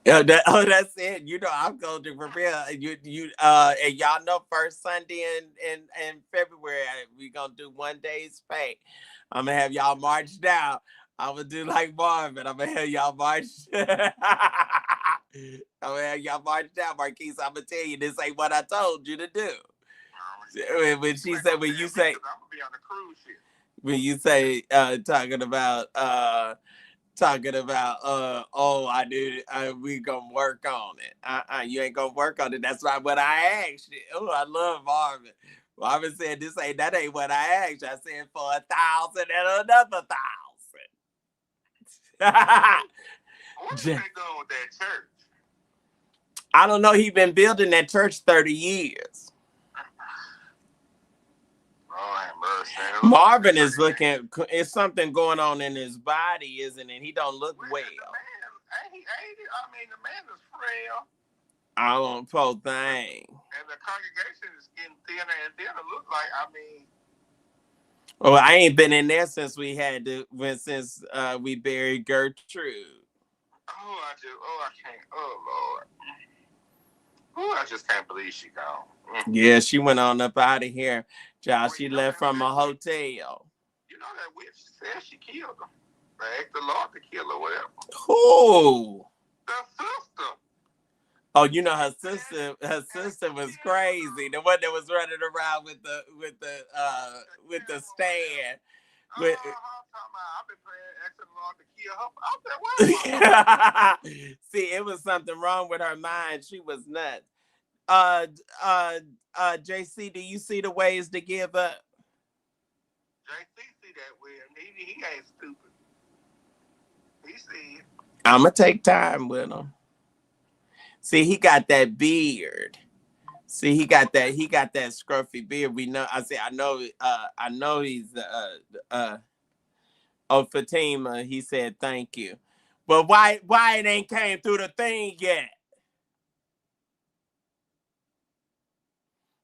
That's it. You know, I'm going to prepare. And y'all know first Sunday in February, we gonna do 1 day's pay. I'm gonna have y'all march down. I'm gonna do like Marvin. I'm gonna have y'all march. I'm gonna have y'all march down, Marquise. I'm gonna tell you, this ain't what I told you to do. When she said, when you say, I'm gonna be on the cruise ship. When you say talking about we gonna work on it. You ain't gonna work on it. That's not what I asked you. Oh, I love Marvin. Marvin said that ain't what I asked you. I said for 1,000 and another 1,000. What's been going with that church? I don't know. He been building that church 30 years. Marvin is looking. It's something going on in his body, isn't it? He don't look well. The man is frail. I don't poor thing. And the congregation is getting thinner and thinner. Look like, Well, I ain't been in there since we buried Gertrude. I just can't believe she gone. Yeah, she went on up out of here. Child, she left from a hotel. you know that witch said she killed him. They asked the Lord to kill her, whatever. Who? The sister. Oh, you know her sister was crazy. The one that was running around with the stand. With I've been praying, asking the Lord to kill her. I said, what? See, it was something wrong with her mind. She was nuts. JC, do you see the ways to give up? JC see that way, and he ain't stupid. He see it. I'ma take time with him. See, he got that beard. See, he got that scruffy beard. We know. I know he's Fatima. He said thank you, but why it ain't came through the thing yet?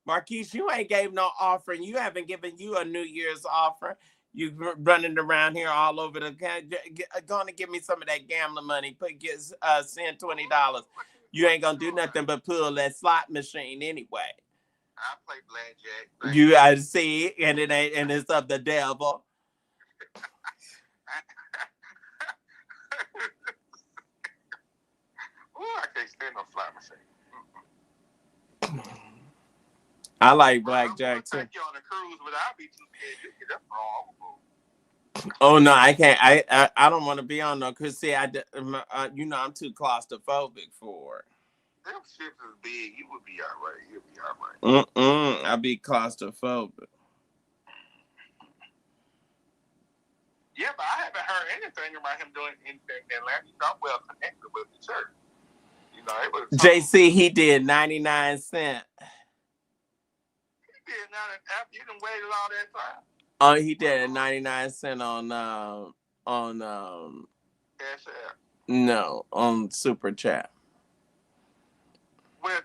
Marquise, you ain't gave no offering. You haven't given you a New Year's offering. You running around here all over the country. Going to give me some of that gambling money. Send $20. You ain't gonna do nothing but pull that slot machine anyway. I play blackjack. You I see it, and it ain't, and it's of the devil. Oh, I can't stand no slot machine. I like blackjack too. Take you on a cruise, but I'll be too scared. You get that wrong. Oh no, I can't. I don't want to be on no cruise. See, I'm too claustrophobic for it. Them ships is big. You would be all right. You'll be all right. I be claustrophobic. Yeah, but I haven't heard anything about him doing anything in Atlanta. I'm well connected with the church. You know, it was JC, he did 99 cents. He did now after you done waited all that time. Oh, he did 99 cents on Cashapp. No, on Super Chat. Well,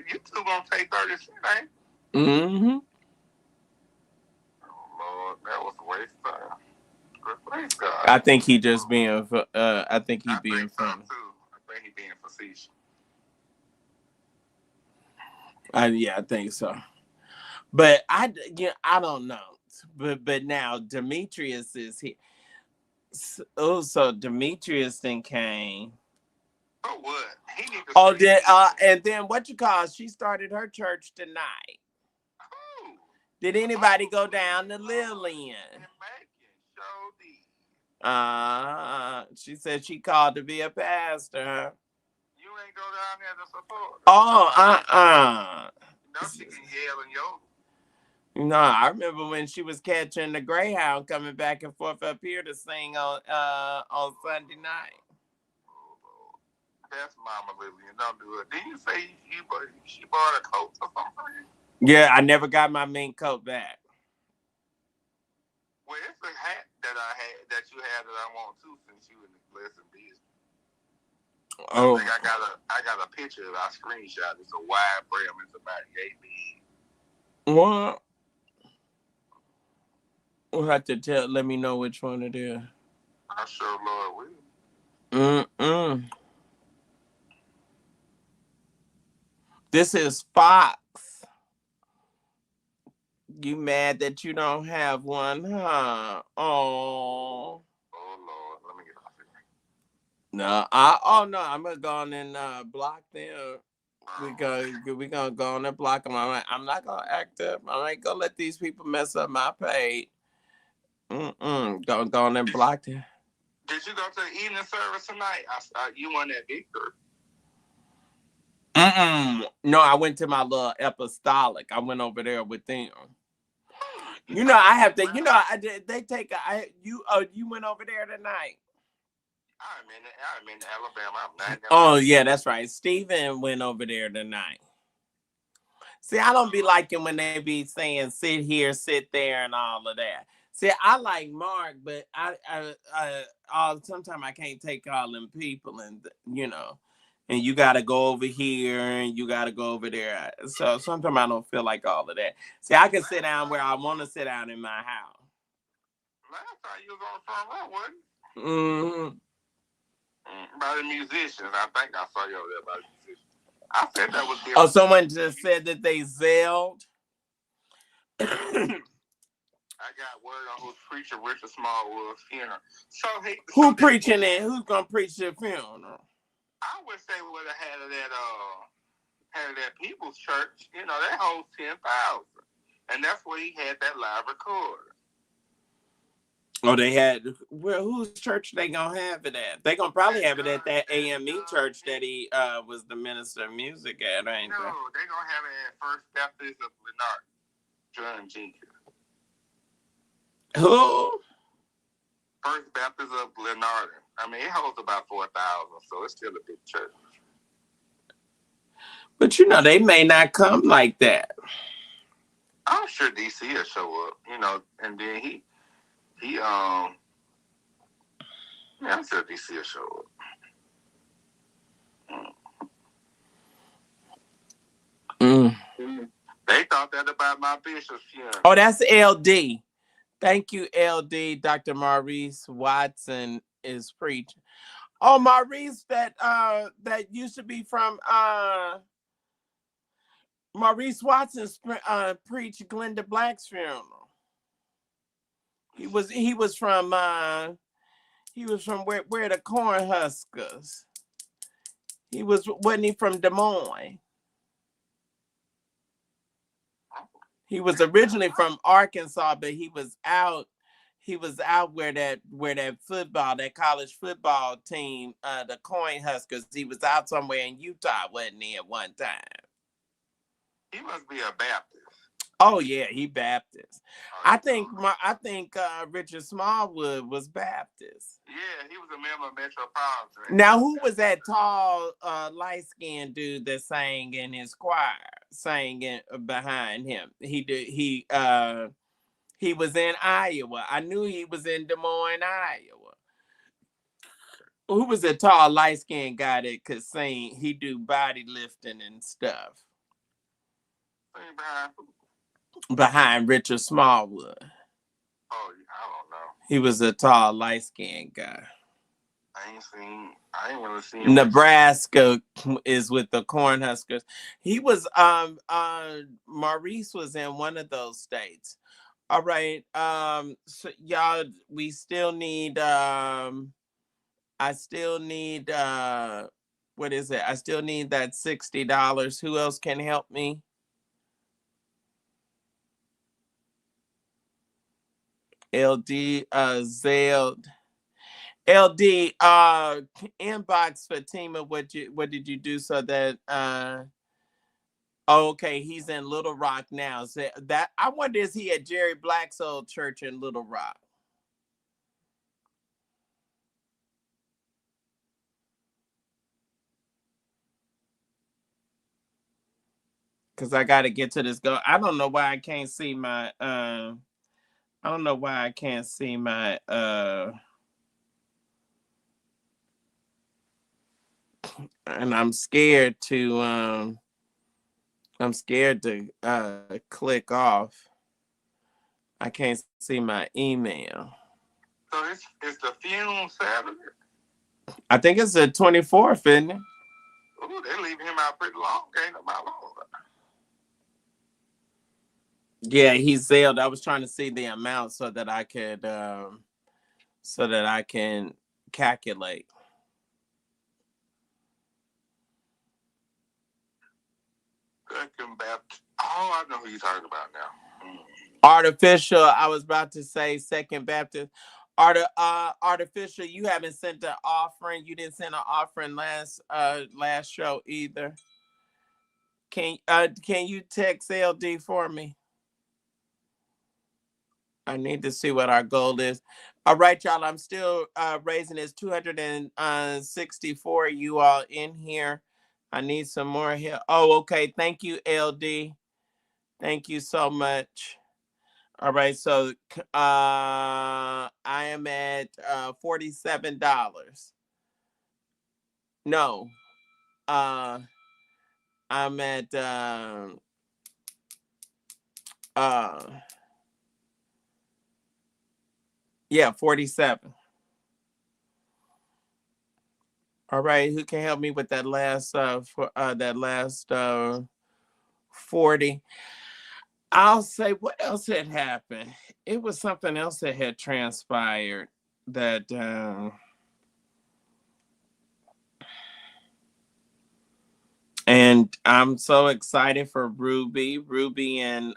you two gonna take 30 cents, ain't? Mm-hmm. Oh Lord, that was a waste of time. Praise God. I think he just being. I think he being funny. So too. I think he being facetious. Yeah, I think so. But I don't know. But now Demetrius is here. Oh, so Demetrius then came. Oh what? He need to. Oh, and then what you call? She started her church tonight. Oh. Did anybody go down to Lillian? She said she called to be a pastor. You ain't go down there to support. Oh, No, she can yell and yodel. No, I remember when she was catching the Greyhound coming back and forth up here to sing on Sunday night. Oh, that's Mama Lillian. Don't do it. Didn't you say she bought a coat or something? Yeah, I never got my mink coat back. Well, it's a hat that you had that I want too, since you in the blessing business. Oh, I got a picture that I screenshot. It's a wide brim. It's about 8 feet. What? We'll have to let me know which one it is. I sure Lord will. This is Fox. You mad that you don't have one, huh? Oh. Oh Lord, let me get off here. No, I'm gonna go on and block them. We gonna go on and block them. I'm not gonna act up. I ain't gonna let these people mess up my page. Go on and block them. Did you go to the evening service tonight? You won that victory. No, I went to my little apostolic. I went over there with them. You know, I have to. You know, they take. You went over there tonight. I'm in Alabama. Oh yeah, that's right. Steven went over there tonight. See, I don't be liking when they be saying sit here, sit there, and all of that. See, I like Mark, but I sometimes I can't take all them people, and and you got to go over here and you got to go over there. So sometimes I don't feel like all of that. See, I can sit down where I want to sit down in my house. Last time you was on the front row, wasn't you? By the musicians. I think I saw you over there by the musicians. I said that was different. Oh, someone just said that they Zelled. I got word on who's preaching Richard Smallwood's funeral. So who preaching it? Who's gonna preach the funeral? I wish they would have had that People's Church. You know, that holds 10,000, and that's where he had that live recorder. Oh, they had. Well, whose church they gonna have it at? They gonna probably have it at that AME church that he was the minister of music at, ain't no, they? They gonna have it at First Baptist of Lennart. John Jenkins. Who? First Baptist of Lennart. I mean, it holds about 4,000, so it's still a big church. But you know, they may not come like that. I'm sure DC will show up. You know, and then I'm sure DC will show up. They thought that about my bishop's funeral. Oh, that's LD. Thank you, LD. Dr. Maurice Watson is preaching. Oh, Maurice, that used to be from Maurice Watson preached Glenda Black's funeral. He was from where the Cornhuskers. Wasn't he from Des Moines? He was originally from Arkansas, but he was out where that college football team, the Cornhuskers, he was out somewhere in Utah, wasn't he, at one time? He must be a Baptist. Oh yeah, he Baptist. I think Richard Smallwood was Baptist. Yeah, he was a member of Metropolitan. Now, who was that tall, light-skinned dude that sang in his choir, behind him? He was in Iowa. I knew he was in Des Moines, Iowa. Who was the tall, light-skinned guy that could sing? He do body lifting and stuff. Behind Richard Smallwood. Oh, I don't know. He was a tall, light-skinned guy. I ain't really seen him. Nebraska is with the Cornhuskers. He was Maurice was in one of those states. All right. So y'all, we still need I still need what is it? I still need that $60. Who else can help me? LD Zelle. LD inbox Fatima, what did you do so that okay, he's in Little Rock now. So that I wonder, is he at Jerry Black's old church in Little Rock? Because I got to get to this go. I don't know why I can't see my I don't know why I can't see my and I'm scared to click off. I can't see my email. So it's the funeral Saturday? I think it's the 24th, isn't it? Ooh, they leaving him out pretty long. Ain't about long. Yeah, he's Zelled. I was trying to see the amount so that I can calculate. Second Baptist. Oh, I know who you're talking about now. Artificial. I was about to say Second Baptist. Artificial. You haven't sent an offering. You didn't send an offering last show either. Can you text LD for me? I need to see what our goal is. All right, y'all. I'm still raising this 264. You all in here. I need some more help. Oh, okay. Thank you, LD. Thank you so much. All right. So I am at $47. No. I'm at yeah, 47. All right, who can help me with that last 40? I'll say what else had happened. It was something else that had transpired that and I'm so excited for Ruby and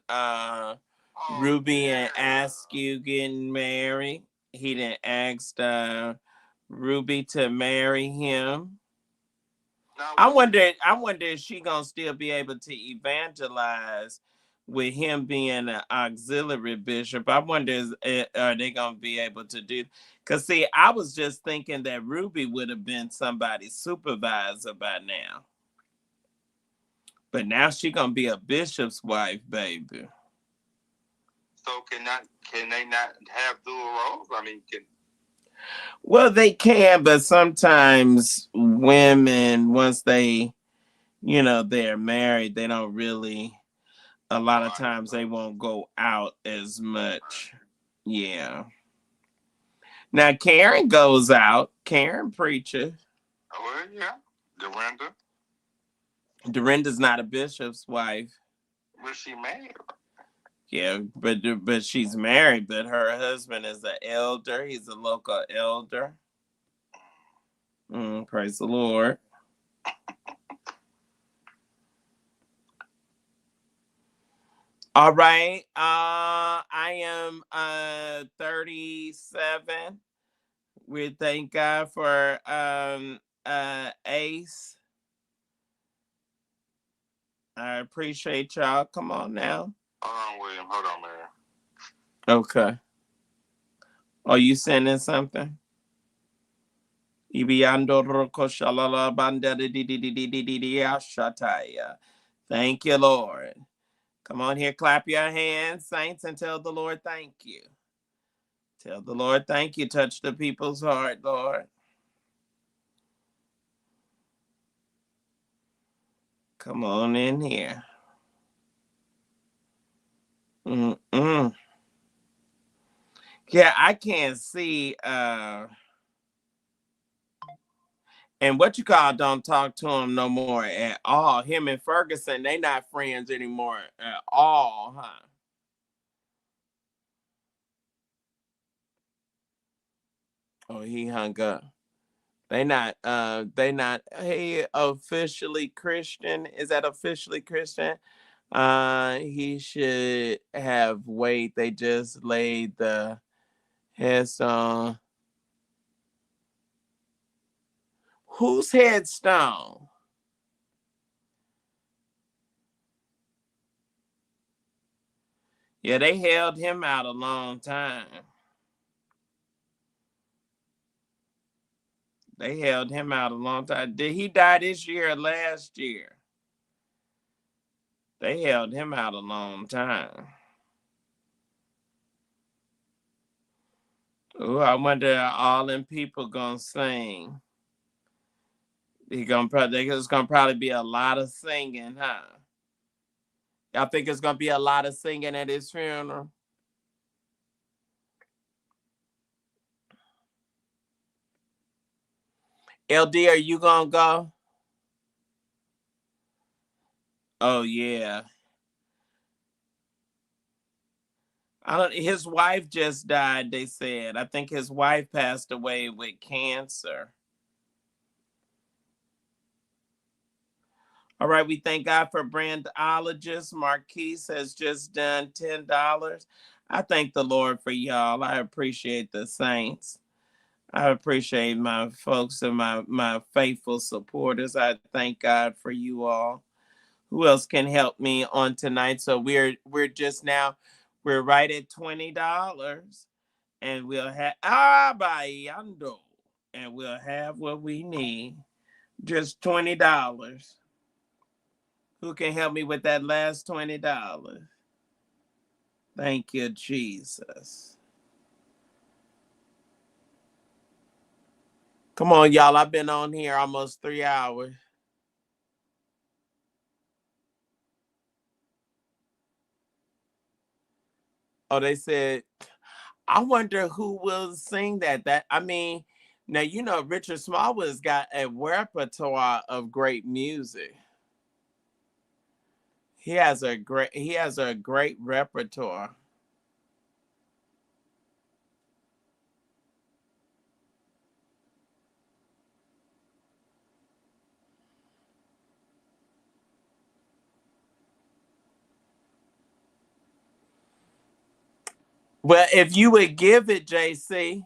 Ruby and Askew getting married. He didn't ask Ruby to marry him. I wonder if she gonna still be able to evangelize with him being an auxiliary bishop. I wonder are they gonna be able to do? Cause see, I was just thinking that Ruby would have been somebody's supervisor by now, but now she gonna be a bishop's wife, baby. So can they not have dual roles? I mean, Well, they can, but sometimes women, once they, they're married, they don't really. A lot of times they won't go out as much. Yeah. Now Karen goes out. Karen preaches. Oh yeah, Dorinda. Dorinda's not a bishop's wife. Was she married? Yeah, but she's married. But her husband is an elder. He's a local elder. Praise the Lord. All right. I am 37. We thank God for Ace. I appreciate y'all. Come on now. Hold on, William. Hold on, man. Okay. Are you sending something? Thank you, Lord. Come on here, clap your hands, saints, and tell the Lord thank you. Tell the Lord thank you. Touch the people's heart, Lord. Come on in here. Mm-mm. Yeah, I can't see and what you call don't talk to him no more at all. Him and Ferguson, they not friends anymore at all, huh? Oh, he hung up. They not hey officially Christian. Is that officially Christian? He should have wait. They just laid the headstone. Whose headstone? Yeah, they held him out a long time. They held him out a long time. Did he die this year or last year? They held him out a long time. Oh, I wonder all them people gonna sing. There's gonna probably be a lot of singing, huh? Y'all think it's gonna be a lot of singing at his funeral? LD, are you gonna go? Oh yeah. I don't. His wife just died. They said. I think his wife passed away with cancer. All right, we thank God for brandologist. Marquise has just done $10. I thank the Lord for y'all. I appreciate the saints. I appreciate my folks and my faithful supporters. I thank God for you all. Who else can help me on tonight? So we're just now we're right at $20, and we'll have bayando, and we'll have what we need. Just $20. Who can help me with that last $20? Thank you, Jesus. Come on, y'all. I've been on here almost 3 hours. Oh, they said, I wonder who will sing that. Now Richard Smallwood's got a repertoire of great music. He has a great repertoire. Well, if you would give it, JC,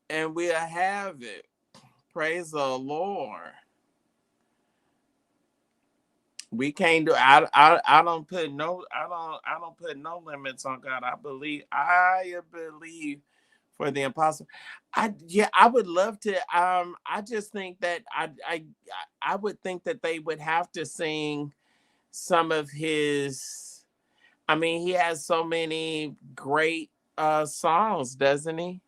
and we'll have it. Praise the Lord. We can't do. I don't put no. I don't put no limits on God. I believe for the impossible. I would love to. I just think that I would think that they would have to sing some of his. I mean, he has so many great songs, doesn't he?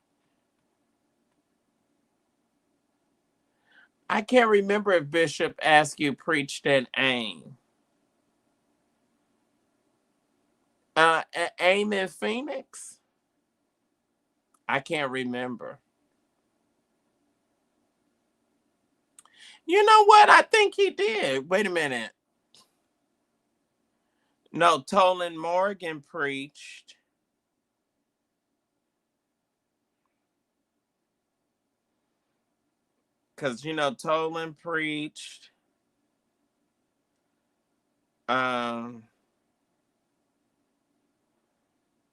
I can't remember if Bishop Askew preached at AIM. AIM in Phoenix? I can't remember. You know what? I think he did. Wait a minute. No, Tolan Morgan preached. Because, Tolan preached. Um,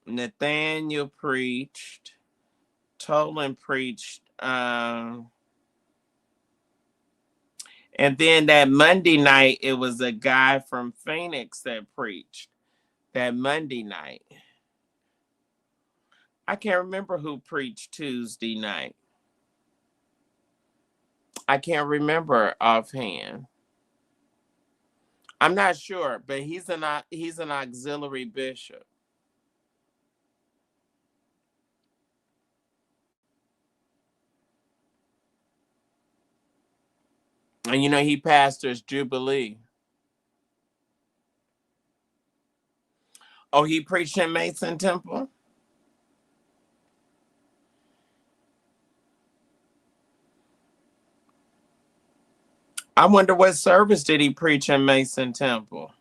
Nathaniel preached. Tolan preached. And then that Monday night, it was a guy from Phoenix that preached. That Monday night. I can't remember who preached Tuesday night. I can't remember offhand. I'm not sure, but he's an auxiliary bishop. And he pastors Jubilee. Oh, he preached in Mason Temple? I wonder what service did he preach in Mason Temple?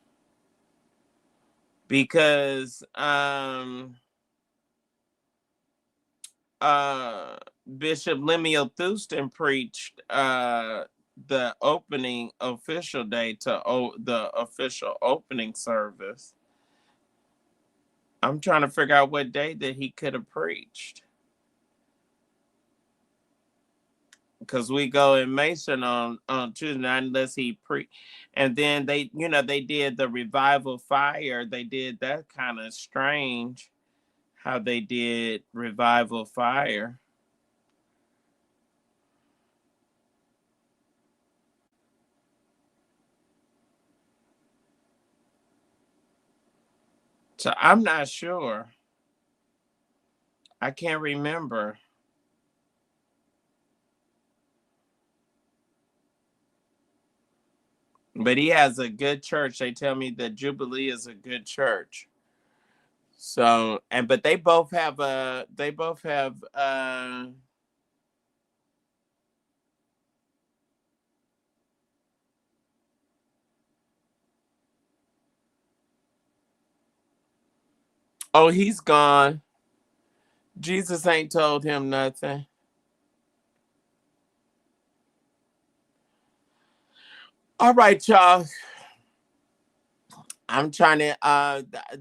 Because Bishop Lemuel Thurston preached the opening official day to the official opening service. I'm trying to figure out what day that he could have preached. Because we go in Mason on Tuesday night unless he and then they did the revival fire. They did that kind of strange how they did revival fire. So I'm not sure. I can't remember. But he has a good church. They tell me that Jubilee is a good church. So but they both have oh, he's gone. Jesus ain't told him nothing. All right, y'all. I'm trying to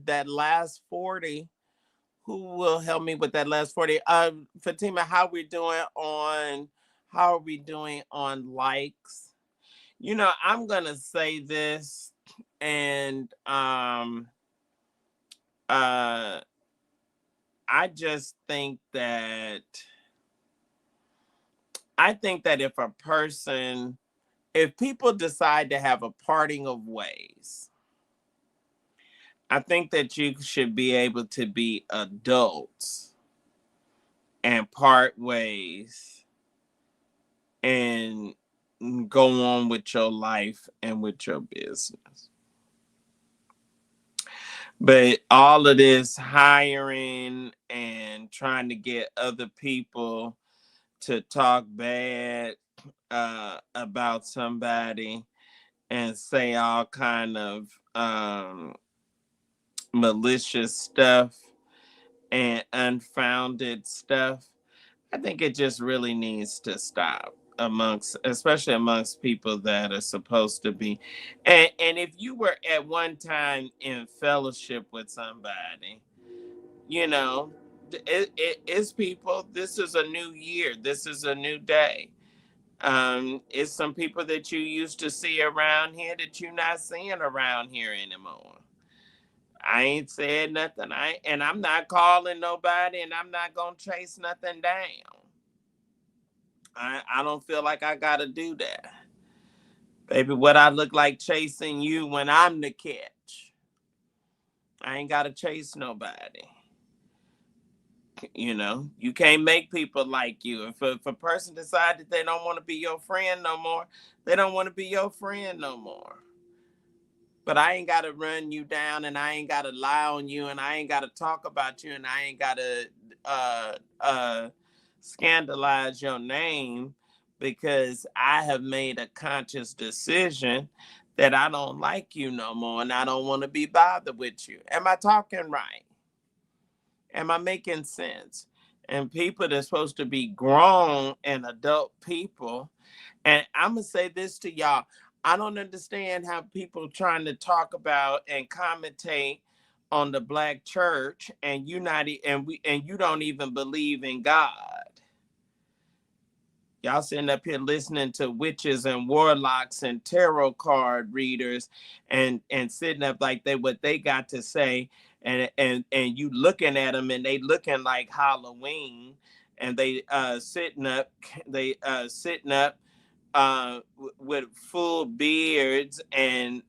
that last 40. Who will help me with that last 40? Fatima, how are we doing on likes? I'm gonna say this, and uh I just think that if people decide to have a parting of ways, I think that you should be able to be adults and part ways and go on with your life and with your business. But all of this hiring and trying to get other people to talk bad about somebody and say all kind of malicious stuff and unfounded stuff. I think it just really needs to stop especially amongst people that are supposed to be. And if you were at one time in fellowship with somebody, you know, it's people. This is a new year. This is a new day. It's some people that you used to see around here that you're not seeing around here anymore. I ain't said nothing. And I'm not calling nobody, and I'm not gonna chase nothing down. I don't feel like I gotta do that. Baby, what I look like chasing you when I'm the catch. I ain't gotta chase nobody. You know, you can't make people like you. If a person decides that they don't want to be your friend no more, they don't want to be your friend no more. But I ain't got to run you down, and I ain't got to lie on you, and I ain't got to talk about you, and I ain't got to scandalize your name because I have made a conscious decision that I don't like you no more, and I don't want to be bothered with you. Am I talking right? Am I making sense? And people that's supposed to be grown and adult people. And I'm gonna say this to y'all. I don't understand how people trying to talk about and commentate on the black church and you don't even believe in God. Y'all sitting up here listening to witches and warlocks and tarot card readers and sitting up like what they got to say, and you looking at them and they looking like Halloween, and they sitting up with full beards and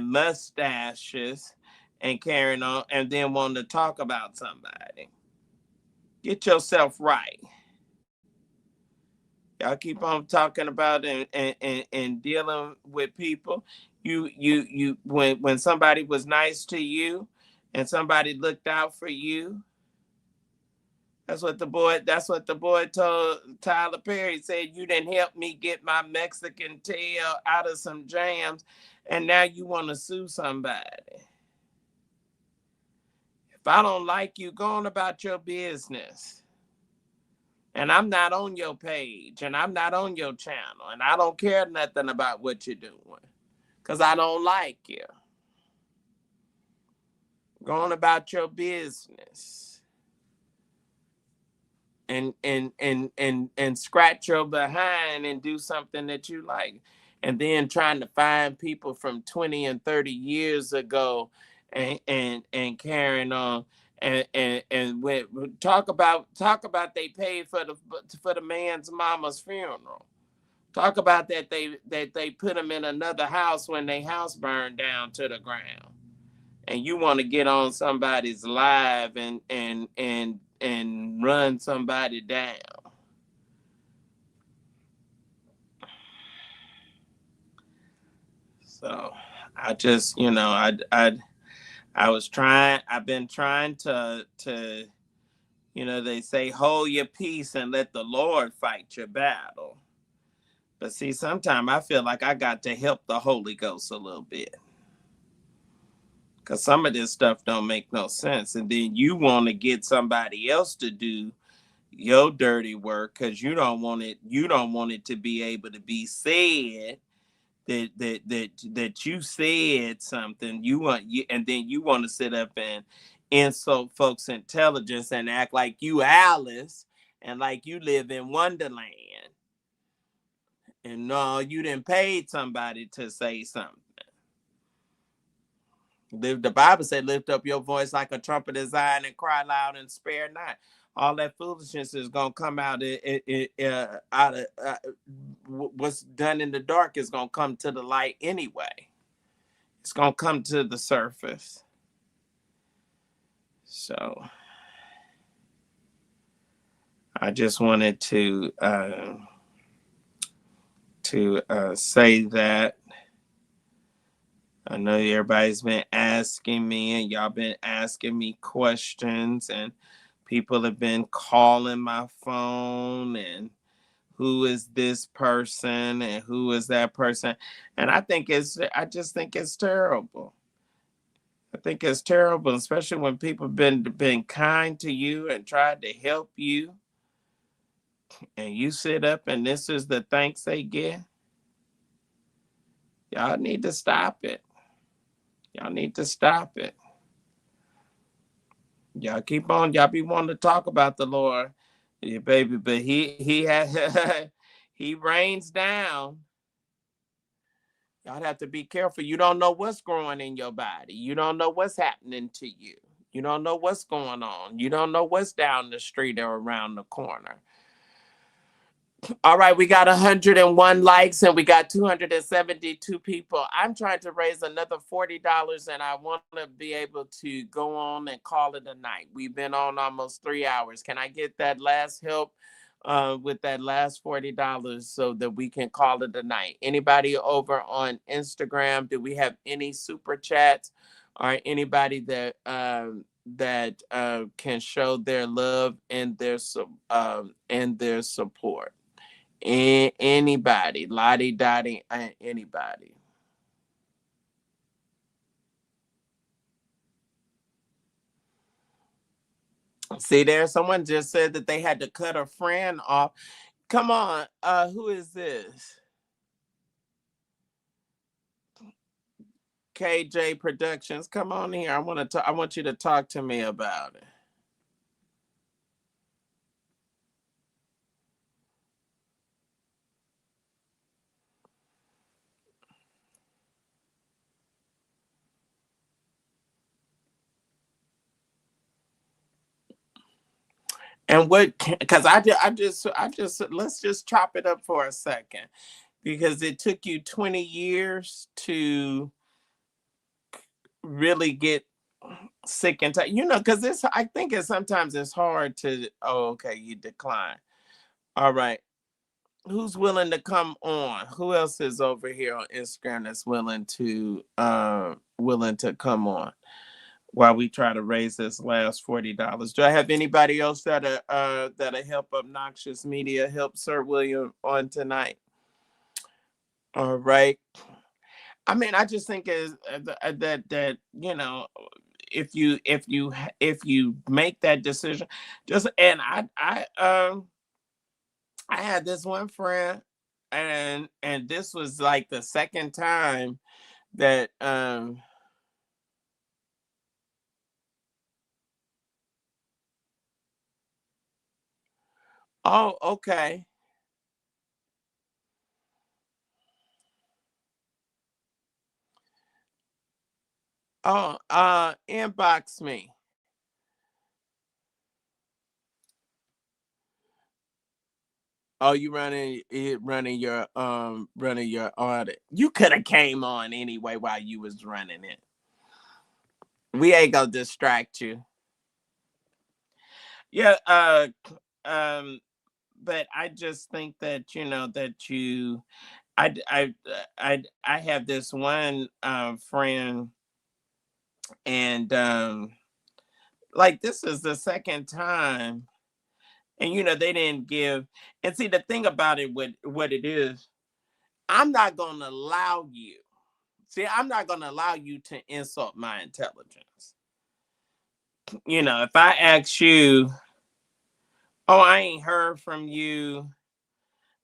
mustaches and carrying on, and then wanting to talk about somebody. Get yourself right. Y'all keep on talking about and dealing with people. When somebody was nice to you and somebody looked out for you, that's what the boy told Tyler Perry. Said, you didn't help me get my Mexican tail out of some jams, and now you want to sue somebody. If I don't like you, go on about your business. And I'm not on your page, and I'm not on your channel, and I don't care nothing about what you're doing, because I don't like you. Go on about your business. And scratch your behind and do something that you like. And then trying to find people from 20 and 30 years ago and carrying on. And when talk about they paid for the man's mama's funeral. Talk about that they put him in another house when their house burned down to the ground. And you want to get on somebody's live and run somebody down. So I just, I've been trying to they say hold your peace and let the Lord fight your battle. But see, sometimes I feel like I got to help the Holy Ghost a little bit. Because some of this stuff don't make no sense. And then you want to get somebody else to do your dirty work because you don't want it to be able to be said that you said something. And then you want to sit up and insult folks' intelligence and act like you Alice and like you live in Wonderland. And no, you didn't pay somebody to say something. The Bible said, lift up your voice like a trumpet in Zion and cry loud and spare not. All that foolishness is going to come out, out of what's done in the dark is going to come to the light anyway. It's going to come to the surface. So I just wanted to say that. I know everybody's been asking me, and y'all been asking me questions, and people have been calling my phone and who is this person and who is that person. And I just think it's terrible. I think it's terrible, especially when people been kind to you and tried to help you, and you sit up and this is the thanks they get. Y'all need to stop it. Y'all need to stop it. Y'all keep on. Y'all be wanting to talk about the Lord, yeah, baby, but he had he rains down. Y'all have to be careful. You don't know what's growing in your body. You don't know what's happening to you. You don't know what's going on. You don't know what's down the street or around the corner. All right, we got 101 likes and we got 272 people. I'm trying to raise another $40 and I want to be able to go on and call it a night. We've been on almost 3 hours. Can I get that last help with that last $40 so that we can call it a night? Anybody over on Instagram? Do we have any super chats or anybody that can show their love and their support? Anybody, Lottie Dottie, anybody. See there, someone just said that they had to cut a friend off. Come on, who is this? KJ Productions. Come on here. I want you to talk to me about it. And what? Because I just let's just chop it up for a second, because it took you 20 years to really get sick and tired. Because I think sometimes it's hard to. Oh, okay, you decline. All right. Who's willing to come on? Who else is over here on Instagram that's willing to come on while we try to raise this last $40? Do I have anybody else that'll help Obnoxious Media, help Sir William on tonight? All right. I mean, I just think is that if you make that decision, just and I had this one friend, and this was like the second time that oh, okay. Oh, inbox me. Oh, running your audit. You could have came on anyway while you was running it. We ain't gonna distract you. Yeah, um but I just think that that I have this one friend, and like this is the second time, and they didn't give. And see, the thing about it, what it is, I'm not gonna allow you. See, I'm not gonna allow you to insult my intelligence. If I ask you, oh, I ain't heard from you.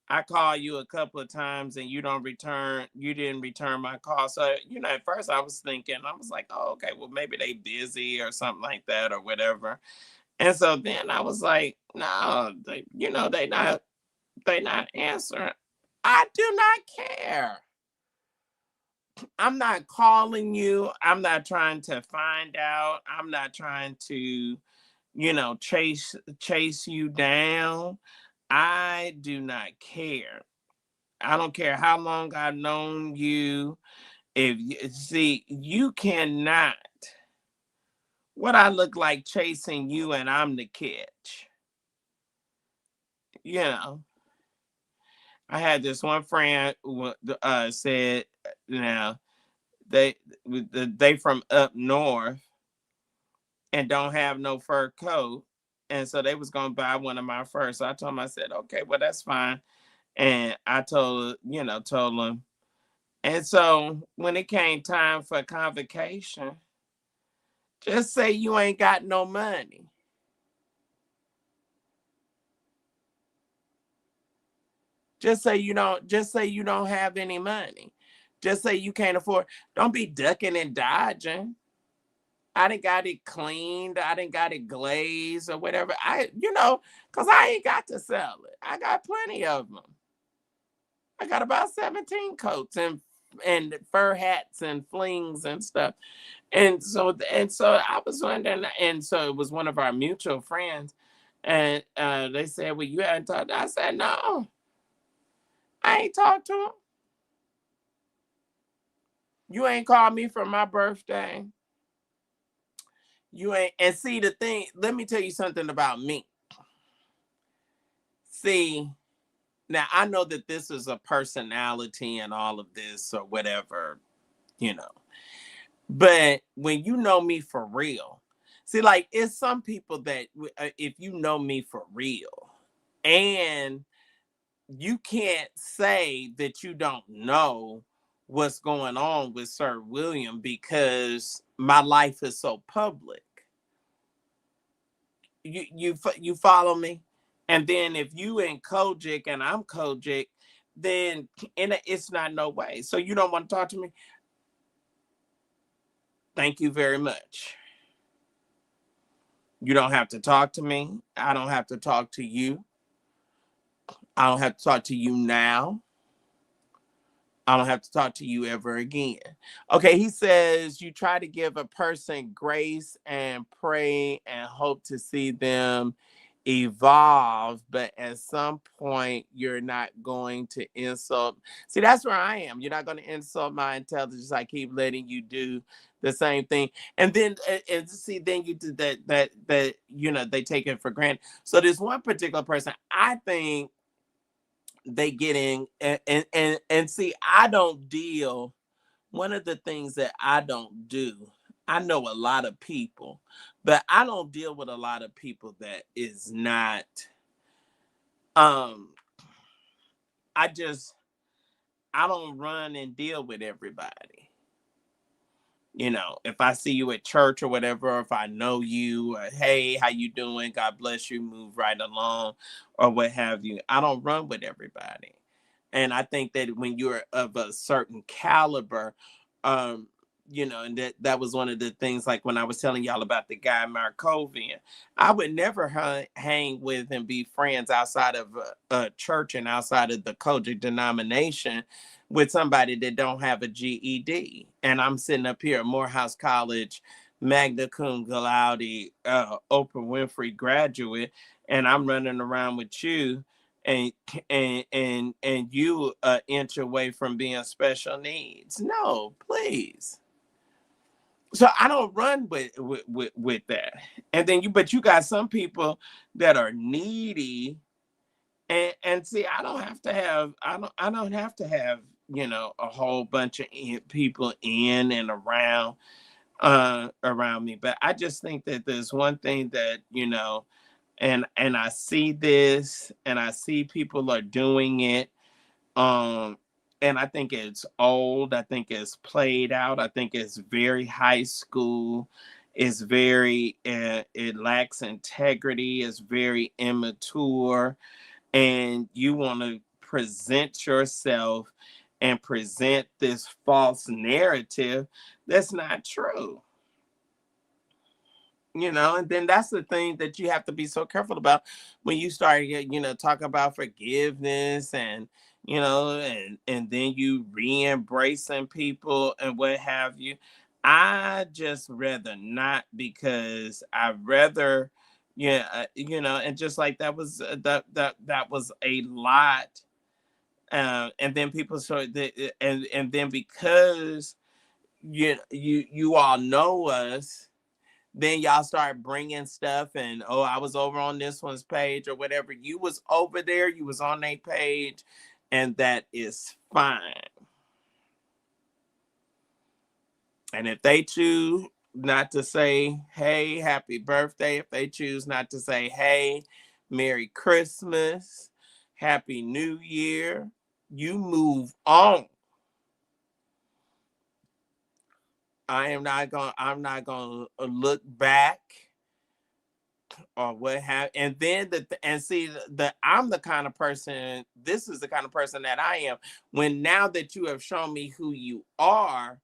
I call you a couple of times and you didn't return my call. So, at first I was thinking, I was like, oh, okay, well, maybe they busy or something like that or whatever. And so then I was like, no, they not answering. I do not care. I'm not calling you. I'm not trying to find out. I'm not trying to, chase you down. I do not care. I don't care how long I've known you. If you see, you cannot. What I look like chasing you, and I'm the catch. You know, I had this one friend who said, now they they from up north and don't have no fur coat, and so they was gonna buy one of my furs. So I told them, I said, okay, well that's fine. And I told him. And so when it came time for convocation, just say you ain't got no money. Just say you don't have any money. Just say you can't afford. Don't be ducking and dodging. I didn't got it cleaned. I didn't got it glazed or whatever. Cause I ain't got to sell it. I got plenty of them. I got about 17 coats and fur hats and flings and stuff. And so I was wondering, and so it was one of our mutual friends, and they said, "Well, you hadn't talked." I said, "No, I ain't talked to him. You ain't called me for my birthday. You ain't." And see the thing. Let me tell you something about me. See, now I know that this is a personality and all of this or whatever, you know. But when you know me for real, see, like it's some people that if you know me for real, and you can't say that you don't know what's going on with Sir William because my life is so public. You follow me? And then if you in COGIC and I'm COGIC, then it's not no way. So you don't want to talk to me? Thank you very much. You don't have to talk to me. I don't have to talk to you. I don't have to talk to you now. I don't have to talk to you ever again. Okay, he says you try to give a person grace and pray and hope to see them evolve, but at some point you're not going to insult. See, that's where I am. You're not going to insult my intelligence. I keep letting you do the same thing. And then and see, then you do that they take it for granted. So there's one particular person I think they get in and see, I don't deal. One of the things that I don't do, I know a lot of people, but I don't deal with a lot of people that is not um I just I don't run and deal with everybody. If I see you at church or whatever, or if I know you, hey, how you doing? God bless you, move right along, or what have you. I don't run with everybody. And I think that when you're of a certain caliber, um, and that was one of the things, like when I was telling y'all about the guy Markovian, I would never hang with and be friends outside of a church and outside of the COGIC denomination with somebody that don't have a GED. And I'm sitting up here at Morehouse College, magna cum laude, Oprah Winfrey graduate, and I'm running around with you, and you inch away from being special needs. No, please. So I don't run with that. And then but you got some people that are needy. And see, I don't have to have a whole bunch of people in and around me. But I just think that there's one thing that and I see this, and I see people are doing it, and I think it's old. I think it's played out. I think it's very high school. It's very it lacks integrity. It's very immature, and you want to present yourself and present this false narrative that's not true. And then that's the thing that you have to be so careful about when you start talking about forgiveness, and and then you re-embracing people and what have you. I just rather not, because I rather and just like that was that was a lot. And then people started and then because you all know us, then y'all start bringing stuff, and oh, I was over on this one's page or whatever. You was over there, you was on their page, and that is fine. And if they choose not to say, hey, happy birthday, if they choose not to say, hey, Merry Christmas, Happy New Year. You move on. I'm not gonna look back or what have, and then and see I'm the kind of person, this is the kind of person that I am. When now that you have shown me who you are,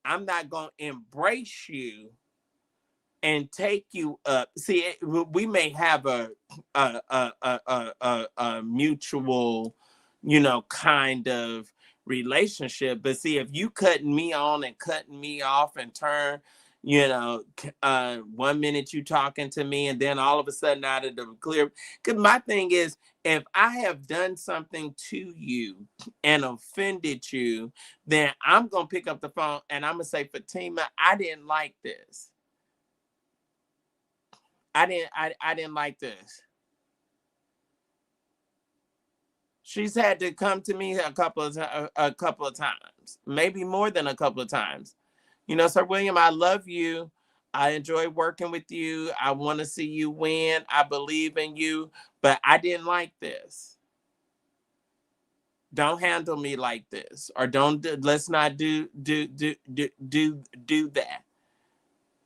I'm not gonna embrace you and take you up. See, we may have a mutual, kind of relationship, but see, if you cutting me on and cutting me off and turn, 1 minute you talking to me and then all of a sudden out of the clear, because my thing is, if I have done something to you and offended you, then I'm gonna pick up the phone and I'm gonna say, Fatima, I didn't like this. I didn't like this. She's had to come to me a couple of times, maybe more than a couple of times. Sir William, I love you. I enjoy working with you. I want to see you win. I believe in you, but I didn't like this. Don't handle me like this, or let's not do that.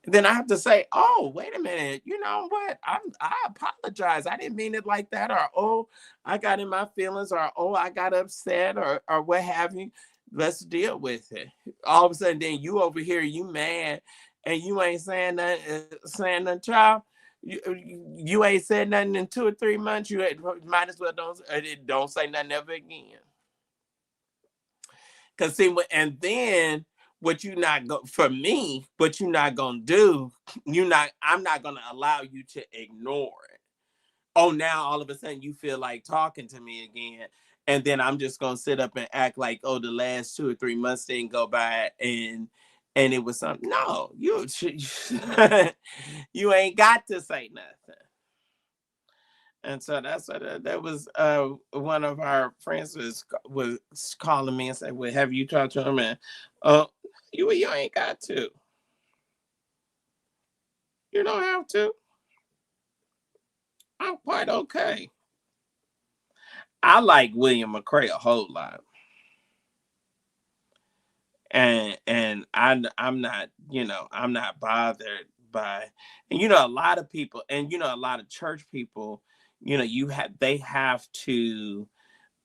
Then I have to say, oh, wait a minute, you know what? I apologize. I didn't mean it like that. Or, oh, I got in my feelings, or, oh, I got upset, or what have you. Let's deal with it. All of a sudden, then you over here, you mad, and you ain't saying nothing, child. You ain't said nothing in 2 or 3 months. You might as well don't say nothing ever again. Cause see, and then what you not go for me, what you not gonna do, I'm not gonna allow you to ignore it. Oh, now all of a sudden you feel like talking to me again. And then I'm just gonna sit up and act like, oh, the last 2 or 3 months didn't go by and it was something. No, you ain't got to say nothing. And so that's what that was. One of our friends was calling me and said, "Well, have you talked to him?" And you ain't got to. You don't have to. I'm quite okay. I like William McCray a whole lot, and I'm not, I'm not bothered by, and a lot of people, and a lot of church people, they have to,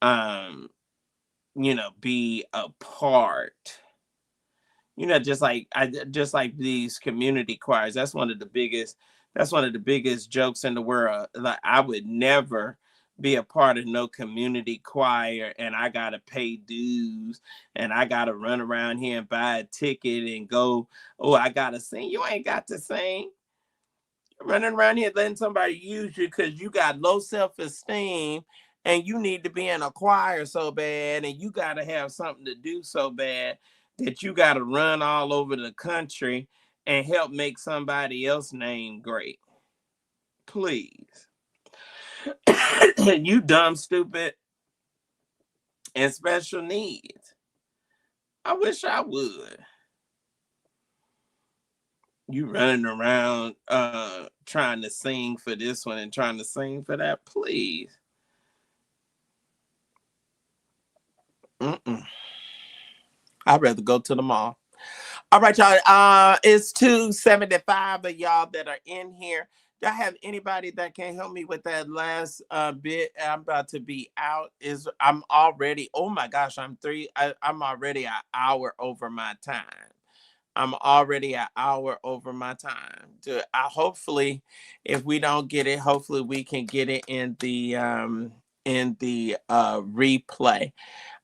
um, be a part. Just like these community choirs. That's one of the biggest jokes in the world. Like, I would never be a part of no community choir, and I gotta pay dues, and I gotta run around here and buy a ticket and go, oh, I gotta sing. You ain't got to sing. Running around here letting somebody use you because you got low self-esteem and you need to be in a choir so bad, and you got to have something to do so bad that you got to run all over the country and help make somebody else's name great. Please. You dumb, stupid, and special needs. I wish I would. You running around trying to sing for this one and trying to sing for that. Please. Mm-mm. I'd rather go to the mall. All right, y'all. It's 275 of y'all that are in here. Do I have anybody that can help me with that last bit? I'm about to be out. I'm already, oh my gosh, I'm already an hour over my time. I'm already an hour over my time. Hopefully, if we don't get it, hopefully we can get it in the replay.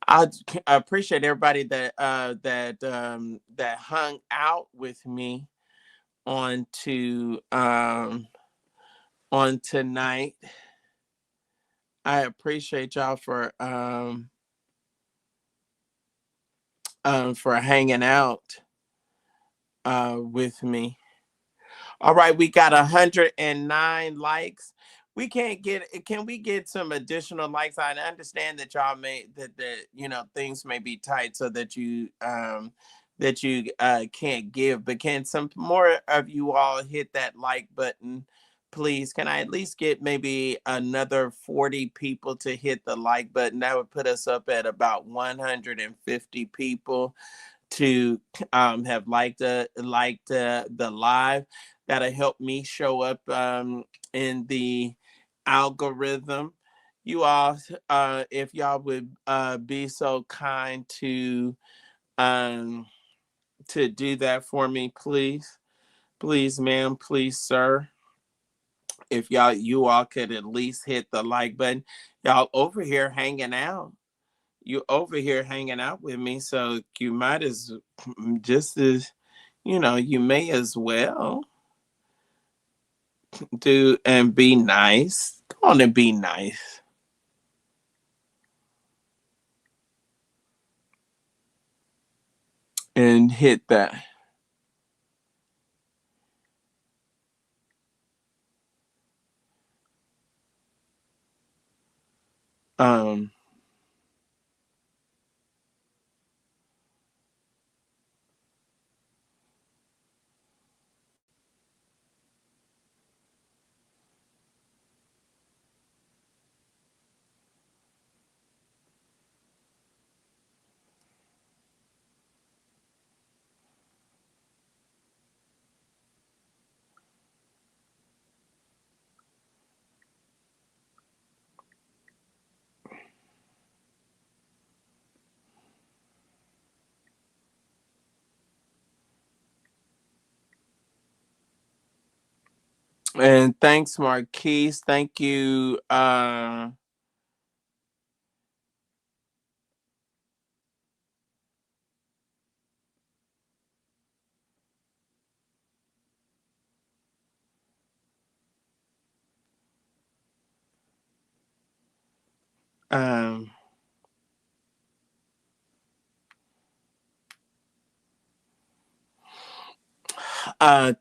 I appreciate everybody that hung out with me on on tonight. I appreciate y'all for hanging out with me. All right, we got 109 likes. Can we get some additional likes? I understand that y'all things may be tight so that you can't give, but can some more of you all hit that like button, please, can I at least get maybe another 40 people to hit the like button? That would put us up at about 150 people to have the live. That'll help me show up in the algorithm. You all, if y'all would be so kind um, to do that for me, please. Please, ma'am, please, sir. If you all could at least hit the like button. Y'all over here hanging out. You over here hanging out with me, so you might as just as you may as well do and be nice. Go on and be nice and hit that. Um and thanks, Marquise. Thank you. Um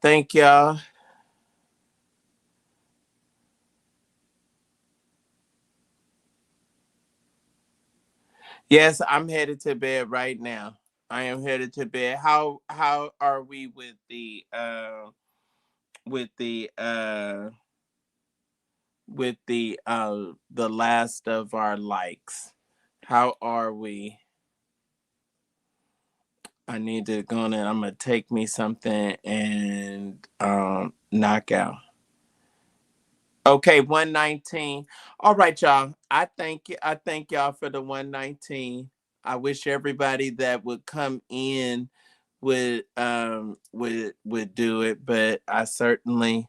Thank y'all. Yes, I'm headed to bed right now. I am headed to bed. How are we with the uh the last of our likes? How are we? I need to go on and I'm gonna take me something and knock out. Okay, 119. All right, y'all. I thank you. I thank y'all for the 119. I wish everybody that would come in would do it, but I certainly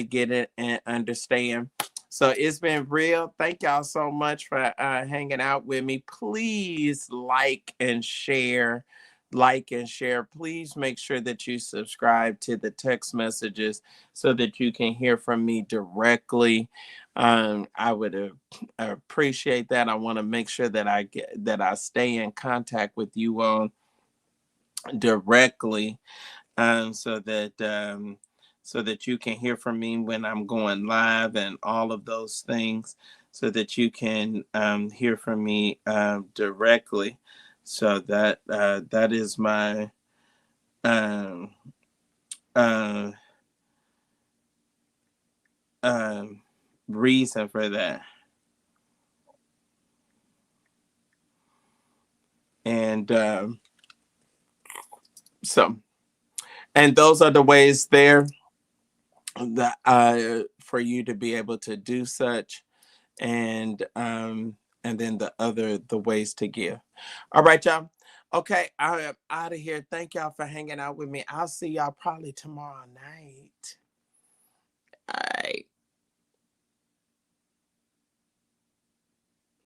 get it and understand. So it's been real. Thank y'all so much for hanging out with me. Please like and share. Like and share. Please make sure that you subscribe to the text messages so that you can hear from me directly. I would appreciate that. I want to make sure that I stay in contact with you all directly, so that you can hear from me when I'm going live and all of those things, so that you can hear from me directly. So that is my um, uh, um, reason for that. And so, and those are the ways there that for you to be able to do such, and then the ways to give. All right, y'all. Okay, I am out of here. Thank y'all for hanging out with me. I'll see y'all probably tomorrow night.